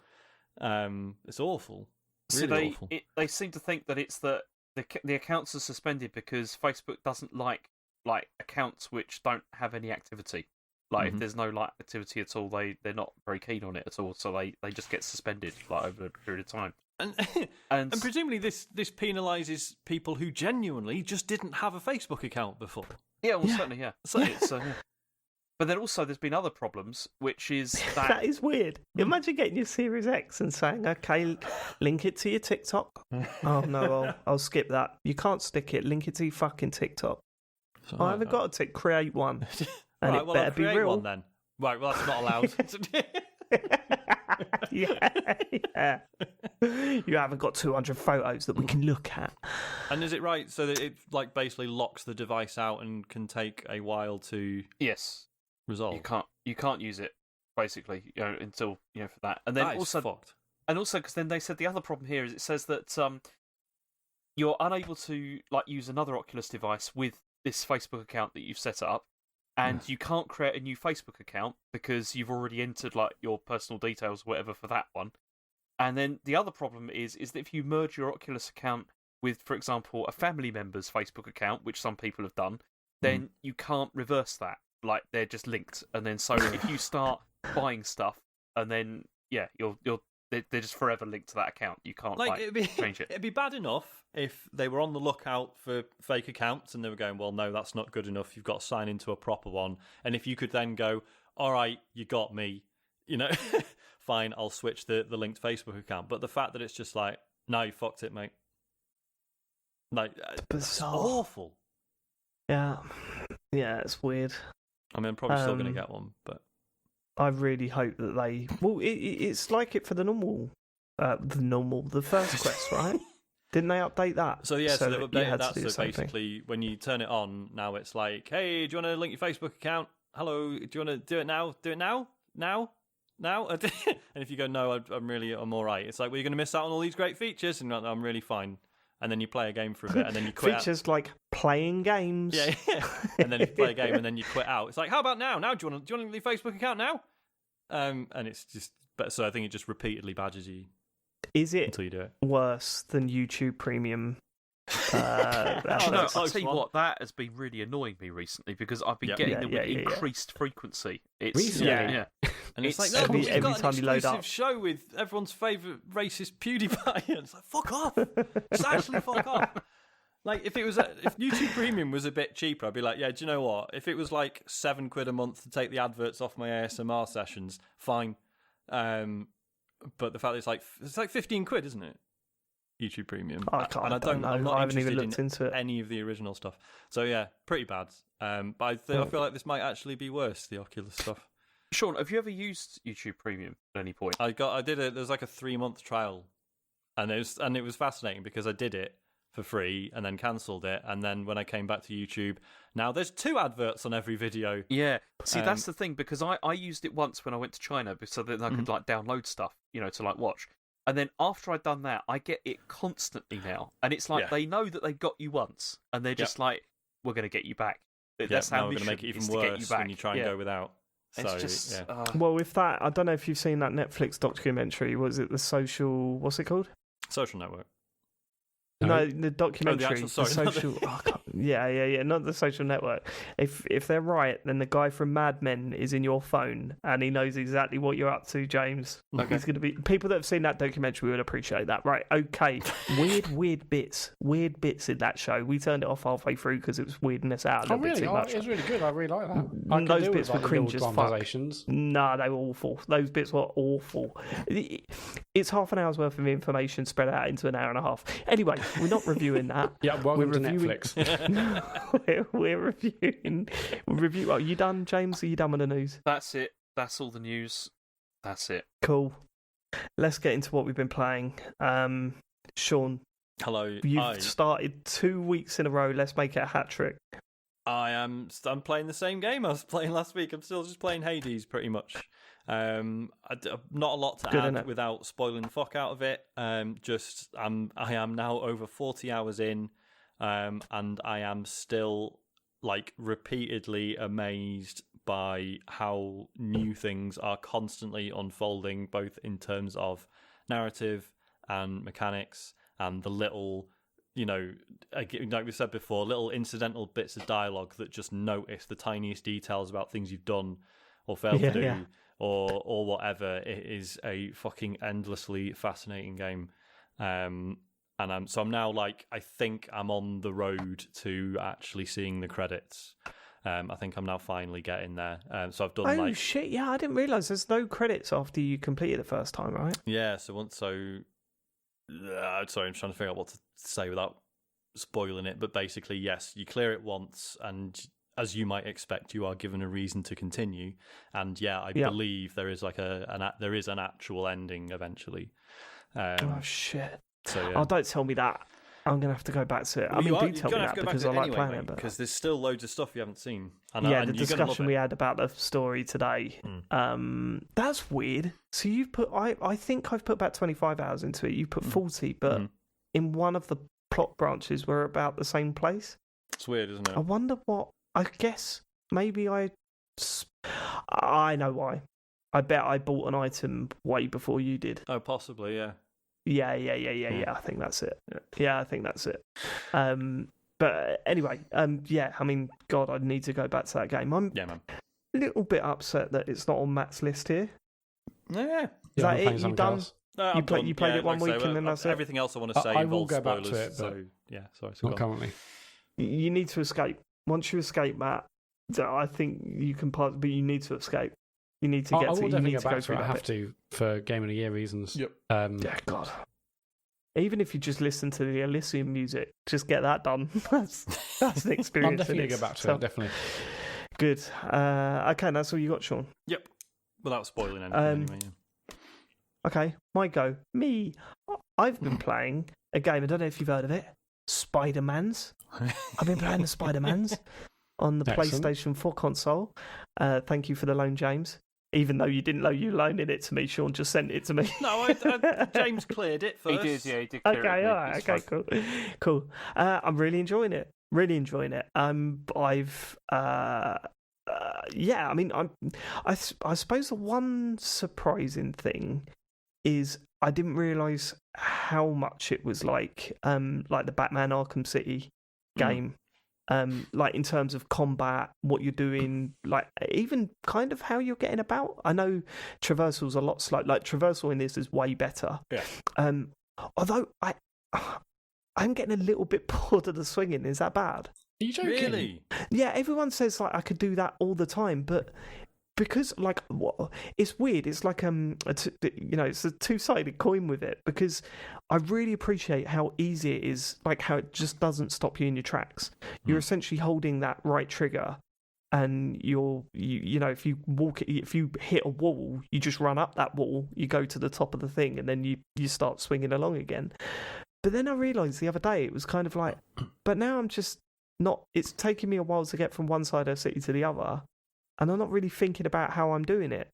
It's awful. Really awful. They seem to think that it's that the accounts are suspended because Facebook doesn't like accounts which don't have any activity. Like if there's no activity at all, they're not very keen on it at all. So they just get suspended over a period of time. And presumably this penalises people who genuinely just didn't have a Facebook account before. Yeah, well, certainly, yeah. So but then also there's been other problems, which is that... That is weird. Imagine getting your Series X and saying, "Okay, link it to your TikTok." Oh, no, I'll skip that. You can't stick it. Link it to your fucking TikTok. I haven't got to create one. And right, it well, better I'll be create real. one then. Right, well, that's not allowed. Yeah. You haven't got 200 photos that we can look at. And is it right so that it basically locks the device out and can take a while to resolve? You can't use it basically until for that. And then that also is fucked. And also because then they said the other problem here is it says that you're unable to use another Oculus device with this Facebook account that you've set up. And you can't create a new Facebook account because you've already entered your personal details or whatever for that one. And then the other problem is that if you merge your Oculus account with, for example, a family member's Facebook account, which some people have done, then you can't reverse that. They're just linked. And then so if you start buying stuff, and then they're just forever linked to that account. You can't change it. It'd be bad enough if they were on the lookout for fake accounts and they were going, "Well, no, that's not good enough. You've got to sign into a proper one." And if you could then go, "All right, you got me," fine, I'll switch the linked Facebook account. But the fact that it's just "No, you fucked it, mate." It's awful. Yeah, it's weird. I mean, I'm probably still going to get one, but I really hope that they... Well, it's like it for the first Quest, right? Didn't they update that? So they've updated that. So basically, when you turn it on, now it's like, "Hey, do you want to link your Facebook account? Hello, do you want to do it now? Do it now? Now? And if you go, "No, I'm all right," it's like, "Well, you're going to miss out on all these great features," and I'm really fine. And then you play a game for a bit, and then you quit. Features like playing games. Yeah. And then you play a game, and then you quit out. It's like, "How about now? Now do you want to link your Facebook account now?" And it's just, so I think it just repeatedly badges you. Is it until you do it worse than YouTube Premium? I'll tell you what, that has been really annoying me recently because I've been getting them with increased frequency. It's And it's like, "No, you've got an exclusive show with everyone's favourite racist PewDiePie." And it's like, fuck off. Just actually fuck off. If YouTube Premium was a bit cheaper, I'd be like, "Yeah, do you know what? If it was £7 a month to take the adverts off my ASMR sessions, fine." but the fact that it's like 15 quid, isn't it? YouTube Premium. I can't, and I don't know. know. I'm not I haven't even interested looked in into it. any of the original stuff. So yeah, pretty bad. But I feel like this might actually be worse, the Oculus stuff. Sean, have you ever used YouTube Premium at any point? I did it. There's like a 3-month trial, and it was fascinating because I did it for free and then cancelled it, and then when I came back to YouTube, now there's 2 adverts on every video. Yeah, see, that's the thing, because I used it once when I went to China so that I could like download stuff, to like watch. And then after I'd done that, I get it constantly now. And it's like they know that they got you once, and they're just like, we're going to get you back. That's how we're going to make it even worse when you try and go without. So, it's just, well, with that, I don't know if you've seen that Netflix documentary. Was it the social... What's it called? Social Network. No, the documentary. the social... Yeah, not the Social Network. If they're right, then the guy from Mad Men is in your phone, and he knows exactly what you're up to, James. Okay. He's going to be... People that have seen that documentary would appreciate that. Right, okay. Weird bits in that show. We turned it off halfway through because it was weirding us out a little bit too much. It was really good. I really like that. Those bits were cringe as fuck. No, they were awful. Those bits were awful. It's half an hour's worth of information spread out into an hour and a half. Anyway, we're not reviewing that. Yeah, welcome to Netflix. we're reviewing. Are you done, James? Are you done with the news? That's it. That's all the news. That's it. Cool. Let's get into what we've been playing. Sean. Hello. You've started 2 weeks in a row. Let's make it a hat trick. I'm playing the same game I was playing last week. I'm still just playing Hades, pretty much. Not a lot to add without spoiling the fuck out of it. I am now over 40 hours in, and I am still like repeatedly amazed by how new things are constantly unfolding, both in terms of narrative and mechanics, and the little, like we said before, little incidental bits of dialogue that just notice the tiniest details about things you've done or failed to do. Or whatever. It is a fucking endlessly fascinating game, and I'm now like, I think I'm on the road to actually seeing the credits. I think I'm now finally getting there. So I've done Oh shit! Yeah, I didn't realise there's no credits after you complete it the first time, right? Yeah. Sorry, I'm trying to figure out what to say without spoiling it. But basically, yes, you clear it once and, as you might expect, you are given a reason to continue, and I believe there is like there is an actual ending eventually. Oh shit! So Oh, don't tell me that. I'm gonna have to go back to it. Do tell me that because I like playing it. Because there's still loads of stuff you haven't seen. And the discussion we had about the story today. That's weird. So you've put, I think I've put about 25 hours into it. You put 40, but in one of the plot branches, we're about the same place. It's weird, isn't it? I wonder what. I guess maybe I know why. I bet I bought an item way before you did. Oh, possibly, yeah. Yeah. I think that's it. Yeah, I think that's it. But anyway, I mean, God, I need to go back to that game. I'm man. A little bit upset that it's not on Matt's list here. Yeah. Is that it? You done? No, you played it one week and then that's it? Everything else I want to say I will involves go back spoilers. to it, so, yeah, sorry. Not currently. You need to escape. Once you escape, Matt, I think you can pass, but you need to escape. You need to get to it. You need to go through that. I have to for Game of the Year reasons. Yep. Yeah, God. Even if you just listen to the Elysium music, just get that done. That's an experience. I'll definitely go back to it, definitely. Good. Okay, that's all you got, Sean? Yep. Without spoiling anything anyway, yeah. Okay, my go. Me. I've been playing a game, I don't know if you've heard of it, Spider-Mans. I've been playing the Spider-Mans on the PlayStation 4 console. Thank you for the loan, James. Even though you didn't know you loaning it to me, Sean just sent it to me. No, James cleared it first. He did clear it. Okay, all right, okay, cool. I'm really enjoying it. I mean, I suppose the one surprising thing is I didn't realise how much it was like the Batman Arkham City game. Like in terms of combat, what you're doing, like even kind of how you're getting about. I know traversal's a lot slow. Like traversal in this is way better. Yeah. Although I'm getting a little bit bored of the swinging. Is that bad? Are you joking? Really? Yeah. Everyone says like I could do that all the time, but because like it's weird. It's like it's a two-sided coin with it, because I really appreciate how easy it is, like how it just doesn't stop you in your tracks. You're essentially holding that right trigger, and you know, if you hit a wall, you just run up that wall, you go to the top of the thing, and then you start swinging along again. But then I realised the other day it was kind of like, but now I'm just not. It's taking me a while to get from one side of the city to the other, and I'm not really thinking about how I'm doing it.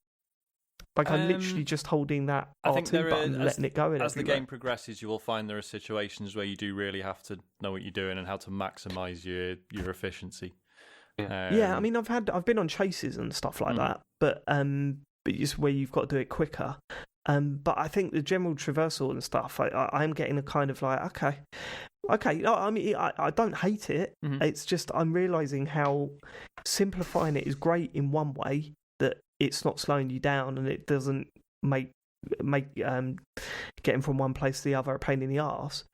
Like I'm literally just holding that R2 button, letting it go. As the game progresses, you will find there are situations where you do really have to know what you're doing and how to maximise your efficiency. Yeah, I mean, I've been on chases and stuff like that, but it's where you've got to do it quicker. But I think the general traversal and stuff, I'm getting a kind of like, okay. No, I mean, I don't hate it. It's just I'm realising how simplifying it is great in one way, that it's not slowing you down and it doesn't make getting from one place to the other a pain in the arse.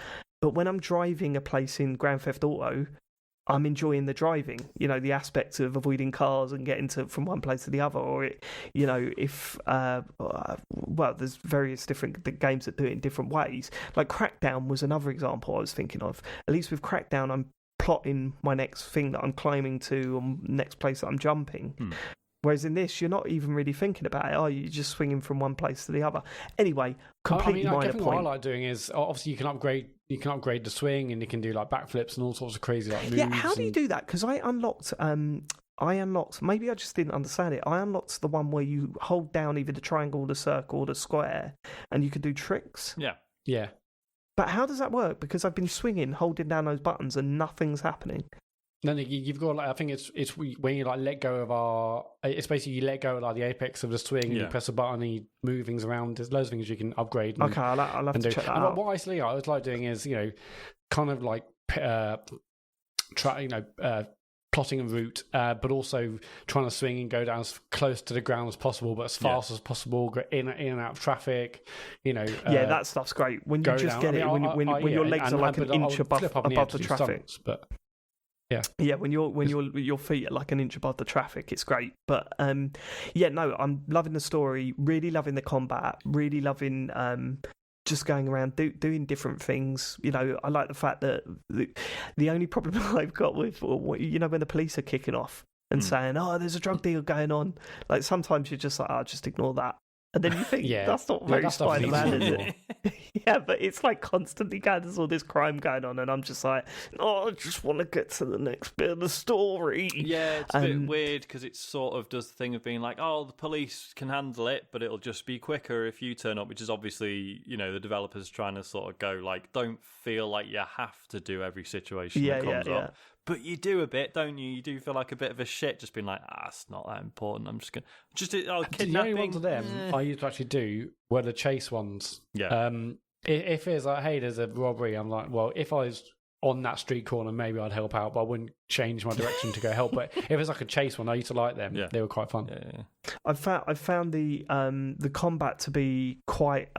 But when I'm driving a place in Grand Theft Auto, I'm enjoying the driving, you know, the aspects of avoiding cars and getting from one place to the other. Or, if there's various different games that do it in different ways. Like Crackdown was another example I was thinking of. At least with Crackdown, I'm plotting my next thing that I'm climbing to, or next place that I'm jumping. Whereas in this, you're not even really thinking about it, are you? You're just swinging from one place to the other. Anyway, completely minor point. What I like doing is, obviously, you can upgrade the swing, and you can do like backflips and all sorts of crazy like moves. Yeah, how do you do that? Because I unlocked, maybe I just didn't understand it. I unlocked the one where you hold down either the triangle, the circle, or the square, and you can do tricks. Yeah. But how does that work? Because I've been swinging, holding down those buttons, and nothing's happening. No, you've got like, I think it's when you like let go of it's basically you let go of like the apex of the swing, and you press a button and you move things around. There's loads of things you can upgrade. Okay, I'll have to check that out. What I always like doing is, kind of like plotting a route, but also trying to swing and go down as close to the ground as possible, but as fast as possible, go in and out of traffic. That stuff's great when you just get it. When your legs are like an inch above the traffic. But yeah, when your feet are like an inch above the traffic, it's great. But I'm loving the story, really loving the combat, really loving just going around doing different things. I like the fact that the only problem I've got with when the police are kicking off and saying, "Oh, there's a drug deal going on," like sometimes you're just like, "Oh, just ignore that." And then you think, that's not very Spider-Man, is it? Yeah, but it's like constantly there's all this crime going on, and I'm just like, I just want to get to the next bit of the story. Yeah, it's a bit weird, because it sort of does the thing of being like, the police can handle it, but it'll just be quicker if you turn up, which is obviously, the developers trying to sort of go like, don't feel like you have to do every situation that comes up. But you do a bit, don't you? You do feel like a bit of a shit, just being like, it's not that important. I'm just going to... kidnapping. The only ones of them I used to actually do were the chase ones. Yeah. If it's like, hey, there's a robbery, I'm like, well, if I was on that street corner, maybe I'd help out, but I wouldn't change my direction to go help. But if it's like a chase one, I used to like them. Yeah. They were quite fun. Yeah. I found the combat to be quite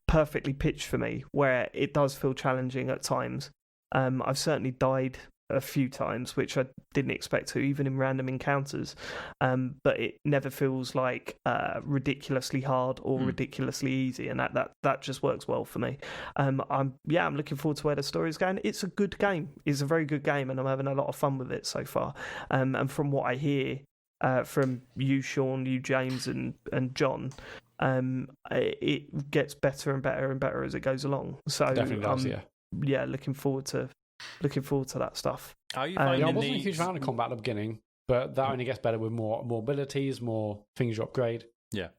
perfectly pitched for me, where it does feel challenging at times. I've certainly died a few times, which I didn't expect to, even in random encounters, but it never feels like ridiculously hard or ridiculously easy, and that just works well for me. I'm looking forward to where the story's going. It's a good game. It's a very good game, and I'm having a lot of fun with it so far. And from what I hear from you, Sean, you, James, and John, it gets better and better and better as it goes along. So definitely does, looking forward to that stuff. How are you finding I wasn't a huge fan of combat at the beginning, but that only gets better with more abilities, more things you upgrade. Yeah,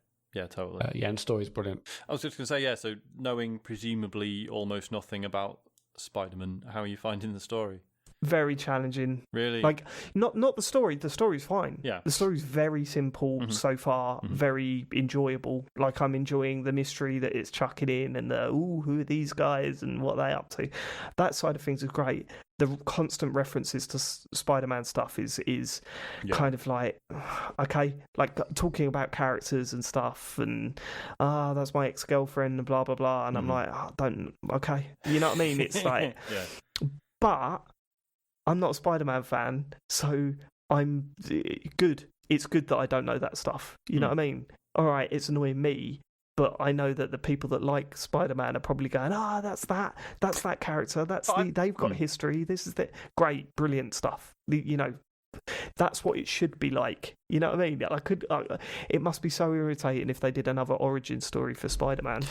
totally. And the story's brilliant. I was just going to say, so knowing presumably almost nothing about Spider-Man, how are you finding the story? Very challenging. Really? Like, not the story. The story's fine. Yeah. The story's very simple so far, very enjoyable. Like, I'm enjoying the mystery that it's chucking in, and who are these guys and what are they up to? That side of things is great. The constant references to Spider-Man stuff is kind of like, okay, like talking about characters and stuff, and that's my ex-girlfriend and blah, blah, blah. And I'm like, okay. You know what I mean? It's like, but I'm not a Spider-Man fan, so I'm good. it's good that I don't know that stuff. You know what I mean? All right, it's annoying me, but I know that the people that like Spider-Man are probably going, that's that character. They've got history. This is the great, brilliant stuff. You know, that's what it should be like. You know what I mean? It must be so irritating if they did another origin story for Spider-Man.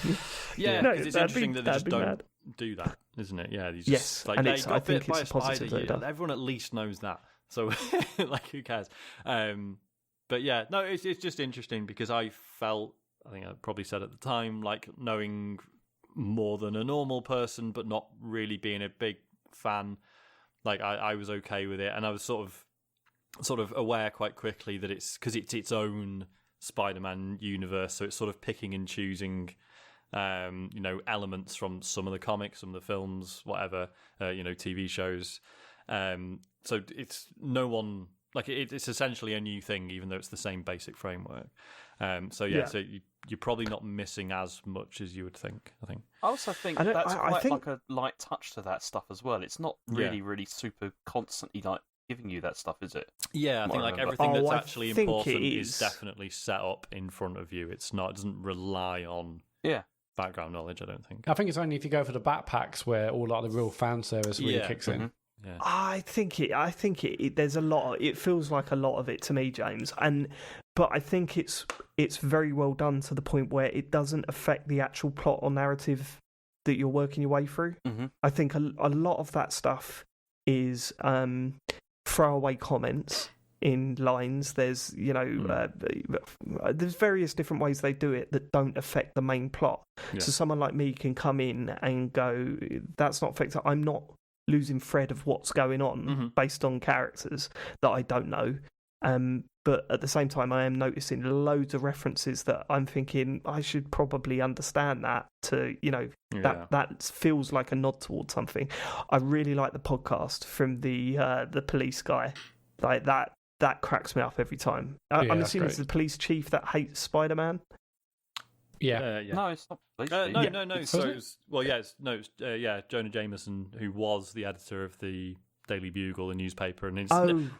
Yeah, because it's interesting that they just don't do that, isn't it? Yeah, yes, like, and I think it's a positive. Everyone at least knows that. So, like, who cares? But yeah, no, it's just interesting because I think I probably said at the time, like, knowing more than a normal person, but not really being a big fan. Like, I was okay with it, and I was sort of aware quite quickly that it's because it's its own Spider-Man universe, so it's sort of picking and choosing, elements from some of the comics, some of the films, whatever, TV shows. So it's no one. Like, it's essentially a new thing, even though it's the same basic framework. So you're probably not missing as much as you would think, I think. I also think that's quite like a light touch to that stuff as well. It's not really super constantly like giving you that stuff, is it? Yeah, I think like everything that's actually important is definitely set up in front of you. It doesn't rely on background knowledge, I don't think. I think it's only if you go for the backpacks where all like the real fan service really kicks in. Yeah. I think there's a lot. It feels like a lot of it to me, James. But I think it's very well done to the point where it doesn't affect the actual plot or narrative that you're working your way through. Mm-hmm. I think a lot of that stuff is throwaway comments in lines. There's there's various different ways they do it that don't affect the main plot. Yeah. So someone like me can come in and go, "That's not affected. I'm not losing thread of what's going on based on characters that I don't know." But at the same time, I am noticing loads of references that I'm thinking I should probably understand that to, that feels like a nod towards something. I really like the podcast from the police guy. Like that cracks me up every time. I'm assuming it's the police chief that hates Spider-Man. Yeah. No, it's not. No. So, it's Jonah Jameson, who was the editor of the Daily Bugle, the newspaper, and he's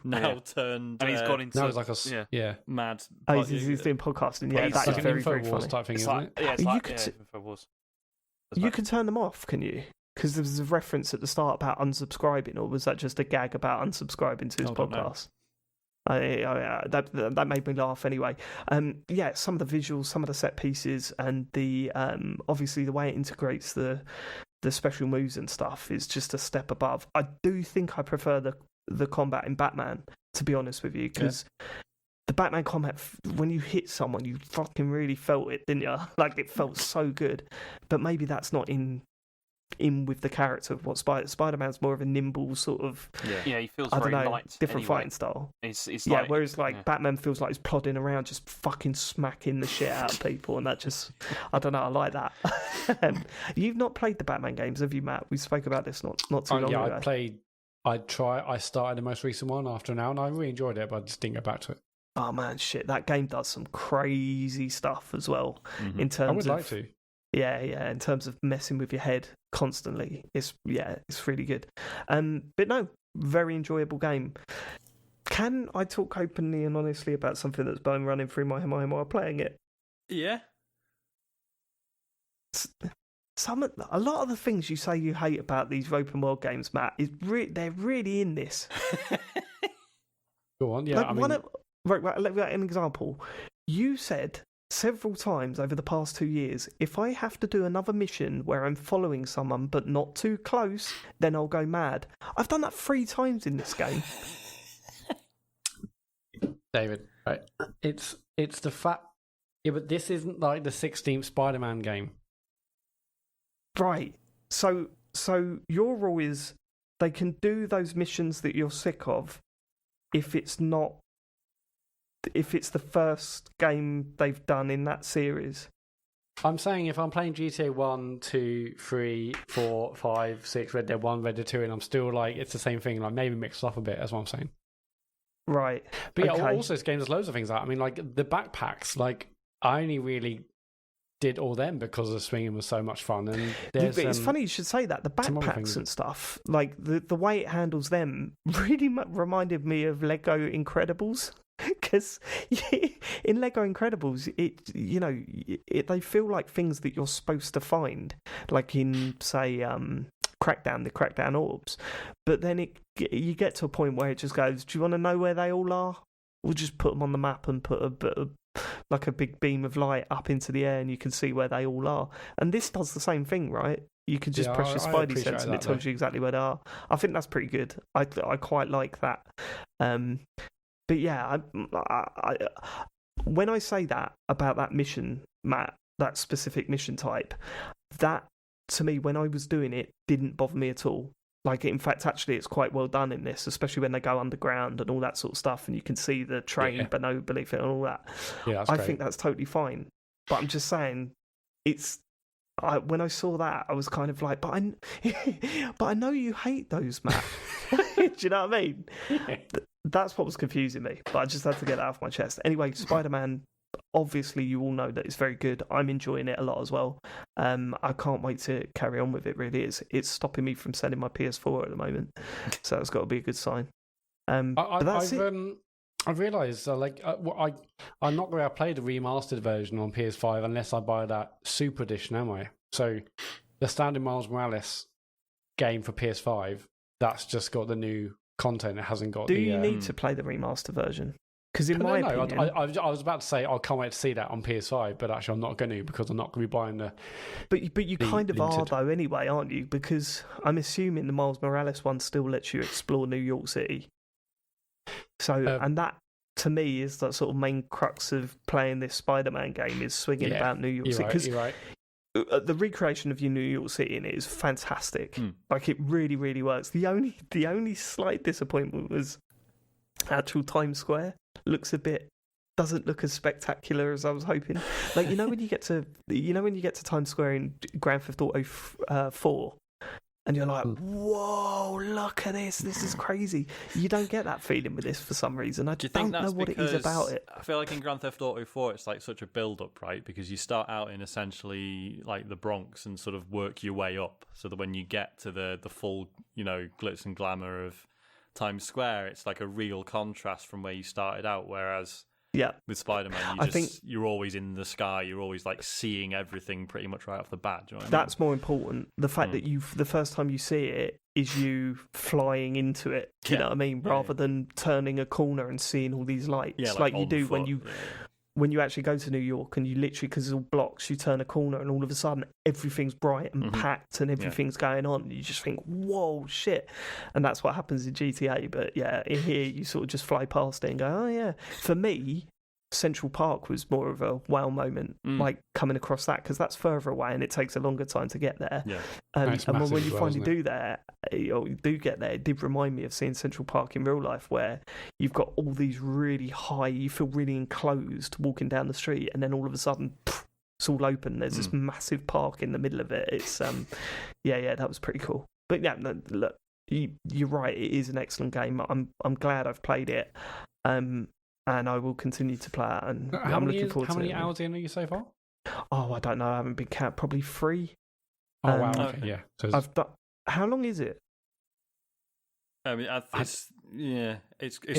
now turned. And he's gone into now he's like a mad. He's doing podcasting. Yeah, that is very, very funny. Type thing, isn't it? Yeah, it's like InfoWars. You can turn them off, can you? Because there was a reference at the start about unsubscribing, or was that just a gag about unsubscribing to his podcast? That made me laugh anyway. Some of the visuals, some of the set pieces, and the obviously the way it integrates the special moves and stuff is just a step above. I do think I prefer the combat in Batman, to be honest with you, because the Batman combat, when you hit someone, you fucking really felt it, didn't you? Like, it felt so good. But maybe that's not in with the character of what Spider-Man's more of a nimble sort of he feels very light, different fighting style. It's whereas Batman feels like he's plodding around just fucking smacking the shit out of people, and that just I don't know, I like that. You've not played the Batman games, have you, Matt? We spoke about this not too long ago. I started the most recent one after an hour and I really enjoyed it, but I just didn't get back to it. Oh man, shit, that game does some crazy stuff as well in terms I would like to. Yeah, in terms of messing with your head constantly. It's really good. But no, very enjoyable game. Can I talk openly and honestly about something that's been running through my mind while playing it? Yeah. A lot of the things you say you hate about these open world games, Matt, they're really in this. Go on, yeah. Right, let me get an example. You said several times over the past 2 years, if I have to do another mission where I'm following someone but not too close, then I'll go mad. I've done that 3 times in this game. David, right? It's the fact. Yeah, but this isn't like the 16th Spider-Man game. Right. So your rule is they can do those missions that you're sick of if it's the first game they've done in that series. I'm saying if I'm playing GTA 1, 2, 3, 4, 5, 6, Red Dead 1, Red Dead 2, and I'm still like, it's the same thing, like maybe mixed up a bit, that's what I'm saying. Right. But also this game has loads of things out. I mean, like the backpacks, like I only really did all them because the swinging was so much fun. And it's funny you should say that. The backpacks and stuff, like the way it handles them really reminded me of Lego Incredibles. Because in Lego Incredibles, they feel like things that you're supposed to find, like in say Crackdown, the Crackdown orbs. But then you get to a point where it just goes, do you want to know where they all are? We'll just put them on the map and put like a big beam of light up into the air, and you can see where they all are. And this does the same thing, right? You can just press your Spidey sense and it tells you exactly where they are. I think that's pretty good. I quite like that. But yeah, I when I say that about that mission, Matt, that specific mission type, that to me, when I was doing it, didn't bother me at all. Like, in fact, actually, it's quite well done in this, especially when they go underground and all that sort of stuff, and you can see the train below it and all that. Yeah, I think that's totally fine. But I'm just saying, when I saw that, I was kind of like, but I know you hate those, Matt. Do you know what I mean? Yeah. That's what was confusing me. But I just had to get that off my chest. Anyway, Spider-Man. Obviously, you all know that it's very good. I'm enjoying it a lot as well. I can't wait to carry on with it. Really, it's stopping me from selling my PS4 at the moment, so that's got to be a good sign. I've realised, I'm not going to play the remastered version on PS5 unless I buy that Super Edition, am I? So the standard Miles Morales game for PS5, that's just got the new content. It hasn't got. Do you need to play the remaster version? Because in my opinion, I was about to say I can't wait to see that on PS5, but actually I'm not going to, because I'm not going to be buying the. But you kind of are though anyway, aren't you? Because I'm assuming the Miles Morales one still lets you explore New York City. So and that to me is that sort of main crux of playing this Spider-Man game, is swinging about New York City. Because the recreation of your New York City in it is fantastic. Like, it really, really works. The only slight disappointment was actual Times Square doesn't look as spectacular as I was hoping. Like, when you get to Times Square in Grand Theft Auto 4, and you're like, whoa, look at this is crazy. You don't get that feeling with this for some reason. I don't know what it is about it. I feel like in Grand Theft Auto 4 it's like such a build-up, right? Because you start out in essentially like the Bronx and sort of work your way up, so that when you get to the full, glitz and glamour of Times Square, it's like a real contrast from where you started out. Whereas with Spider-Man, you're always in the sky, you're always like seeing everything pretty much right off the bat. Do you know what I mean? That's more important. The fact that the first time you see it is you flying into it. Do you know what I mean? Rather than turning a corner and seeing all these lights, like you do when you actually go to New York, and you literally, because it's all blocks, you turn a corner and all of a sudden everything's bright and packed and everything's going on. You just think, whoa, shit. And that's what happens in GTA. But yeah, in here, you sort of just fly past it and go, oh yeah. For me, Central Park was more of a wow moment, like coming across that, because that's further away and it takes a longer time to get there. Yeah. And when you finally do get there, it did remind me of seeing Central Park in real life, where you've got all these really high, you feel really enclosed walking down the street, and then all of a sudden, it's all open. There's this massive park in the middle of it. It's that was pretty cool. But yeah, no, look, you're right. It is an excellent game. I'm glad I've played it. And I will continue to play it, and I'm looking forward to it. How many hours in are you so far? Oh, I don't know. I haven't been counting. Probably 3. Oh, wow. Okay, yeah. So I've done. How long is it? I mean, it's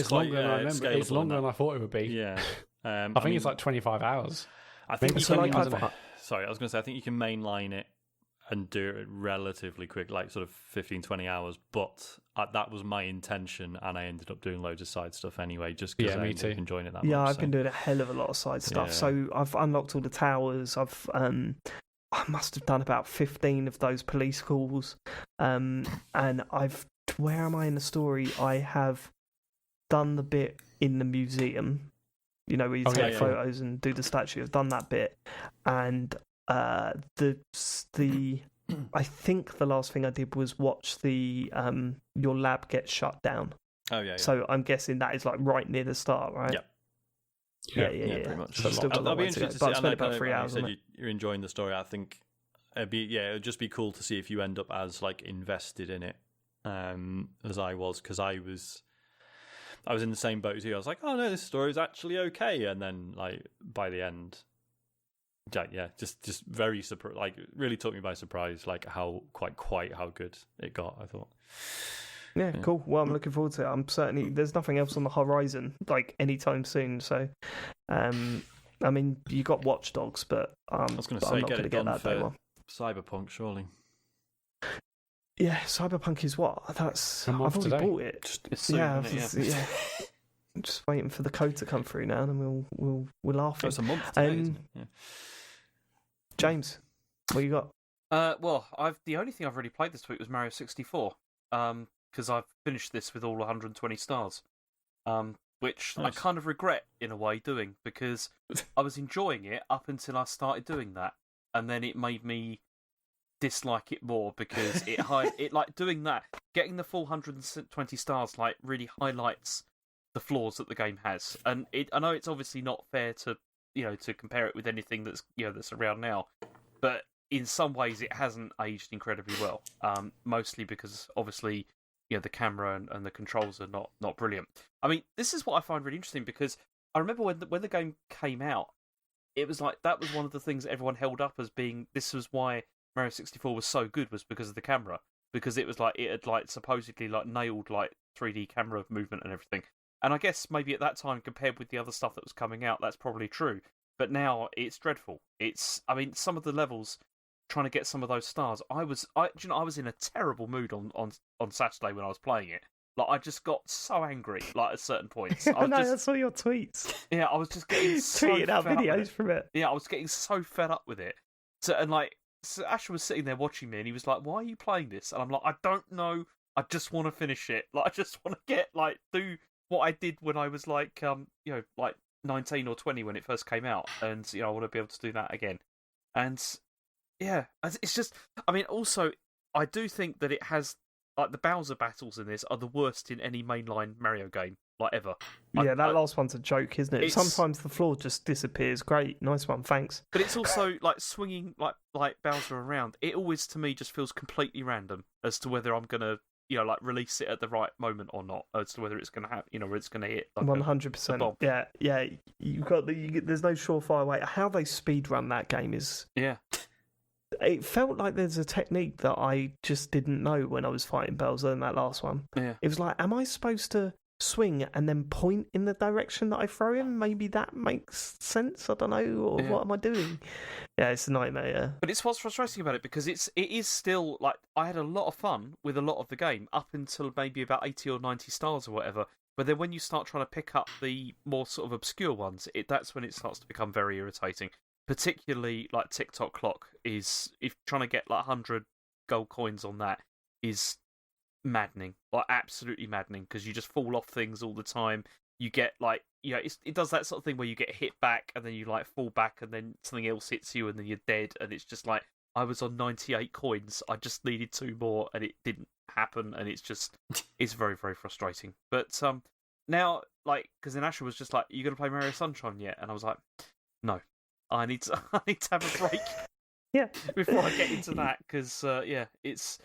quite longer than I remember. It's longer than I thought it would be. Yeah. I think it's like 25 hours. I think Sorry, I was going to say, I think you can mainline it and do it relatively quick, like sort of 15, 20 hours. But that was my intention, and I ended up doing loads of side stuff anyway, just because I ended up enjoying it that much. Yeah, I've been doing a hell of a lot of side stuff. So I've unlocked all the towers. I must have done about 15 of those police calls. And where am I in the story? I have done the bit in the museum, where you take photos and do the statue. I've done that bit. And I think the last thing I did was watch the your lab get shut down. Oh yeah. So I'm guessing that is like right near the start, right? Yeah, pretty much. So I'll be interested to see. I spent about 3 hours. You said you're enjoying the story. I think it'd just be cool to see if you end up as like invested in it as I was, because I was in the same boat as you. I was like, oh no, this story is actually okay, and then like by the end. Yeah, just very surprised. Like, really took me by surprise. Like how quite how good it got. I thought. Yeah, cool. Well, I'm looking forward to it. I'm certainly there's nothing else on the horizon like anytime soon. So, I mean, you got Watch Dogs, but I was going to I'm say not get going to it get done that day for one. Cyberpunk, surely. Yeah, Cyberpunk is what? That's I'm I've off already today. bought it. It's soon, Yeah, isn't it? yeah. I'm just waiting for the code to come through now, and then we'll laugh. It's a month today, isn't it? Yeah. James, what you got? Well, the only thing I've really played this week was Mario 64. Because I've finished this with all 120 stars. Which Nice. I kind of regret in a way doing because I was enjoying it up until I started doing that, and then it made me dislike it more because it like doing that, getting the full 120 stars like really highlights the flaws that the game has, and I know it's obviously not fair to to compare it with anything that's that's around now, but in some ways it hasn't aged incredibly well. Mostly because obviously the camera and the controls are not brilliant. I mean, this is what I find really interesting because I remember when the game came out, it was like that was one of the things that everyone held up as being this was why Mario 64 was so good was because of the camera, because it was like it had like supposedly like nailed like 3D camera movement and everything. And I guess maybe at that time compared with the other stuff that was coming out, that's probably true. But now it's dreadful. I mean, some of the levels trying to get some of those stars. I was in a terrible mood on Saturday when I was playing it. Like I just got so angry like at certain points. I saw your tweets. Yeah, I was just getting so tweeting out fed up with videos it. from it. Yeah, I was getting so fed up with it. So Asher was sitting there watching me, and he was like, "Why are you playing this?" And I'm like, "I don't know. I just want to finish it. Like I just want to do what I did when I was like 19 or 20 when it first came out, and I want to be able to do that again." And yeah, it's just. I mean, also, I do think that it has like the Bowser battles in this are the worst in any mainline Mario game like ever. Yeah, that last one's a joke, isn't it? Sometimes the floor just disappears. Great, nice one, thanks. But it's also like swinging like Bowser around. It always to me just feels completely random as to whether I'm gonna like release it at the right moment or not, as to whether it's gonna have where it's gonna hit. Like 100%. Yeah. You've got there's no surefire way. How they speed run that game is. Yeah. It felt like there's a technique that I just didn't know when I was fighting Bowser in that last one. Yeah. It was like, am I supposed to swing and then point in the direction that I throw him? Maybe that makes sense. I don't know. Or what am I doing? Yeah, it's a nightmare. Yeah. But it's what's frustrating about it because it is still like I had a lot of fun with a lot of the game up until maybe about 80 or 90 stars or whatever. But then when you start trying to pick up the more sort of obscure ones, that's when it starts to become very irritating. Particularly like TikTok clock if trying to get like 100 gold coins on that is maddening, like absolutely maddening, because you just fall off things all the time. You get like it does that sort of thing where you get hit back and then you like fall back and then something else hits you and then you're dead, and it's just like I was on 98 coins, I just needed 2 more and it didn't happen, and it's very, very frustrating. But now like because then Asher was just like, "You gonna play Mario Sunshine yet?" And I was like, "No, I need to have a break." Yeah, before I get into that, because it's.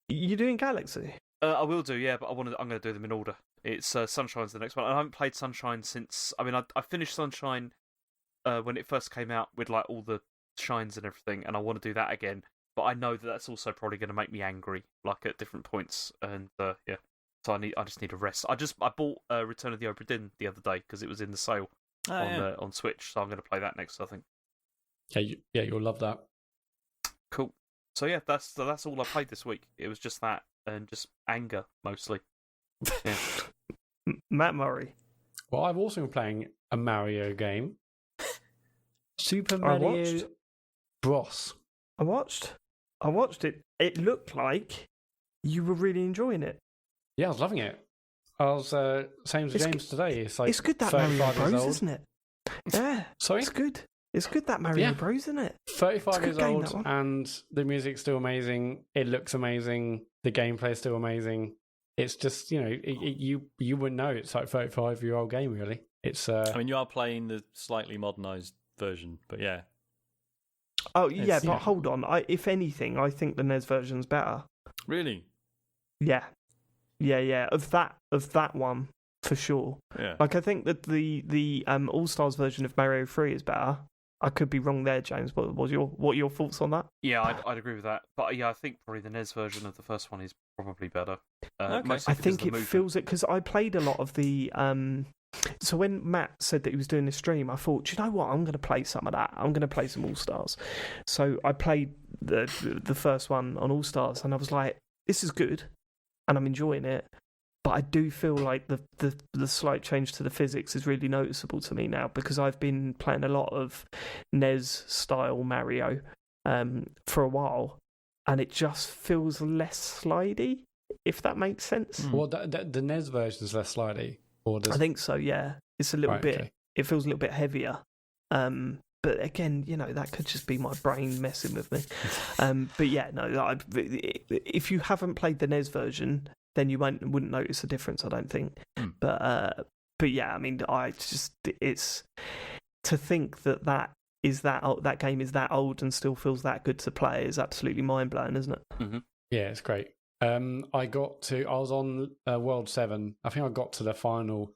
You're doing Galaxy? I will do, yeah, but I'm going to do them in order. It's Sunshine's the next one. I haven't played Sunshine since. I mean, I finished Sunshine when it first came out with like all the shines and everything, and I want to do that again. But I know that that's also probably going to make me angry, like at different points, and yeah. So I just need a rest. I bought Return of the Obra Dinn the other day because it was in the sale on Switch, so I'm going to play that next, I think. Yeah, you'll love that. Cool. So yeah, that's all I played this week. It was just that and just anger mostly. Yeah. Matt Murray. Well, I've also been playing a Mario game. Super Mario Bros. I watched it. It looked like you were really enjoying it. Yeah, I was loving it. I was same as James today. It's like it's good that Mario Bros, isn't it? Yeah. Sorry? It's good. It's good that Mario Bros, isn't it? 35 years old, and the music's still amazing. It looks amazing. The gameplay's still amazing. It's just, you wouldn't know it's like 35-year-old game, really. It's. I mean, you are playing the slightly modernised version, but yeah. Oh, yeah, but hold on. If anything, I think the NES version's better. Really? Yeah. Of that one, for sure. Yeah. Like, I think that the All-Stars version of Mario 3 is better. I could be wrong there, James. What are your thoughts on that? Yeah, I'd agree with that. But yeah, I think probably the NES version of the first one is probably better. Okay. Mostly I because think of the it movement. feels it because I played a lot of the. So when Matt said that he was doing this stream, I thought, do you know what? I'm going to play some of that. I'm going to play some All Stars. So I played the first one on All Stars, and I was like, this is good, and I'm enjoying it. But I do feel like the slight change to the physics is really noticeable to me now because I've been playing a lot of NES style Mario for a while, and it just feels less slidey, if that makes sense. Well, the NES version is less slidey. Or does... I think so. Yeah, it's a little bit. Okay. It feels a little bit heavier. But again, that could just be my brain messing with me. But yeah, no. If you haven't played the NES version, then you wouldn't notice a difference, I don't think. But yeah, I mean, it's to think that that game is that old and still feels that good to play is absolutely mind blowing, isn't it? Mm-hmm. Yeah, it's great. I was on World 7. I think I got to the final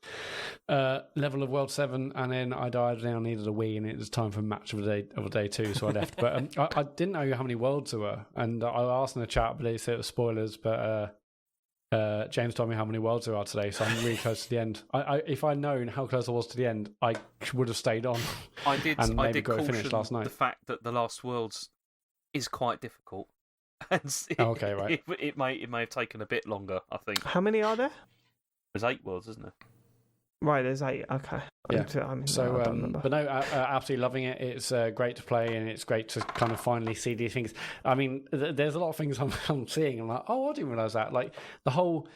level of World 7, and then I died, and I needed a Wii, and it was time for match of the day 2, so I left. But I didn't know how many worlds there were, and I asked in the chat, but they said it was spoilers, but James told me how many worlds there are today, so I'm really close to the end. If I'd known how close I was to the end, I would have stayed on. I did caution finish last night. the fact that the last Worlds is quite difficult. And okay, right. It may have taken a bit longer, I think. How many are there? There's 8 worlds, isn't there? Right, there's 8. Okay. Yeah. I mean, So, I don't remember. but no, absolutely loving it. It's great to play, and it's great to kind of finally see these things. I mean, there's a lot of things I'm seeing. I'm like, oh, I didn't realize that. Like the whole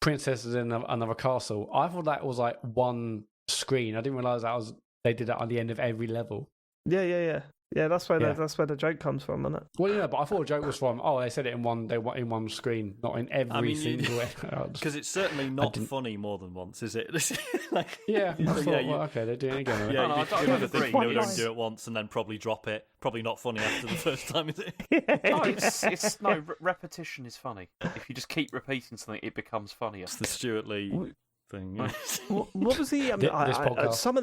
princesses in another castle. I thought that was like one screen. I didn't realize they did that at the end of every level. Yeah. That's where the joke comes from, isn't it? Well, yeah, but I thought a joke was from. Oh, they said it in one screen, not in every single. Because it's certainly not funny more than once, is it? Yeah, I thought, well, okay, they're doing it again. Yeah, I you think, no, agree. don't do it once and then probably drop it. Probably not funny after the first time, is it? No, repetition is funny. If you just keep repeating something, it becomes funnier. It's the Stuart Lee thing. Yeah. What was the? I mean, some of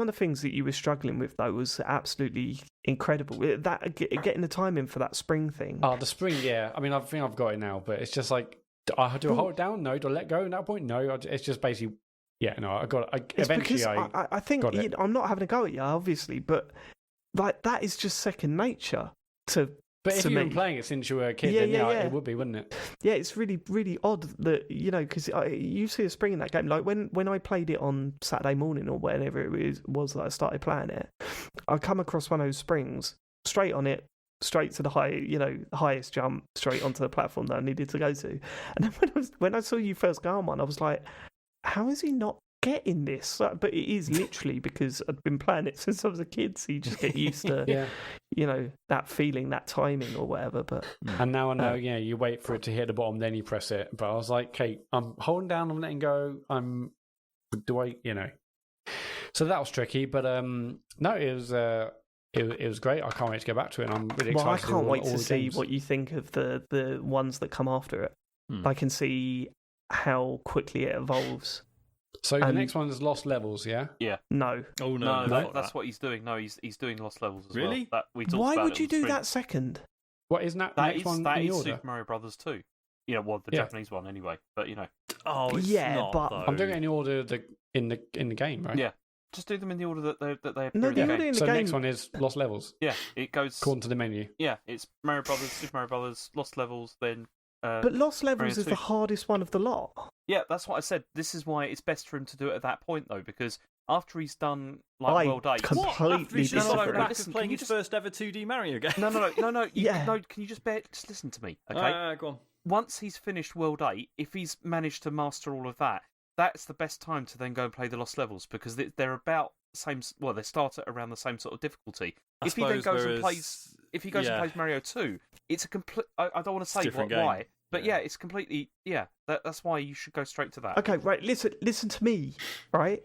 the things that you were struggling with though was absolutely incredible. That getting the time in for that spring thing. Oh, the spring, yeah. I mean, I think I've got it now, but it's just like, do I hold it down? No. Do I let go at that point? No. It's just basically, yeah. No, I got it. Eventually, I think got it. I'm not having a go at you, obviously, but like that is just second nature to. But if to you've me. been playing it since you were a kid, then it would be, wouldn't it? Yeah, it's really, really odd that, because you see a spring in that game. Like when I played it on Saturday morning or whenever it was that I started playing it, I come across one of those springs, straight on it, straight to the highest jump, straight onto the platform that I needed to go to. And then when I saw you first go on one, I was like, how is he not getting this? But it is literally because I've been playing it since I was a kid, so you just get used to that feeling, that timing or whatever. But and now I know, you wait for it to hit the bottom, then you press it. But I was like, okay, I'm holding down, I'm letting go, so that was tricky, but no, it was great. I can't wait to go back to it, and I'm really excited. Well, I can't wait all to the see games. what you think of the ones that come after it. I can see how quickly it evolves. So the next one is Lost Levels, yeah? Yeah. No. Oh No, that's what he's doing. No, he's doing Lost Levels as well. Really? Why would you do that second? What is that? Next one that in the is order? Super Mario Brothers 2. The Japanese one anyway. But Oh, it's Yeah, not, but- though. I'm doing it in the order in the game, right? Yeah. Just do them in the order that they appear No, in the the order game. in the So game. next one is Lost Levels, Yeah, it goes. according to the menu. Yeah, it's Mario Brothers, Super Mario Brothers, Lost Levels, then. But Lost Levels Mario is 2. the hardest one of the lot. Yeah, that's what I said. This is why it's best for him to do it at that point, though, because after he's done World 8. Completely After he's just disagree. back Listen, of playing can you his first ever 2D Mario game. No. Yeah. No, can you just listen to me, okay? Go on. Once he's finished World 8, if he's managed to master all of that, that's the best time to then go and play the Lost Levels, because they're about the same. Well, they start at around the same sort of difficulty. If he then goes and plays Mario 2, it's a complete. I don't want to say why, but yeah, it's completely. Yeah, that's why you should go straight to that. Okay, right. Listen to me, right?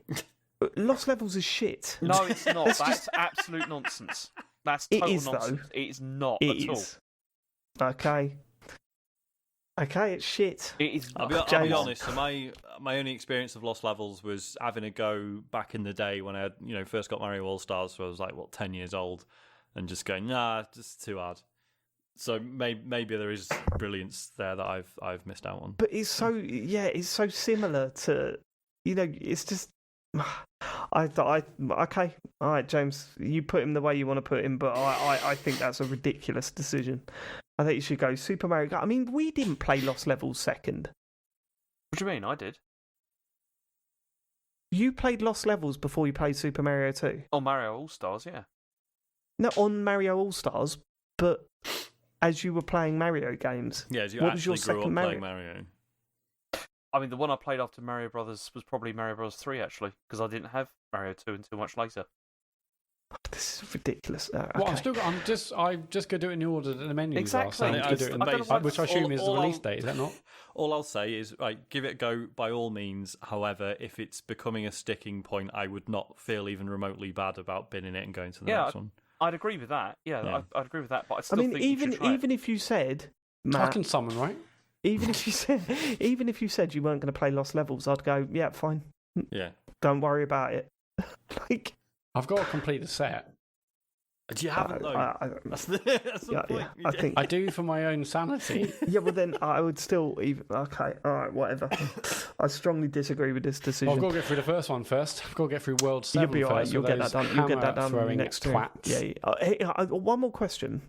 Lost Levels is shit. No, it's not. That's absolute nonsense. That's total It is, nonsense. though. It is not It at all. is. Okay. Okay, it's shit. It is. I'll be honest. So my only experience of Lost Levels was having a go back in the day when I had, first got Mario All Stars. So I was like 10 years old, and just going, nah, just too hard. So maybe there is brilliance there that I've missed out on. But it's so similar to, it's just. Okay, all right, James, you put him the way you want to put him, but I think that's a ridiculous decision. I think you should go Super Mario. I mean, we didn't play Lost Levels second. What do you mean? I did. You played Lost Levels before you played Super Mario 2? On Mario All Stars, yeah. No, on Mario All Stars, but as you were playing Mario games. Yeah, as you what was your actually grew second up playing Mario. I mean, the one I played after Mario Brothers was probably Mario Bros. 3, actually, because I didn't have Mario 2 until much later. This is ridiculous. Okay. Well, I'm just going to do it in the order that the menus Exactly. are. So I'm just do it which I assume is the release date, is that not? All I'll say is, give it a go by all means. However, if it's becoming a sticking point, I would not feel even remotely bad about binning it and going to the next one. I'd agree with that. Yeah. I'd agree with that. But I still think even if you said, Matt, I can summon, right? Even if you said you weren't going to play Lost Levels, I'd go, yeah, fine. Yeah. Don't worry about it. I've got to complete the set. You haven't though. That's the point. Yeah, I think I do for my own sanity. Yeah, well then I would still okay, all right, whatever. I strongly disagree with this decision. Well, I've got to get through the first one first. I've got to get through World 7 You'll be all right. first. You'll get that done. You'll get that done next twats. Yeah. One more question.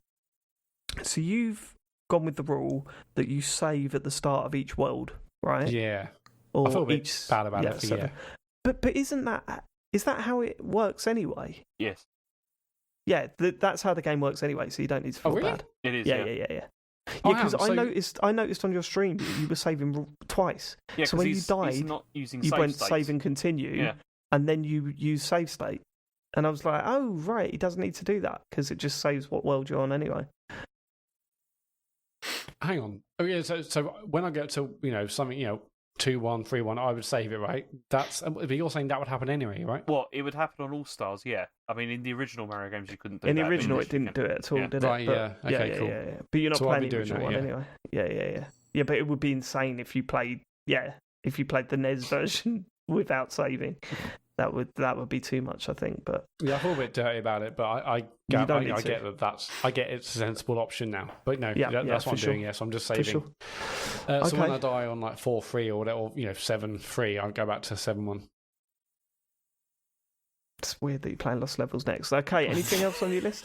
So you've gone with the rule that you save at the start of each world, right? Yeah. Or I feel a bit bad about it. Yeah. But is that how it works anyway? Yes. Yeah, that's how the game works anyway. So you don't need to feel bad. It is. Yeah. Yeah, because I noticed on your stream you were saving twice. Yeah, so when you died, he's not using you save went states. save and continue, and then you use save state. And I was like, oh right, he doesn't need to do that because it just saves what world you're on anyway. Hang on. Oh yeah. So when I get to something 2-1, 3-1, I would save it, right? But you're saying that would happen anyway, right? Well, it would happen on All Stars, yeah. I mean, in the original Mario games, you couldn't do that. In the original, it didn't do it at all, did it? Right, yeah. Okay, cool. Yeah. But you're not playing the original one anyway. Yeah. Yeah, but it would be insane if you played the NES version without saving. That would be too much, I think. But yeah, I feel a bit dirty about it, but I get it's a sensible option now. But no, that's what I'm doing. Yes, I'm just saving. Sure. So when I die on 4-3 or whatever, 7-3, I'll go back to 7-1. It's weird that you're playing Lost Levels next. Okay, anything else on your list?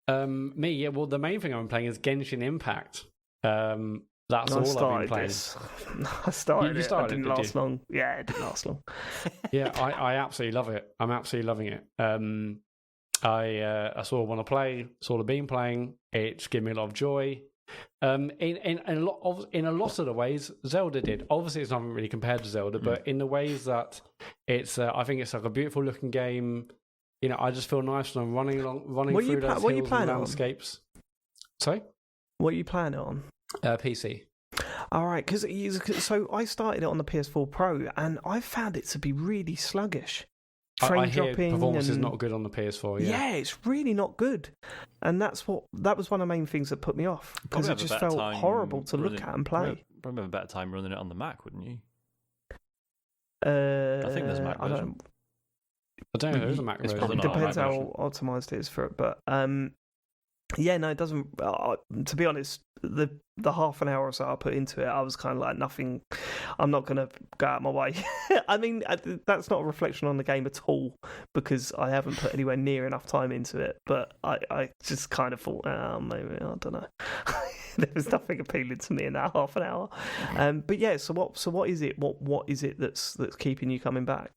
Me, yeah. Well, the main thing I'm playing is Genshin Impact. That's all I've been playing. I started you started it. It didn't last long. Yeah, it didn't last long. Yeah, I absolutely love it. I'm absolutely loving it. I sort of want to play. Sort of been playing. It's given me a lot of joy. In a lot of the ways Zelda did. Obviously, it's not really compared to Zelda, but in the ways that it's, I think it's like a beautiful looking game. I just feel nice when I'm running through those hills and landscapes. Sorry, what are you playing it on? PC. All right, because I started it on the PS4 Pro, and I found it to be really sluggish. I hear performance is not good on the PS4. Yeah, it's really not good, and that was one of the main things that put me off because it just felt horrible to look at and play. Probably have a better time running it on the Mac, wouldn't you? I think there's a Mac version. I don't know. There's a Mac version. It depends how optimized it is for it, but yeah, no, it doesn't. To be honest, the half an hour or so I put into it, I was kind of like, nothing. I'm not going to go out of my way. I mean, that's not a reflection on the game at all because I haven't put anywhere near enough time into it. But I just kind of thought, maybe I don't know. There was nothing appealing to me in that half an hour. But yeah, so what is it? What is it that's keeping you coming back?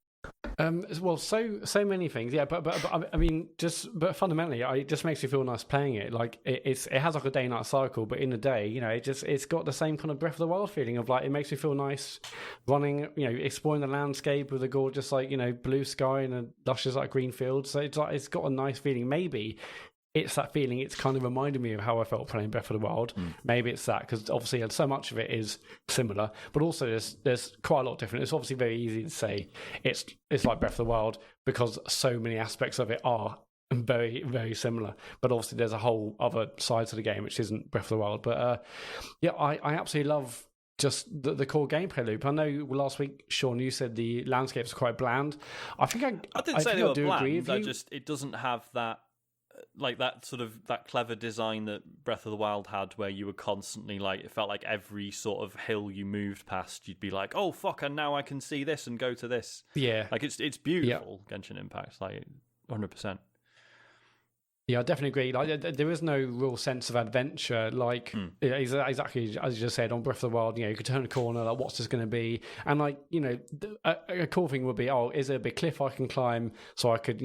Well, so many things, yeah. But I mean, but fundamentally, it just makes you feel nice playing it. Like it has like a day night cycle, but in the day, it's got the same kind of Breath of the Wild feeling of like it makes me feel nice running, exploring the landscape with a gorgeous blue sky and a luscious green field. So it's got a nice feeling. Maybe it's that feeling. It's kind of reminded me of how I felt playing Breath of the Wild. Maybe it's that because obviously so much of it is similar, but also there's quite a lot different. It's obviously very easy to say it's like Breath of the Wild because so many aspects of it are very, very similar. But obviously, there's a whole other side to the game which isn't Breath of the Wild. But I absolutely love just the core gameplay loop. I know last week, Sean, you said the landscapes are quite bland. I think I didn't say they were bland. Agree with you. It doesn't have that. Like that sort of that clever design that Breath of the Wild had, where you were constantly like, it felt like every sort of hill you moved past, you'd be like, oh fuck, and now I can see this and go to this. Yeah, like it's beautiful. Yeah. Genshin Impact, like 100%. Yeah, I definitely agree. Like, there is no real sense of adventure. Like exactly as you just said on Breath of the Wild, you could turn a corner. Like, what's this going to be? And like, a cool thing would be, is there a big cliff I can climb so I could,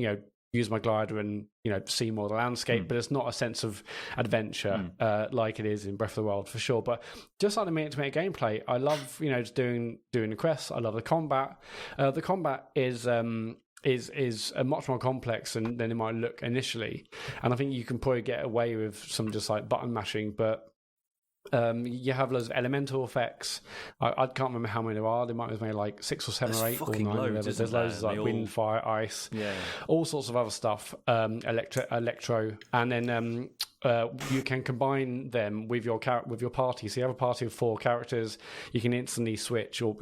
use my glider and see more of the landscape, but it's not a sense of adventure like it is in Breath of the Wild for sure. But just like the minute-to-minute gameplay, I love just doing the quests. I love the combat. The combat is much more complex than it might look initially, and I think you can probably get away with some just like button mashing, but you have loads of elemental effects. I can't remember how many there are. There might be maybe like 6 or 7 or 8 or 9 levels. There's loads of like wind, fire, ice, all sorts of other stuff, electro, and then you can combine them with your party. So you have a party of 4 characters. You can instantly switch, or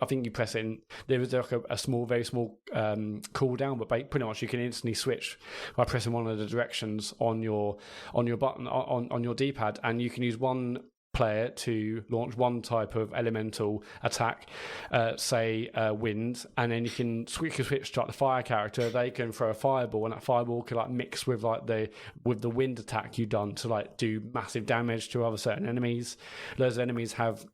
I think you press it in. There is like a small, very small cooldown, but pretty much you can instantly switch by pressing one of the directions on your button on your D-pad, and you can use one player to launch one type of elemental attack, say wind, and then you can switch to like the fire character. They can throw a fireball, and that fireball can like mix with like the wind attack you've done to like do massive damage to other certain enemies. Those enemies have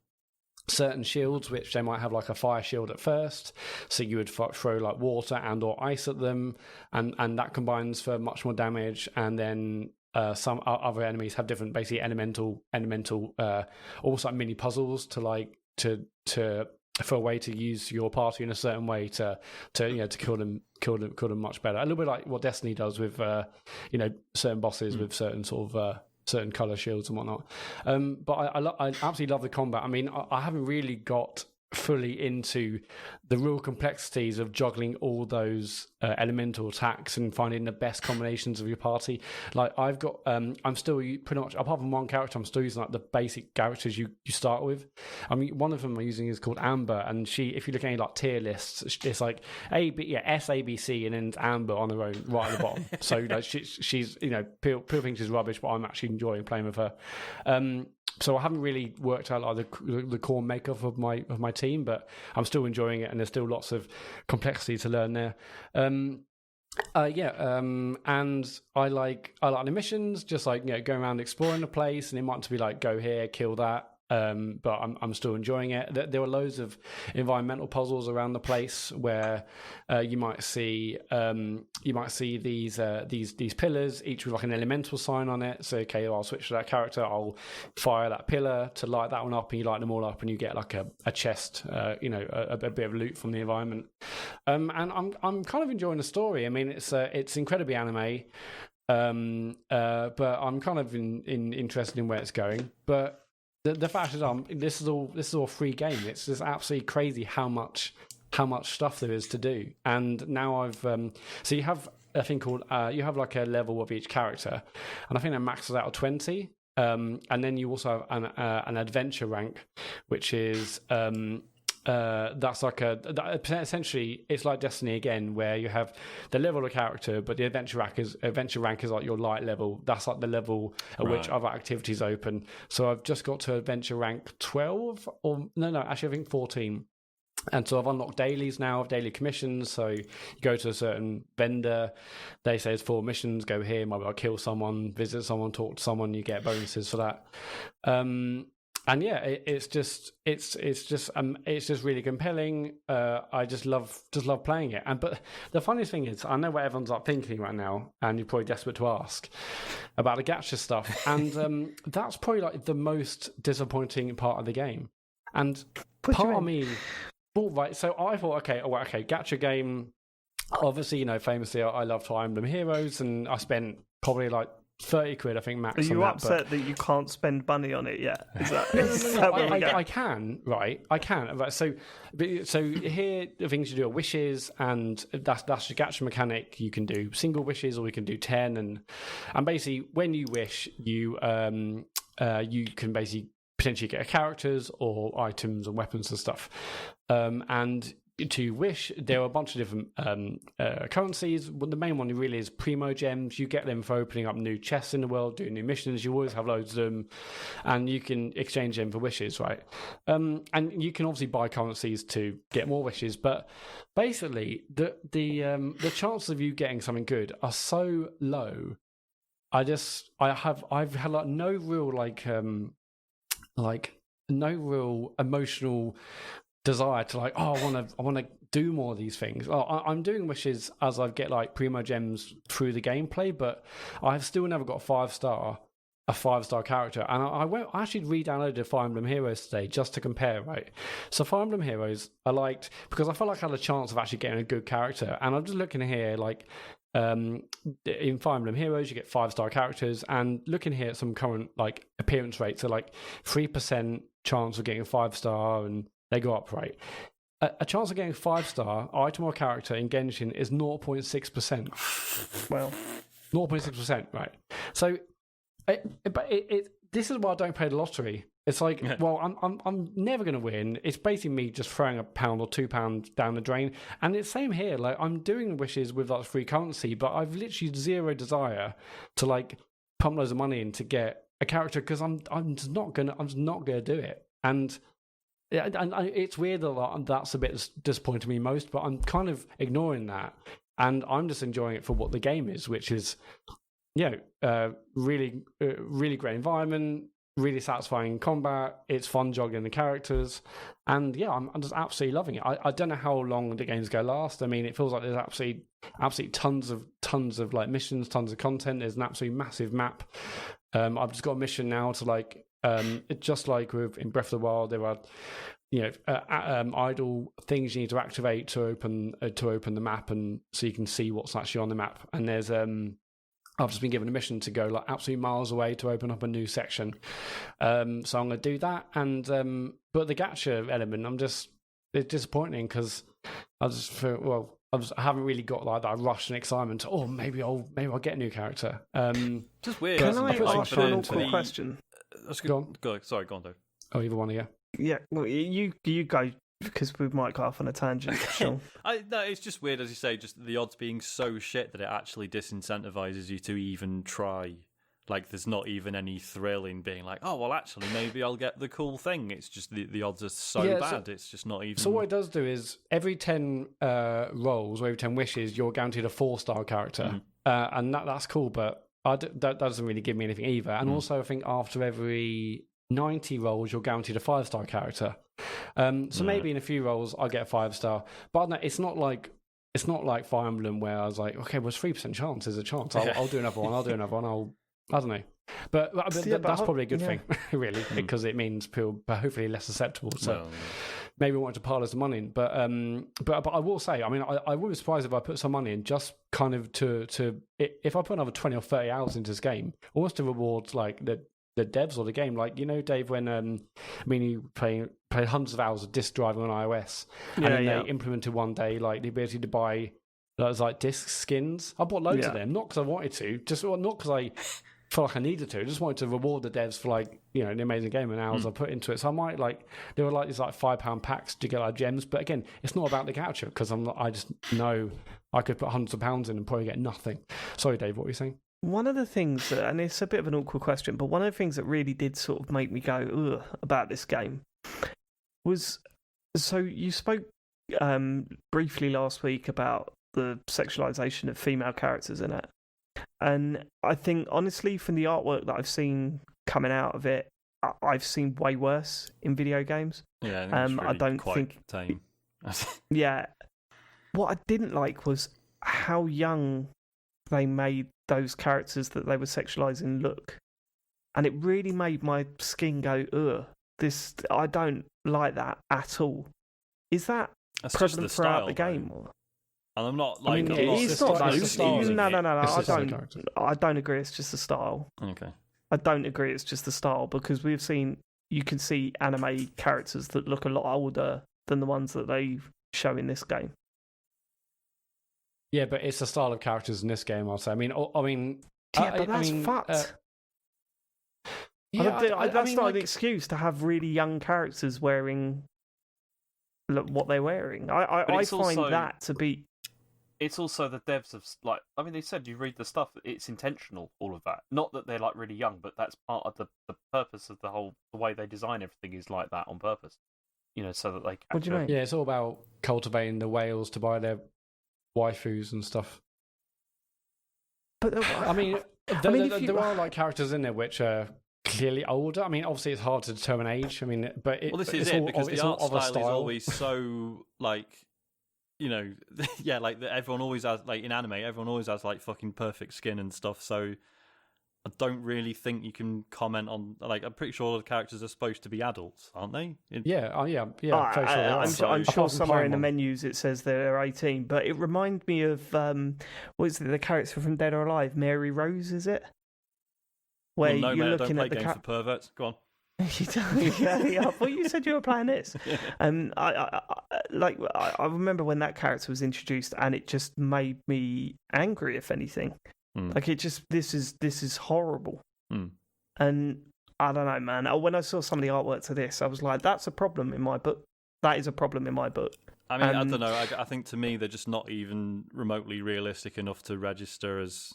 certain shields, which they might have like a fire shield at first, so you would throw like water and or ice at them, and that combines for much more damage. And then some other enemies have different, basically elemental, almost like mini puzzles to for a way to use your party in a certain way to kill them much better. A little bit like what Destiny does with certain bosses with certain sort of certain color shields and whatnot. But I absolutely love the combat. I mean, I haven't really got fully into the real complexities of juggling all those elemental attacks and finding the best combinations of your party. Like I've got I'm still pretty much, apart from one character, I'm still using like the basic characters you start with. I mean, one of them I'm using is called Amber, and if you look at any like tier lists, it's like S, A, B, C, and then it's Amber on her own right at the bottom. So like she's people think she's rubbish, but I'm actually enjoying playing with her. So I haven't really worked out like the core makeup of my team, but I'm still enjoying it, and there's still lots of complexity to learn there. And I like the missions, just like going around exploring the place, and it might be like go here, kill that. But I'm still enjoying it. There were loads of environmental puzzles around the place where you might see these pillars, each with like an elemental sign on it. So okay, I'll switch to that character, I'll fire that pillar to light that one up, and you light them all up, and you get like a chest, a bit of loot from the environment. And I'm kind of enjoying the story. I mean, it's incredibly anime. But I'm kind of interested in where it's going. But the fact is, this is all free game. It's just absolutely crazy how much stuff there is to do. And now I've so you have a thing called you have like a level of each character, and I think that maxes out at 20. And then you also have an adventure rank, which is that's like essentially it's like Destiny again, where you have the level of character, but the adventure rank is like your light level. That's like the level at which other activities open. So I've just got to adventure rank 12, or no, actually I think 14. And so I've unlocked dailies now, daily commissions. So you go to a certain vendor, they say it's 4 missions, go here, maybe I'll kill someone, visit someone, talk to someone, you get bonuses for that. And yeah, it's just really compelling. I just love playing it. But the funniest thing is, I know what everyone's like thinking right now, and you're probably desperate to ask about the gacha stuff. And that's probably like the most disappointing part of the game. And part of me, well, right. So I thought, okay, gacha game. Obviously, famously, I love Fire Emblem Heroes, and I spent probably like £30, I think, max. Are you on upset that you can't spend money on it yet? Is that, is No, that where we're going? I can, right? I can. Right, so here the things you do are wishes, and that's the gacha mechanic. You can do single wishes, or you can do 10, and basically when you wish, you can basically potentially get characters or items and weapons and stuff, and to wish, there are a bunch of different currencies. Well, the main one really is Primo Gems. You get them for opening up new chests in the world, doing new missions. You always have loads of them, and you can exchange them for wishes, right? And you can obviously buy currencies to get more wishes. But basically, the chances of you getting something good are so low. I've had like no real no real emotional desire to like, I want to do more of these things. I'm doing wishes as I get like Primo Gems through the gameplay, but I've still never got a 5-star character. And I actually re-downloaded Fire Emblem Heroes today just to compare, right? So Fire Emblem Heroes I liked because I felt like I had a chance of actually getting a good character. And I'm just looking here, like in Fire Emblem Heroes you get 5-star characters, and looking here at some current like appearance rates, so like 3% chance of getting a 5-star, and they go up, right? A chance of getting a 5-star item or character in Genshin is 0.6%. Well, 0.6%, right? So, this is why I don't play the lottery. It's like, well, I'm never going to win. It's basically me just throwing £1 or £2 down the drain. And it's same here. Like, I'm doing wishes with like free currency, but I've literally zero desire to like pump loads of money in to get a character because I'm just not gonna do it. And it's weird that that's a bit disappointing me most, but I'm kind of ignoring that, and I'm just enjoying it for what the game is, which is, really great environment, really satisfying combat. It's fun jogging the characters, and I'm just absolutely loving it. I don't know how long the game's going to last. I mean, it feels like there's absolutely tons of like missions, tons of content. There's an absolutely massive map. I've just got a mission now to like. Just like in Breath of the Wild, there are, idle things you need to activate to open the map, and so you can see what's actually on the map. And there's I've just been given a mission to go like absolutely miles away to open up a new section. So I'm going to do that. And but the gacha element, it's disappointing because I just feel I haven't really got like that rush and excitement. Oh, maybe I'll get a new character. Just weird. Can I ask an awkward question? Go on. Sorry, go on, Dave. Oh, either one of you. Yeah, well, you go, because we might go off on a tangent. Sure. No, it's just weird, as you say, just the odds being so shit that it actually disincentivizes you to even try. Like, there's not even any thrill in being like, oh, well, actually, maybe I'll get the cool thing. It's just the odds are so bad. It's just not even. So what it does do is every 10 rolls or every 10 wishes, you're guaranteed a 4-star character, and that's cool, but that doesn't really give me anything either. And also, I think after every 90 rolls, you're guaranteed a 5-star character. So maybe in a few rolls, I'll get a 5-star. But no, it's not like Fire Emblem where I was like, okay, well, it's 3% chance. There's a chance. I'll do another one. I don't know. But that's probably a good thing, really, because it means people are hopefully less susceptible. So maybe I want to pile some money in. But I will say, I mean, I would be surprised if I put some money in just kind of to if I put another 20 or 30 hours into this game, almost to reward like the devs or the game. Like, Dave, when you play hundreds of hours of disk driving on iOS, and then they implemented one day like the ability to buy those like disc skins. I bought loads of them, not because I wanted to, just not because I felt like I needed to. I just wanted to reward the devs for like the amazing game and hours I put into it. So I might there were like these like £5 packs to get like gems, but again, it's not about the gacha because I just know I could put hundreds of pounds in and probably get nothing. Sorry, Dave, what were you saying? One of the things, and it's a bit of an awkward question, but one of the things that really did sort of make me go ugh about this game was, so you spoke briefly last week about the sexualization of female characters in it. And I think, honestly, from the artwork that I've seen coming out of it, I've seen way worse in video games. Yeah, I don't think tame. Yeah. What I didn't like was how young they made those characters that they were sexualizing look. And it really made my skin go, ugh. I don't like that at all. Is that prevalent throughout the game? And I'm not I like. mean, I'm yeah, not It's not it's the style, loose. isn't No, it? no. It's the style of characters. I don't agree. It's just the style. Okay. I don't agree. It's just the style because you can see anime characters that look a lot older than the ones that they show in this game. Yeah, but it's the style of characters in this game. I'll say. I mean, Yeah, but that's fucked. That's not an excuse to have really young characters wearing what they're wearing. I it's find also- that to be. It's also the devs of like. I mean, they said you read the stuff. It's intentional. All of that. Not that they're like really young, but that's part of the purpose of the way they design everything is like that on purpose. So that they. What do you mean? Yeah, it's all about cultivating the whales to buy their waifus and stuff. But I mean, if you- there are like characters in there which are clearly older. I mean, obviously it's hard to determine age. I mean, but Well, this is it's it all, because it's the all art of a style is always so like. Yeah, like everyone always has, like in anime, everyone always has like fucking perfect skin and stuff. So I don't really think you can comment on. Like, I'm pretty sure all the characters are supposed to be adults, aren't they? yeah. Very sure they are. I'm Apart sure from somewhere in the Paimon. menus it says they're 18, but it reminded me of what is it, the character from Dead or Alive, Mary Rose, is it? Where Well, no, you're mate, I looking don't play at the games for perverts. Go on. You don't, yeah. I thought you said you were playing this. I remember when that character was introduced, and it just made me angry. If anything, like it just this is horrible. And I don't know, man. When I saw some of the artwork to this, I was like, that's a problem in my book. That is a problem in my book. I mean, I don't know. I think to me they're just not even remotely realistic enough to register as.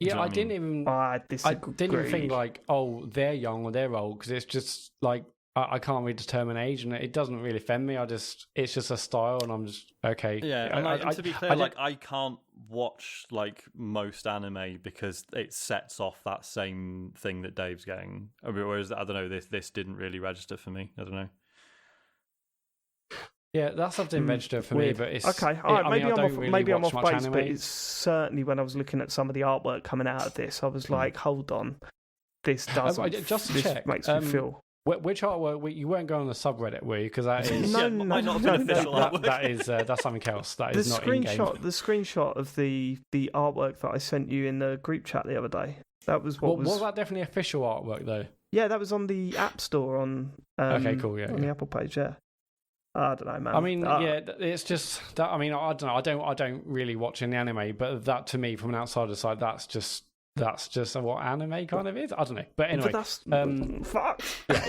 Yeah, I didn't even. I I disagree. didn't even think like, oh, they're young or they're old, because it's just like I can't really determine age, and it doesn't really offend me. It's just a style, and I'm just okay. Yeah, and to be clear, I can't watch like most anime because it sets off that same thing that Dave's getting. Whereas I don't know, this didn't really register for me. I don't know. Yeah, that's something register for me, but it's okay. All right, maybe I'm off much base, anime. but it's certainly when I was looking at some of the artwork coming out of this, I was like, hold on, this doesn't. Just to this check, makes me feel. Which artwork? You weren't going on the subreddit, were you? Because that is might not have been official artwork. that's something else. That is not in-game. The screenshot of the artwork that I sent you in the group chat the other day. That was what was that definitely official artwork though? Yeah, that was on the App Store on. Okay, cool. Yeah, on the Apple page. Yeah. I don't know, man. I mean, it's just that. I mean, I don't know. I don't really watch any anime, but that to me, from an outsider side, that's just what anime kind of is. I don't know, but anyway, but that's fuck. Yeah,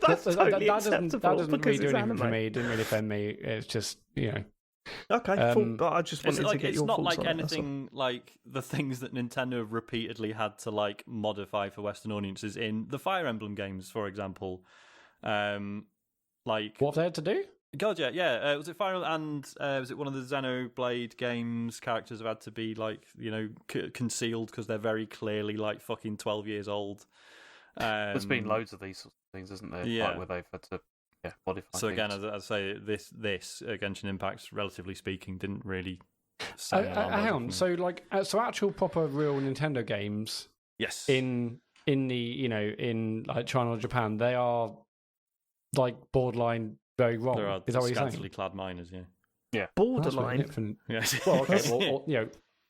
That's totally that acceptable doesn't really because do it's anything for anime. me. It didn't really offend me. It's just Okay, but I just wanted to get it's your not thoughts like on it, that's all. anything like the things that Nintendo have repeatedly had to like modify for Western audiences in the Fire Emblem games, for example. Like what they had to do. God, yeah. Was it Fire Emblem and was it one of the Xenoblade games? Characters have had to be like concealed because they're very clearly like fucking 12 years old. There's been loads of these sorts of things, isn't there? Yeah. Like where they've had to modify. So again, things. as I say, this Genshin Impact, relatively speaking, didn't really. Hang on. So actual proper real Nintendo games. Yes. In the in like China or Japan, they are like borderline very wrong. There are Is that what you're scantily saying? clad miners, yeah. Yeah. Borderline. Yes. Well, okay. Well,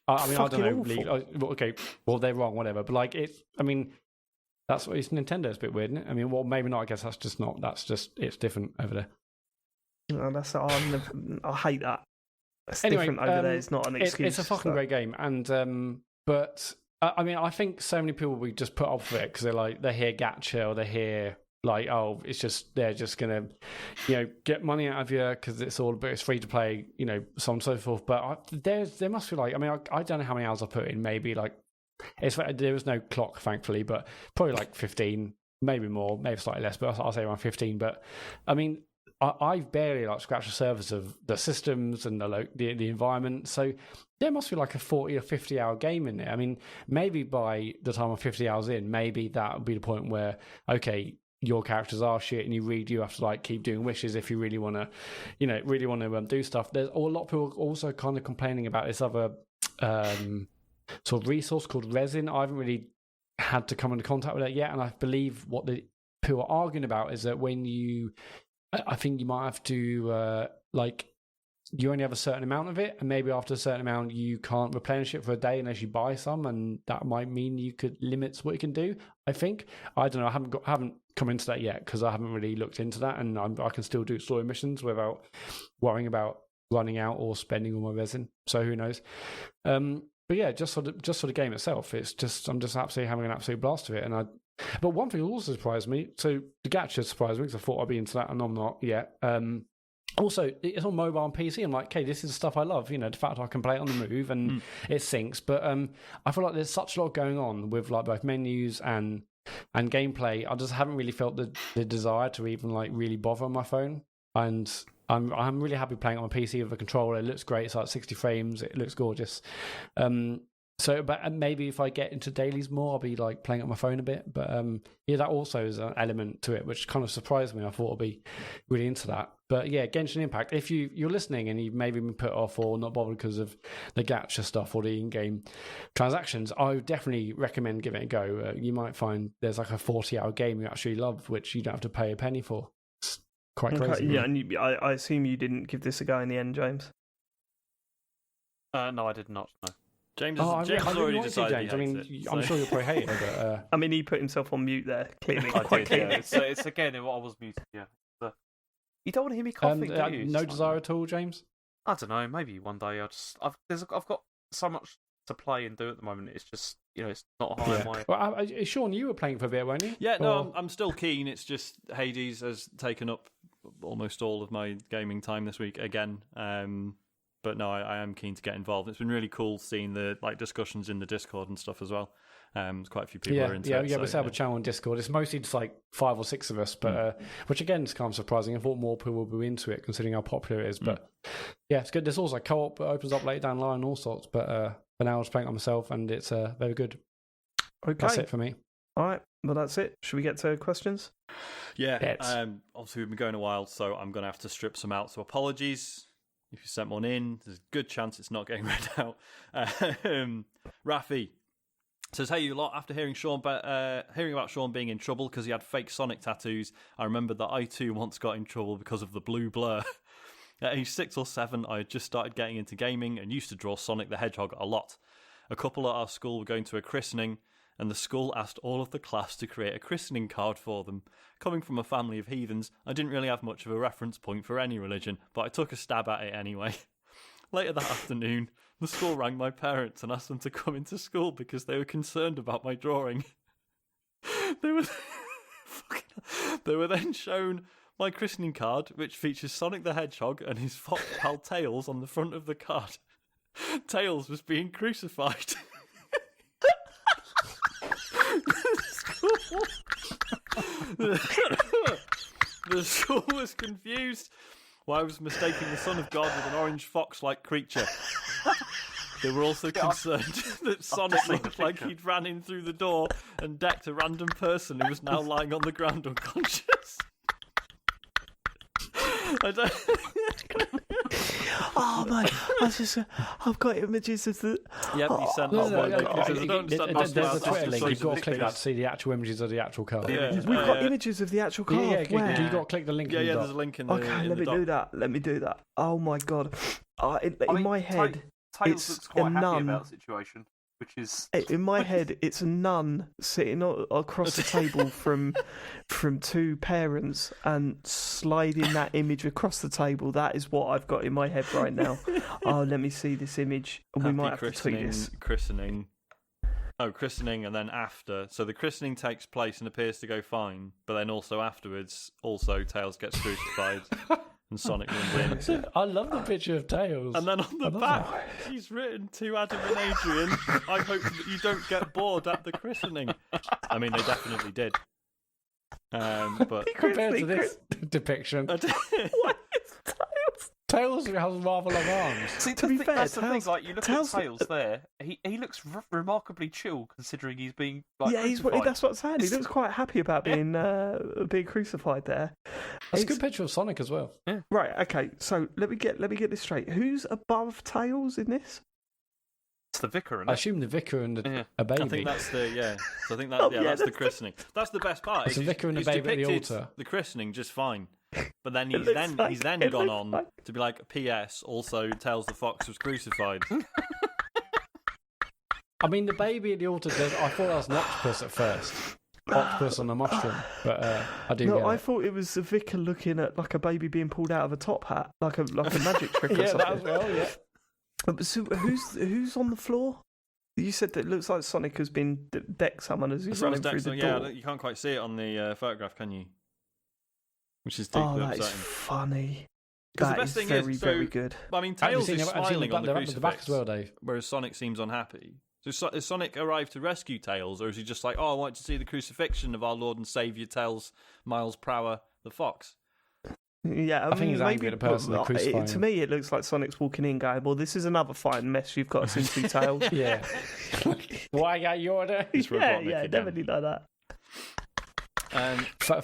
I mean, Fucking I don't know. Okay. Well, they're wrong. Whatever. But like, it's. I mean, that's what it's Nintendo's a bit weird, isn't it? I mean, well, maybe not. I guess that's just not. That's just it's different over there. No, I hate that. It's Anyway, different over there. It's not an excuse. It's a fucking great game, and but I mean, I think so many people would just put up with it because they hear gacha or they hear like, oh, it's just they're just gonna get money out of you because it's free to play, so on and so forth. But there must be like, I mean, I don't know how many hours I put in. Maybe like there was no clock, thankfully, but probably like 15, maybe more, maybe slightly less, but I'll say around 15. But I mean, I've barely like scratched the surface of the systems and the environment. So there must be like a 40 or 50 hour game in there. I mean, maybe by the time I'm 50 hours in, maybe that would be the point where, okay, your characters are shit and you have to like keep doing wishes if you really want to, do stuff. There's a lot of people also kind of complaining about this other sort of resource called resin. I haven't really had to come into contact with it yet. And I believe what the people are arguing about is that when I think you might have to you only have a certain amount of it, and maybe after a certain amount you can't replenish it for a day unless you buy some, and that might mean you could limit what you can do. I think. I don't know. I haven't come into that yet because I haven't really looked into that, and I can still do story missions without worrying about running out or spending all my resin. So who knows? But yeah, just for the game itself, I'm just absolutely having an absolute blast with it. But one thing also surprised me. So the gacha surprised me because I thought I'd be into that, and I'm not yet. Also, it's on mobile and PC. I'm like, okay, this is the stuff I love. The fact I can play it on the move and it syncs. But I feel like there's such a lot going on with like both menus and gameplay. I just haven't really felt the desire to even like really bother on my phone. And I'm really happy playing it on PC with a controller. It looks great. It's like 60 frames. It looks gorgeous. But maybe if I get into dailies more, I'll be like playing it on my phone a bit. But yeah, that also is an element to it, which kind of surprised me. I thought I'd be really into that. But yeah, Genshin Impact. If you're listening and you've maybe been put off or not bothered because of the gacha stuff or the in-game transactions, I would definitely recommend giving it a go. You might find there's like a 40-hour game you actually love, which you don't have to pay a penny for. It's quite crazy. Okay, yeah, and I assume you didn't give this a go in the end, James. No, I did not. No. James already decided. James. I'm sure you'll probably hate it, but I mean, he put himself on mute there. Clearly, I did, yeah. It's again what I was muted. Yeah, you don't want to hear me coughing, do you? No desire at all, James. I don't know. Maybe one day I've got so much to play and do at the moment. It's just it's not high on my. Well, Sean, you were playing for a bit, weren't you? Yeah, no, I'm still keen. It's just Hades has taken up almost all of my gaming time this week again. But no, I am keen to get involved. It's been really cool seeing the discussions in the Discord and stuff as well. There's quite a few people are into it. Yeah, we have a channel on Discord. It's mostly just like 5 or 6 of us, but which again is kind of surprising. I thought more people would be into it considering how popular it is. But yeah, it's good. There's also co-op that opens up later down the line and all sorts. But for now, I was playing it myself, and it's very good. Okay, that's it for me. All right, well that's it. Should we get to questions? Yeah. Obviously, we've been going a while, so I'm going to have to strip some out. So apologies. If you sent one in, there's a good chance it's not getting read out. Rafi says, "Hey, you lot. After hearing about Sean being in trouble because he had fake Sonic tattoos, I remembered that I too once got in trouble because of the blue blur. At age 6 or 7, I had just started getting into gaming and used to draw Sonic the Hedgehog a lot. A couple at our school were going to a christening, and the school asked all of the class to create a christening card for them. Coming from a family of heathens, I didn't really have much of a reference point for any religion, but I took a stab at it anyway. Later that afternoon, the school rang my parents and asked them to come into school because they were concerned about my drawing. They were then shown my christening card, which features Sonic the Hedgehog and his fox pal Tails on the front of the card. Tails was being crucified." The school was confused why I was mistaking the Son of God with an orange fox-like creature. They were also concerned that Sonic looked like he'd ran in through the door and decked a random person who was now lying on the ground unconscious. I don't... Oh man, I've got images of the. Yep, you sent that one. There's a Twitter link. You've got to click that to see the actual images of the actual card. Yeah. We've got images of the actual card. Yeah, you've got to click the link. Yeah, there's a link in the. Okay, let me do that. Oh my god, in my head, Tails looks quite happy about the situation. Which is in my head, it's a nun sitting across the table from 2 parents and sliding that image across the table. That is what I've got in my head right now. Oh, let me see this image. We might have to tweet this. Christening, and then after. So the christening takes place and appears to go fine, but then also afterwards, Tails gets crucified. And Sonic runs in. I love the picture of Tails. And then on the back, he's written to Adam and Adrian, "I hope that you don't get bored at the christening." I mean, they definitely did. But compared to this depiction, what is Tails? Tails has rather long arms. See, to be fair, that's the thing. Like, you look at Tails there, he looks remarkably chill considering he's being crucified. That's what I'm saying. He looks quite happy about being crucified there. That's a good picture of Sonic as well. Yeah. Right. Okay. So let me get this straight. Who's above Tails in this? It's the vicar, isn't it? I assume the vicar and a baby. I think that's the So I think that's the christening. That's the best part. It's the vicar and a baby at the altar. The christening just fine. But then It he's looks like- he's then it gone looks on like- to be like, P.S. also Tails the Fox was crucified. I mean, the baby at the altar does. I thought that was an octopus at first. Octopus on a mushroom. But I do No, get I it. thought it was the vicar looking at like a baby being pulled out of a top hat, like a magic trick or Yeah, that as something. well, yeah. So who's on the floor? You said that it looks like Sonic has been deck summoned as he's running through the door. You can't quite see it on the photograph, can you? Which is deeply Oh, that is upsetting. funny. 'Cause the That best is thing very, is, very good. I mean, Have you Tails seen is the- have you seen smiling on the the crucifix, back as well, Dave? whereas Sonic seems unhappy. So has Sonic arrived to rescue Tails, or is he just like, oh, I want to see the crucifixion of our Lord and Saviour Tails, Miles Prower, the Fox? Yeah, I think mean, he's angry at the person that crucified to him. me, it looks like Sonic's walking in going, well, this is another fine mess you've got us into, Tails. Yeah. Why got your order? It's yeah, Robotnik yeah, again. definitely like that.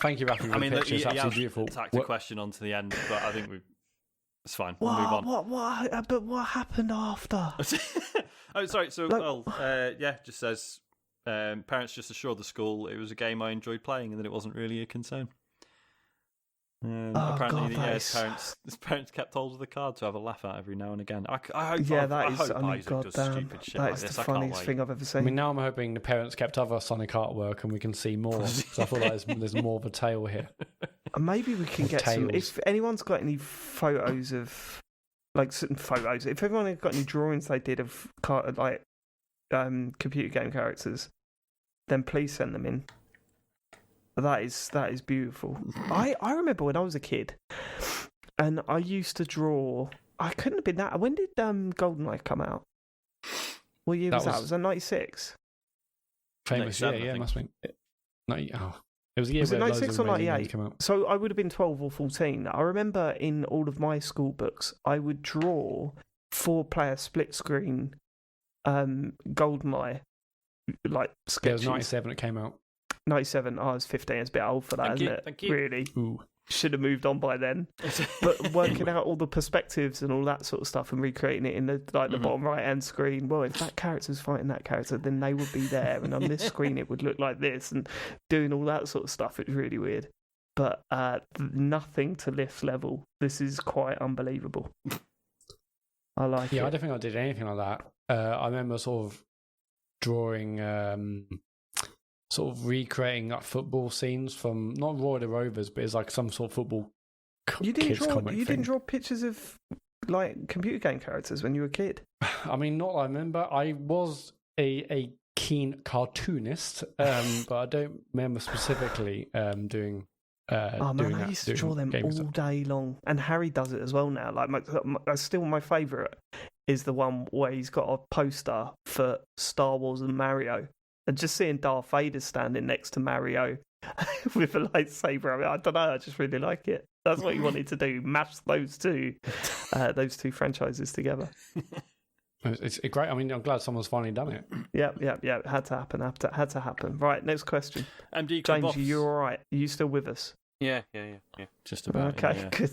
Thank you, Rafi, for I mean, the picture. It's you absolutely beautiful. tacked a question onto the end, but I think it's fine. We'll move on. But what happened after? Oh, sorry. So, Like- just says parents just assured the school it was a game I enjoyed playing and that it wasn't really a concern. Apparently, God, his parents kept hold of the card to have a laugh at every now and again. I hope, Yeah, that I is. hope I mean, Isaac does goddamn, stupid shit that like is this. the I can't funniest wait. thing I've ever I seen. mean, now I'm hoping the parents kept other Sonic artwork and we can see more. Because I feel like there's more of a tale here. And maybe we can get some. Tails. If anyone's got any photos of, like, certain photos, if everyone has got any drawings they did of computer game characters, then please send them in. That is beautiful. I remember when I was a kid, and I used to draw. I couldn't have been that. When did GoldenEye come out? What year was that? Was that 96? Famous, 97, I yeah, think. must be. It was a year Was it where loads 96 of or amazing 98? games came out. So I would have been 12 or 14. I remember in all of my school books, I would draw 4-player split screen GoldenEye, like Yeah, it sketches. was 97 it came out. 97. I was 15. It's a bit old for that, Thank isn't you, it? thank you. Really. Ooh. Should have moved on by then. But working out all the perspectives and all that sort of stuff and recreating it in the bottom right hand screen. Well, if that character's fighting that character, then they would be there, and on this screen it would look like this, and doing all that sort of stuff. It was really weird, but nothing to this level. This is quite unbelievable. I like it. Yeah, I don't think I did anything like that. I remember sort of drawing, sort of recreating like football scenes from not Roy the Rovers, but it's like some sort of football You didn't kids draw. comic You thing. didn't draw pictures of like computer game characters when you were a kid. I mean, not that I remember. I was a keen cartoonist, but I don't remember specifically doing. Oh man, doing I that, used to doing draw them gaming all stuff. day long, and Harry does it as well now. Like, still my favourite is the one where he's got a poster for Star Wars and Mario, and just seeing Darth Vader standing next to Mario with a lightsaber. I mean, I don't know. I just really like it. That's what he wanted to do: mash those two franchises together. It's great. I mean, I'm glad someone's finally done it. Yep. It had to happen. Had to happen. Right. Next question. MD James, Kuboffs. are you all right? Are you still with us? Yeah. Just about. Okay, yeah. good.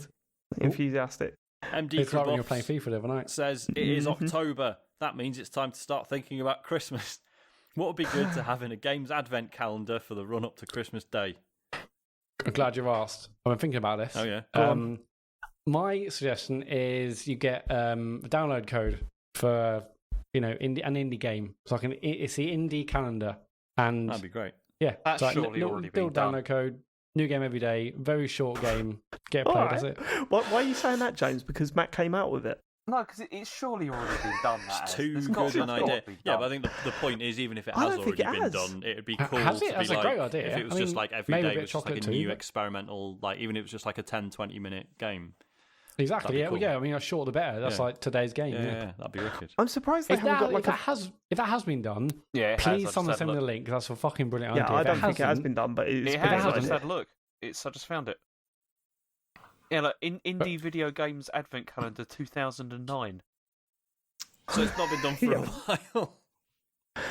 Enthusiastic. MD It's like when you're Kuboffs playing FIFA the other night. says it is Mhm. October. That means it's time to start thinking about Christmas. What would be good to have in a game's advent calendar for the run up to Christmas Day? I'm glad you've asked. I've been thinking about this. Oh yeah. Go on. My suggestion is you get a download code for an indie game. So it's the indie calendar, and That'd be great. yeah, That's so surely already been build done. download code, new game every day, very short game, get All played. right. That's it. Why are you saying that, James? Because Matt came out with it. No, because it's surely already been done. That It's has. too It's got- good an it's got to idea. be Yeah, done. but I think the point is, even if it I has don't think already it been has. done, it'd be Has cool it? to be That's a like, great idea. if it was I just mean, like every maybe a day, bit it was just like a chocolate new too, but- experimental, like even if it was just like a 10-20 minute game. Exactly. That'd be Yeah. cool. I mean, the shorter the better. That's Yeah. like today's game. Yeah, that'd be wicked. I'm surprised they If haven't that, got like if that has been done, Yeah, it has. I please just someone had a send me the look. link. 'Cause that's a fucking brilliant Yeah, idea. I If don't think it has hasn't- been done, but it's It been has. I done. just had a look. I just found it. Yeah, like indie video games advent calendar 2009. So it's not been done for a Yeah. while.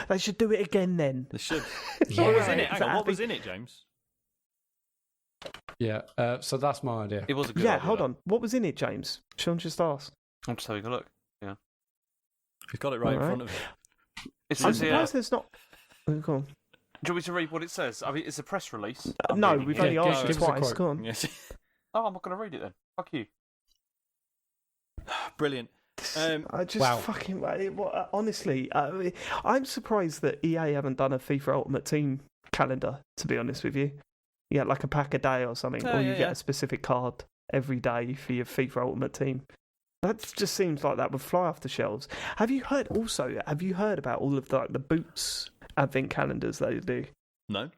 They should do it again then. They should. Yeah. What was in it? Right, Hang on, what exactly. was in it, James? Yeah. So that's my idea. It was a good Yeah, idea, hold though. on. What was in it, James? Sean just asked. I'm just having a look. We've got it right in Alright. front of you. It I'm says here. surprised there's not. Oh, go on. Do you want me to read what it says? I mean, it's a press release. No, reading we've it. only Yeah, asked you give us a twice. quote. Go on. Yes. Oh, I'm not going to read it then. Fuck you. Brilliant. I just Wow. fucking honestly, I'm surprised that EA haven't done a FIFA Ultimate Team calendar. To be honest with you, you get like a pack a day or something, or you get a specific card every day for your FIFA Ultimate Team. That just seems like that would fly off the shelves. Have you heard about all of the Boots advent calendars they do? No.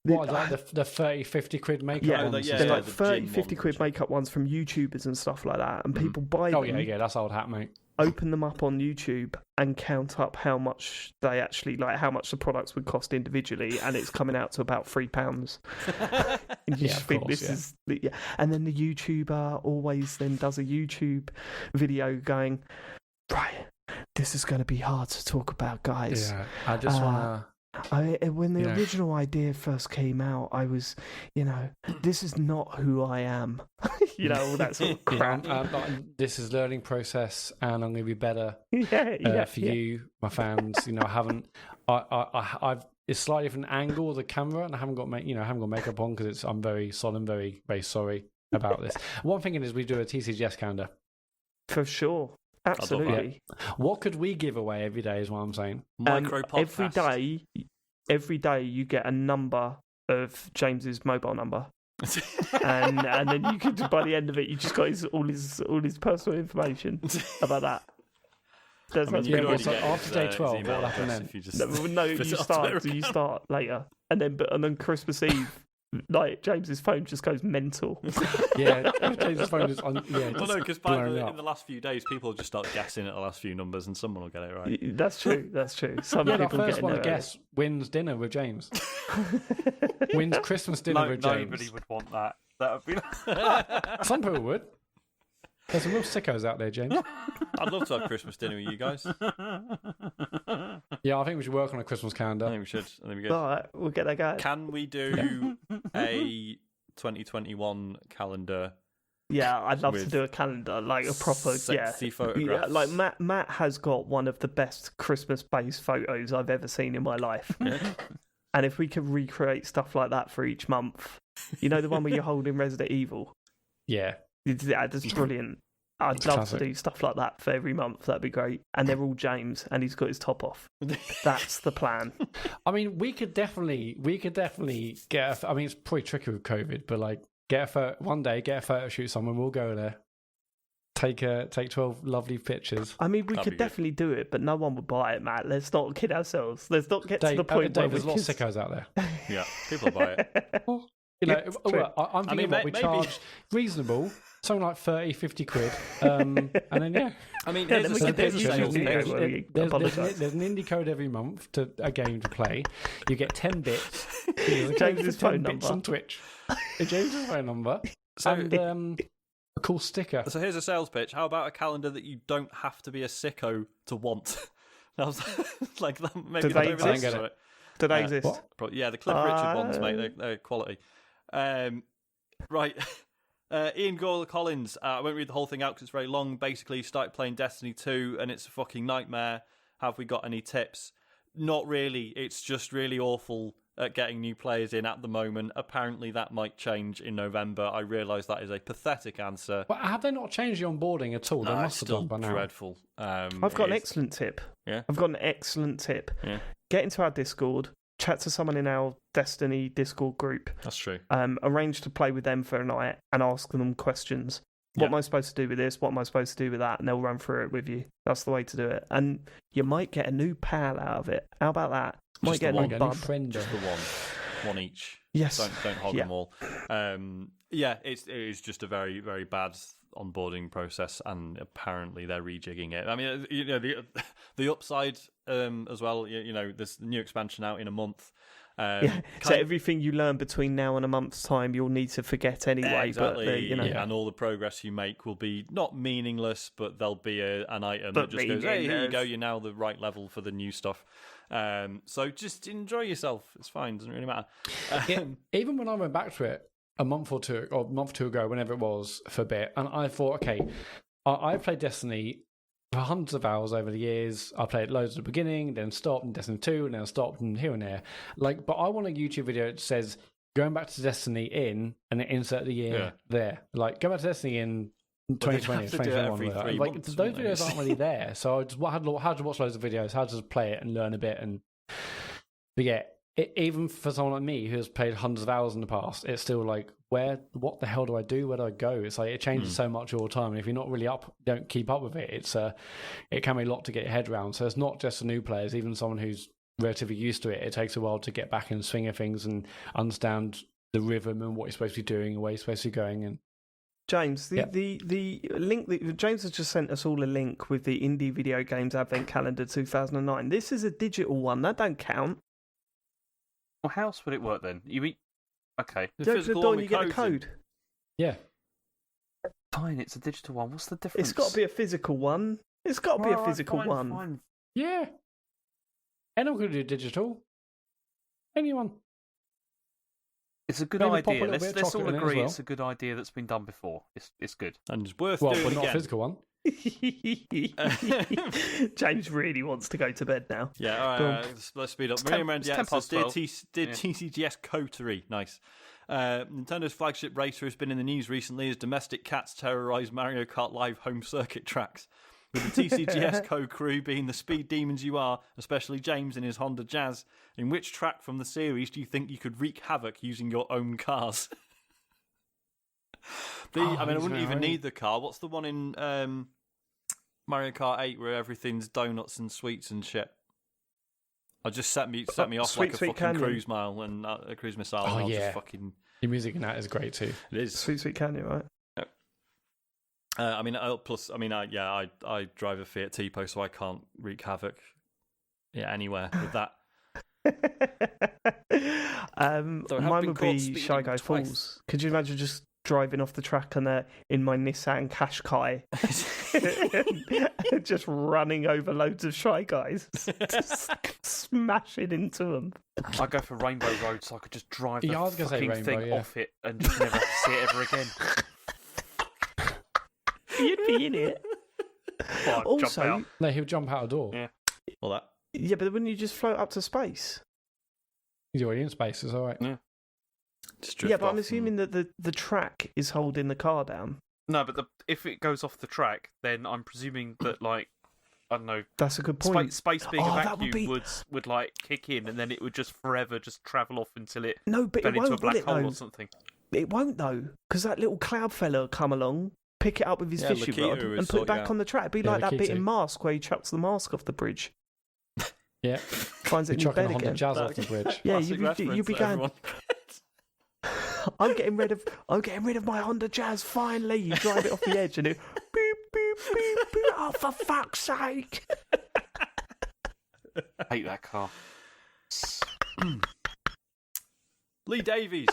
What, like the 30, 50 quid makeup ones? They're like the 30, gym 50 ones, quid makeup ones from YouTubers and stuff like that, and people buy Oh, them, yeah, that's old hat, mate. open them up on YouTube and count up how much they actually, like how much the products would cost individually, and it's coming out to about £3. And you just think this is... And then the YouTuber always then does a YouTube video going, right, this is going to be hard to talk about, guys. Yeah, I just want to... when the original idea first came out, I was, this is not who I am. All that sort of crap. This is learning process, and I'm going to be better for you, my fans. I haven't. I've. It's slightly different angle of the camera, and I haven't got makeup on because I'm very solemn, very very sorry about this. One thing is we do a TCGS calendar For sure. Absolutely. What could we give away every day is what I'm saying. Micro podcast. Every day you get a number of James's mobile number. and then you could, by the end of it, you just got all his personal information about that. After day 12, what will happen then? No, you start later, and then Christmas Eve, like James's phone just goes mental. Yeah, James's phone is on. Yeah, well, no, because in the last few days, people just start guessing at the last few numbers, and someone will get it right. That's true. Some the people first get one it to guess wins dinner with James. Wins Christmas dinner with James. Nobody would want that. That would be. Some people would. There's some real sickos out there, James. I'd love to have Christmas dinner with you guys. Yeah, I think we should work on a Christmas calendar. I think we should. I think we good. All right, we'll get that guy. Can we do a 2021 calendar? Yeah, I'd love to do a calendar, like a proper sexy photographs. Yeah, like Matt has got one of the best Christmas-based photos I've ever seen in my life. And if we could recreate stuff like that for each month, the one where you're holding Resident Evil. Yeah. That's brilliant. I'd love to do stuff like that for every month. That'd be great. And they're all James, and he's got his top off. That's the plan. I mean, we could definitely get. I mean, it's probably tricky with COVID, but like, one day, get a photo shoot somewhere. We'll go there. Take 12 lovely pictures. I mean, we could definitely do it, but no one would buy it, Matt. Let's not kid ourselves. Let's not get to the point where there's a lot of sickos out there. Yeah, people buy it. I'm thinking we charge reasonable, something like 30, 50 quid, and then I mean, there's there's an indie code every month to a game to play. You get 10 bits. James's phone number on Twitch. James's phone number. And a cool sticker. So here's a sales pitch. How about a calendar that you don't have to be a sicko to want? That was like that. Maybe do they exist? Do they exist? Yeah, the Cliff Richard ones, mate. They're quality. Right. Ian Gawler Collins. I won't read the whole thing out because it's very long. Basically, started playing Destiny 2 and it's a fucking nightmare. Have we got any tips? Not really. It's just really awful at getting new players in at the moment. Apparently, that might change in November. I realise that is a pathetic answer. But have they not changed the onboarding at all? No, they must it's have done by now. dreadful. I've got an excellent tip. Yeah? I've got an excellent tip. Yeah. Get into our Discord. Chat to someone in our Destiny Discord group. That's true. Arrange to play with them for a night and ask them questions. What am I supposed to do with this? What am I supposed to do with that? And they'll run through it with you. That's the way to do it. And you might get a new pal out of it. How about that? Might get a new friend. Just the one each. Yes. Don't hog them all. It is just a very, very bad onboarding process, and apparently they're rejigging it. I mean, the upside as well. There's the new expansion out in a month. So everything you learn between now and a month's time, you'll need to forget anyway. Exactly. But and all the progress you make will be not meaningless, but there'll be an item that just goes, "Hey, here you go. You're now the right level for the new stuff." So just enjoy yourself. It's fine. Doesn't really matter. Even when I went back to it a month or two ago, whenever it was, for a bit, and I thought, okay, I played Destiny for hundreds of hours over the years. I played loads at the beginning, then stopped, and Destiny 2, and then stopped, and here and there. But I want a YouTube video that says, going back to Destiny in and then insert the year there. Like, go back to Destiny in 2020, have to do it every 2021. 3 Like, months, those wouldn't videos they? aren't really there. So I just had to watch loads of videos, had to play it and learn a bit. But yeah, even for someone like me who has played hundreds of hours in the past, it's still like, what the hell do I do? Where do I go? It's like it changes so much all the time. And if you're not really don't keep up with it, it can be a lot to get your head around. So it's not just the new players, even someone who's relatively used to it. It takes a while to get back in the swing of things and understand the rhythm and what you're supposed to be doing and where you're supposed to be going. And James, the link that James has just sent us all a link with the Indie Video Games Advent Calendar 2009. This is a digital one. That don't count. Well, how else would it work then? Okay. The Go to the physical door one and you with get a codes in. code. yeah. Fine, it's a digital one. What's the difference? It's got to be a physical one. It's got to be a physical one. Fine. Yeah. Anyone could do digital. Anyone. It's a good Maybe pop a idea. little bit of Let's all chocolate in it as agree well. it's a good idea that's been done before. It's good. And it's worth Well, doing but not a again. physical one. James really wants to go to bed now. Yeah, all Go right, let's speed up. It's Miriam 10 Rendiat past says, 12. Dear TCGS Coterie, nice. Nintendo's flagship racer has been in the news recently as domestic cats terrorise Mario Kart Live home circuit tracks. With the TCGS co-crew being the speed demons you are, especially James in his Honda Jazz, in which track from the series do you think you could wreak havoc using your own cars? I wouldn't even need the car. What's the one in Mario Kart 8 where everything's donuts and sweets and shit? I just set me off Sweet like a Sweet fucking Canyon. cruise mile and a cruise missile. Oh, and I'll yeah. just fucking. Your music in that is great too. It is. Sweet Sweet Canyon, right? I drive a Fiat Tipo, so I can't wreak havoc. Yeah, anywhere with that. Mine would be Shy Guy Falls. Could you imagine just driving off the track in my Nissan Qashqai, just running over loads of Shy Guys, just smashing into them? I go for Rainbow Road so I could just drive Yeah, I was the gonna say fucking Rainbow, thing yeah. off it and just never see it ever again. You'd be in it. Well, I'd jump out. No, he'll jump out a door. Yeah. All that. Yeah, but wouldn't you just float up to space? He's already in space, it's alright. Yeah. Just drift Yeah, but off I'm assuming that the track is holding the car down. No, but if it goes off the track, then I'm presuming that, like, I don't know, That's a good point. space being a that would vacuum be- would like kick in, and then it would just forever just travel off until it No, but fell it into a won't, black will it, hole though? or something. It won't, though, because that little cloud fella will come along, pick it up with his Yeah, fishing Lakita rod, would and put sort it you back out. on the track. It'd be Yeah, like that bit Lakita. in Mask where he chucks the mask off the bridge. Yeah. Finds it You're in his chucking bed a Honda again. Jazz off the bridge. Yeah, Classic you'd be reference that going, everyone- I'm getting rid of my Honda Jazz, finally. You drive it off the edge and it beep, beep, beep, beep. Oh, for fuck's sake. I hate that car. Lee Davies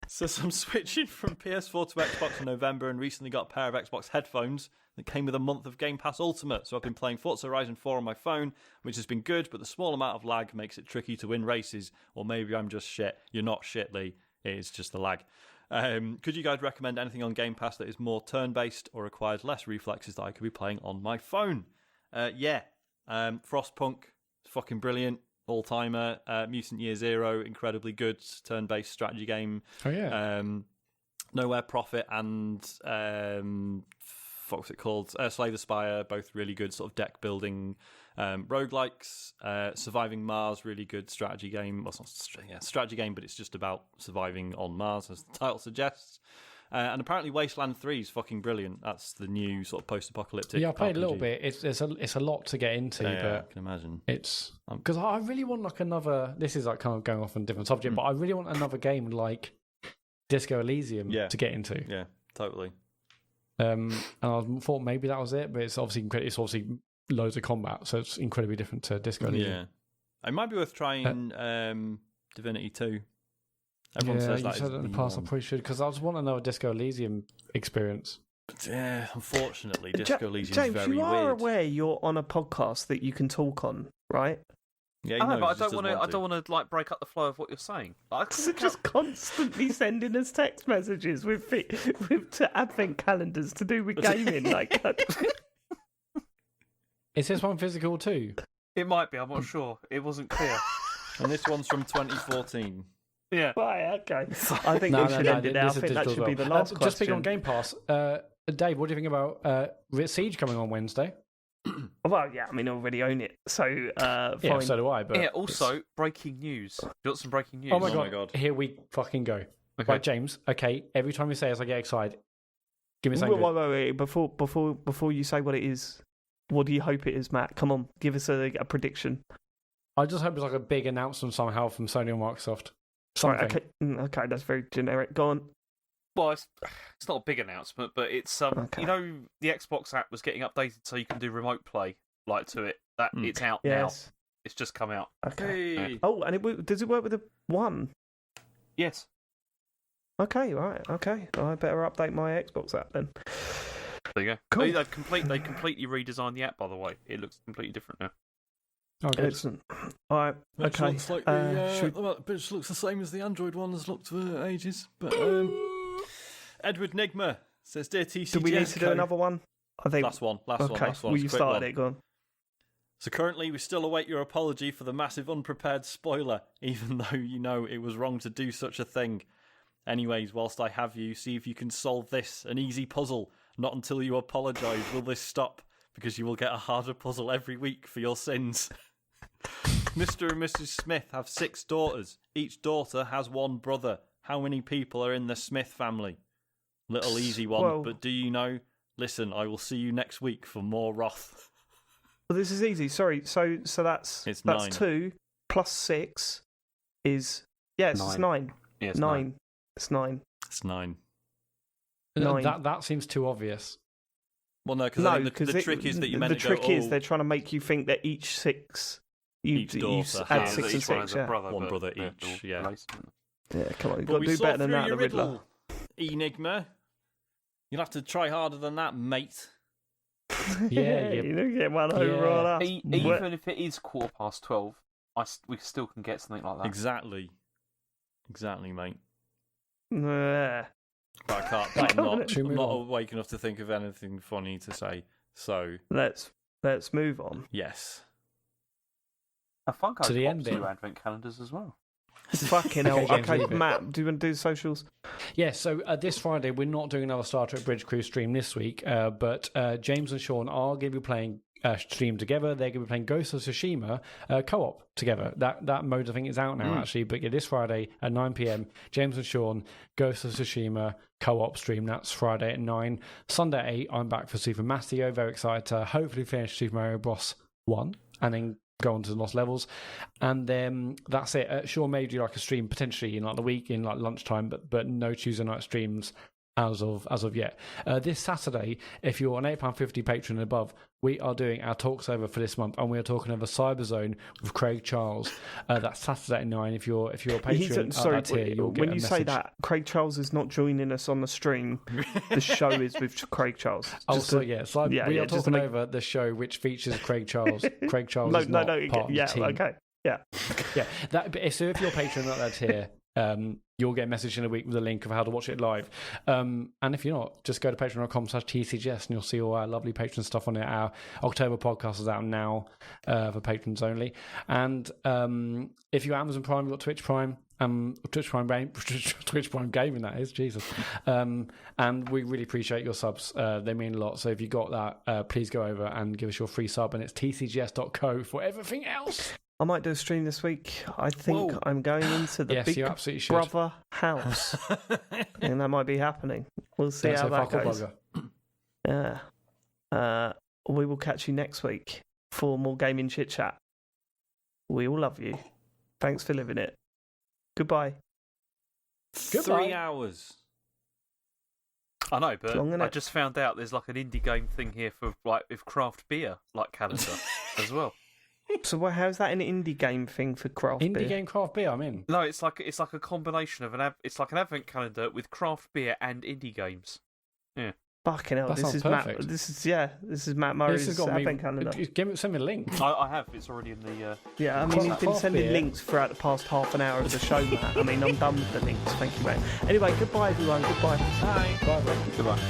says, I'm switching from PS4 to Xbox in November and recently got a pair of Xbox headphones that came with a month of Game Pass Ultimate. So I've been playing Forza Horizon 4 on my phone, which has been good, but the small amount of lag makes it tricky to win races. Or maybe I'm just shit. You're not shit, Lee. It is just the lag. Could you guys recommend anything on Game Pass that is more turn-based or requires less reflexes that I could be playing on my phone? Frostpunk, fucking brilliant. All-timer. Mutant Year Zero, incredibly good turn-based strategy game. Oh, yeah. Nowhere Profit and what's it called? Slay the Spire, both really good sort of deck building roguelikes. Surviving Mars, really good strategy game. Well, it's not strategy game, but it's just about surviving on Mars, as the title suggests. And apparently Wasteland 3 is fucking brilliant. That's the new sort of post-apocalyptic Yeah, I played RPG. a little bit. It's a lot to get into, Yeah, I but can imagine. it's because I really want like another. This is like kind of going off on a different subject, but I really want another game like Disco Elysium to get into. Yeah, totally. And I thought maybe that was it, but it's obviously loads of combat, so it's incredibly different to Disco Elysium. Yeah, it might be worth trying Divinity 2. Everyone says you that said is that in the the past. I one. probably should because I just want another Disco Elysium experience. But yeah, unfortunately, Disco Elysium James, is very you are weird. aware you're on a podcast that you can talk on, right? Yeah, he I know, knows, but he just doesn't I don't want to like break up the flow of what you're saying. So just constantly sending us text messages to advent calendars to do with gaming. Like, Is this one physical too? It might be. I'm not sure. It wasn't clear. And this one's from 2014. Yeah. Right, okay. I think we should end it now. I think that should be the last question. Just speaking on Game Pass, Dave, what do you think about Siege coming on Wednesday? Well, yeah, I mean, I already own it, so fine. Yeah, so do I. But Yeah, also, breaking news. You got some breaking news? Oh my god, here we fucking go. Okay. Right, James, okay, every time you say this, I get excited. Give me something good. Wait. Before you say what it is, what do you hope it is, Matt? Come on, give us a prediction. I just hope it's like a big announcement somehow from Sony or Microsoft. Right, okay, that's very generic. Go on. Well, it's not a big announcement, but it's Okay. you know, the Xbox app was getting updated so you can do remote play to it. That it's out Yes. now. It's just come out. Okay. Hey. Oh, and does it work with the One? Yes. Okay, right. Okay, I better update my Xbox app then. There you go. Cool. They completely redesigned the app, by the way. It looks completely different now. Oh, good. Excellent. All right. Which Okay. looks like which looks the same as the Android one has looked for ages. But Edward Nigma says, "Dear TCGS, do we need to do another one? I think. Last one. Okay. Well, you started it. Go on. So currently, we still await your apology for the massive unprepared spoiler, even though you know it was wrong to do such a thing. Anyways, whilst I have you, see if you can solve this, an easy puzzle. Not until you apologise will this stop, because you will get a harder puzzle every week for your sins." Mr. and Mrs. Smith have 6 daughters. Each daughter has 1 brother. How many people are in the Smith family? Little easy one, Well- but do you know? Listen, I will see you next week for more wrath. Well, this is easy. Sorry. So that's It's 9. 2 plus 6 is it's 9. Yeah, it's 9. It's 9. It's 9. 9. That seems too obvious. Well, no, because No, I think because the trick is that you meant the to go, trick is they're trying to make you think that each 6 Each you daughter add has- 6 and each one 6. has a Yeah. brother, One but brother they're each, all yeah. related. Yeah, come on, you've But got we to do saw better than through that, the your Riddler. riddle, Enigma. You'll have to try harder than that, mate. Yeah, you don't get one over on us. Even if it is 12:15, we still can get something like that. Exactly, mate. Yeah. But I can't. Right, I'm not awake enough to think of anything funny to say. So Let's move on. yes. A fun To the end two bit. advent calendars as well. Fucking hell. Okay, James, Okay, leave it. Matt, do you want to do the socials? Yeah, so this Friday, we're not doing another Star Trek Bridge Crew stream this week, but James and Sean are going to be playing stream together. They're going to be playing Ghost of Tsushima co-op together. That mode, I think, is out now, actually. But yeah, this Friday at 9 p.m, James and Sean, Ghost of Tsushima co-op stream. That's Friday at 9. Sunday at 8, I'm back for Super Mario. Very excited to hopefully finish Super Mario Bros. 1 and then go on to the Lost Levels. And then that's it. Sean may do like a stream potentially in like the week, in like lunchtime, but no Tuesday night streams as of yet. This Saturday, if you're an £8.50 patron and above, we are doing our talks over for this month, and we are talking over Cyberzone with Craig Charles. That's Saturday at 9. If you're a patron, Sorry, that tier, you'll get when a you say message. that, Craig Charles is not joining us on the stream. The show is with Craig Charles. Oh, Just so to- yeah, so we are just to talking make- over the show which features Craig Charles. Craig Charles is not part of the team. okay. Yeah. Yeah, so if you're a patron at that tier, you'll get a message in a week with a link of how to watch it live. And if you're not, just go to patreon.com/TCGS and you'll see all our lovely patron stuff on it. Our October podcast is out now for patrons only. And if you're Amazon Prime, you've got Twitch Prime. Twitch Prime Gaming, that is, Jesus. And we really appreciate your subs. They mean a lot. So if you got that, please go over and give us your free sub. And it's tcgs.co for everything else. I might do a stream this week. I think I'm going into the Yes, Big you absolutely should. Brother house. And that might be happening. We'll see Don't how say that fuck or goes. bugger. Yeah. We will catch you next week for more gaming chit chat. We all love you. Thanks for living it. Goodbye. 3 hours. I know, but long, I innit? just found out there's like an indie game thing here for like with craft beer like calendar as well. So how's that an indie game thing for craft Indie beer? game craft beer, I'm in. No, it's like a combination of it's like an advent calendar with craft beer and indie games. Yeah. Fucking hell, That this sounds is perfect. Matt. This is Matt Murray's This has got me. advent calendar. Send me a link. I have. It's already in the. Yeah, I mean, he's been Craft sending beer. links throughout the past half an hour of the show, Matt. I mean, I'm done with the links. Thank you, mate. Anyway, goodbye, everyone. Goodbye. Bye. Goodbye.